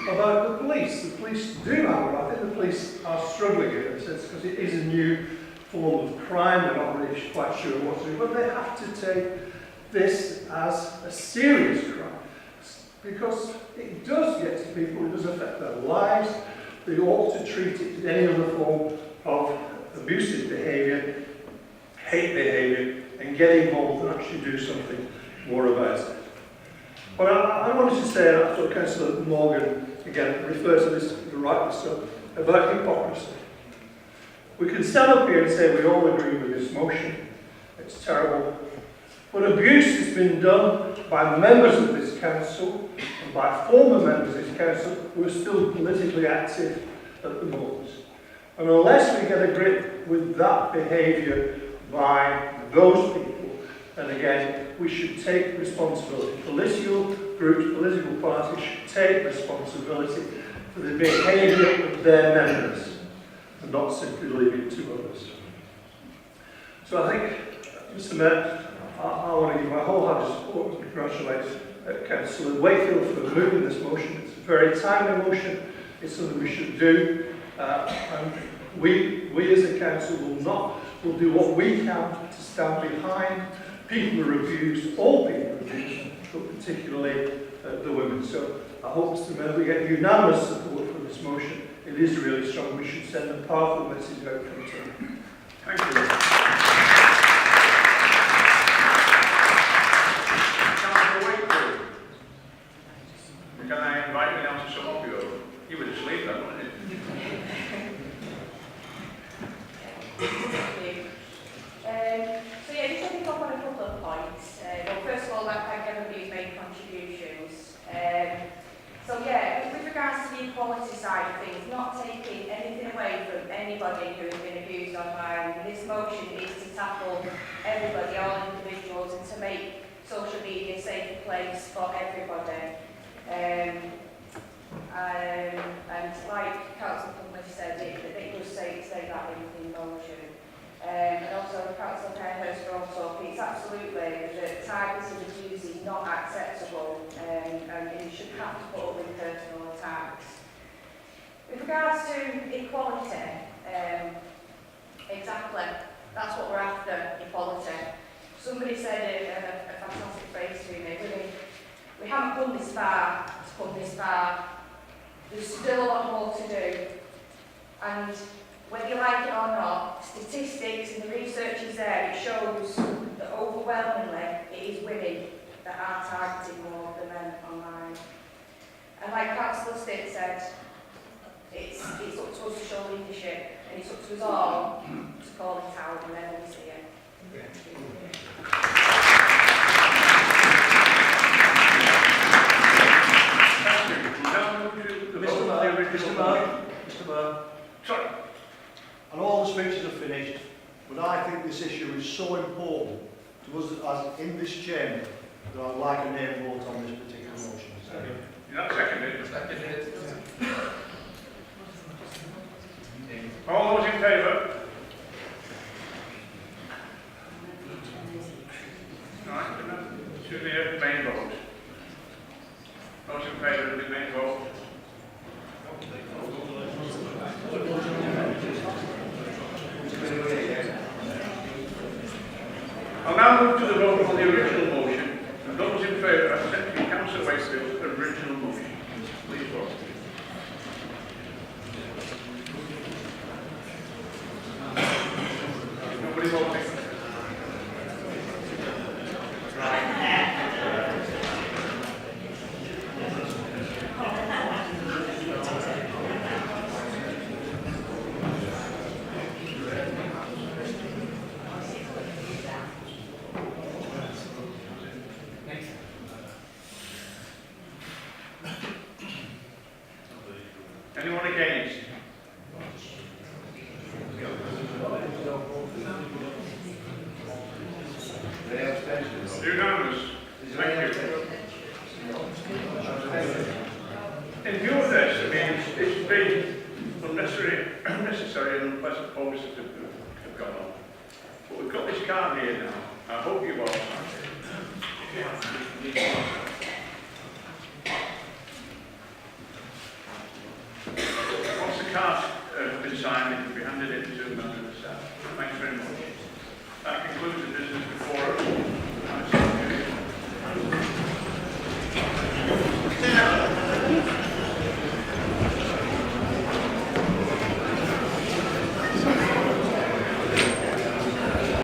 about the police. The police do have a right. I think the police are struggling in a sense because it is a new form of crime. They're not really quite sure what to do, but they have to take this as a serious crime because it does get to people, it does affect their lives. They ought to treat it as any other form of abusive behaviour, hate behaviour, and get involved and actually do something more about it. But I wanted to say, and I thought Councillor Morgan, again, refer to this, the right stuff, about hypocrisy. We can stand up here and say we all agree with this motion, it's terrible, but abuse has been done by members of this council and by former members of this council who are still politically active at the moment. And unless we get a grip with that behaviour by those people, and again, we should take responsibility. Political groups, political parties should take responsibility for the behaviour of their members and not simply leave it to others. So I think, Mr Mayor, I want to give my wholehearted support and congratulate Councillor Wakefield for moving this motion. It's a very timely motion. It's something we should do. And we as a council will do what we can to stand behind people who are abused, all people are abused, but particularly the women. So I hope, Mr Mayor, we get unanimous support for this motion. It is really strong. We should send a powerful message out from today. Thank you. Councillor Wakefield. Can I invite you now to sum up your... You were asleep then, weren't you? So yeah, just to pick up on a couple of points. Well, first of all, I'd thank everybody who's made contributions. So yeah, with regards to the equality side of things, not taking anything away from anybody who has been abused online. This motion is to tackle everybody, all individuals, and to make social media a safer place for everybody. And like Councillor Plumley said, it does say that in the motion. And also Councillor Fairhurst brought up, it's absolutely that targeted abuse is not acceptable and you should have to put up with personal attacks. With regards to equality, exactly, that's what we're after, equality. Somebody said a fantastic phrase to me, we haven't come this far to come this far. There's still a lot more to do. And whether you like it or not, statistics and the research is there, it shows that overwhelmingly it is women that are targeted more than men online. And like Councillor Stitt said, it's up to us to show leadership, and it's up to us all to call it out and then we see it. Mr Mayor. Sorry. And all the speeches are finished, but I think this issue is so important to us as in this chamber that I'd like a name vote on this particular motion. You're not seconded. All those in favour? Right, to the main vote. Those in favour of the main vote? I'll now move to the vote on the original motion, and those in favour of accepting Councillor Wakefield's original motion. Please vote. Nobody voting? Anyone against? Unanimous. Thank you. In view of unnecessary and unpleasant posts that have gone on. But we've got this card here now. I hope you all signed it. Once the cards have been signed, it can be handed in to members of the staff. Thanks very much. That concludes the business.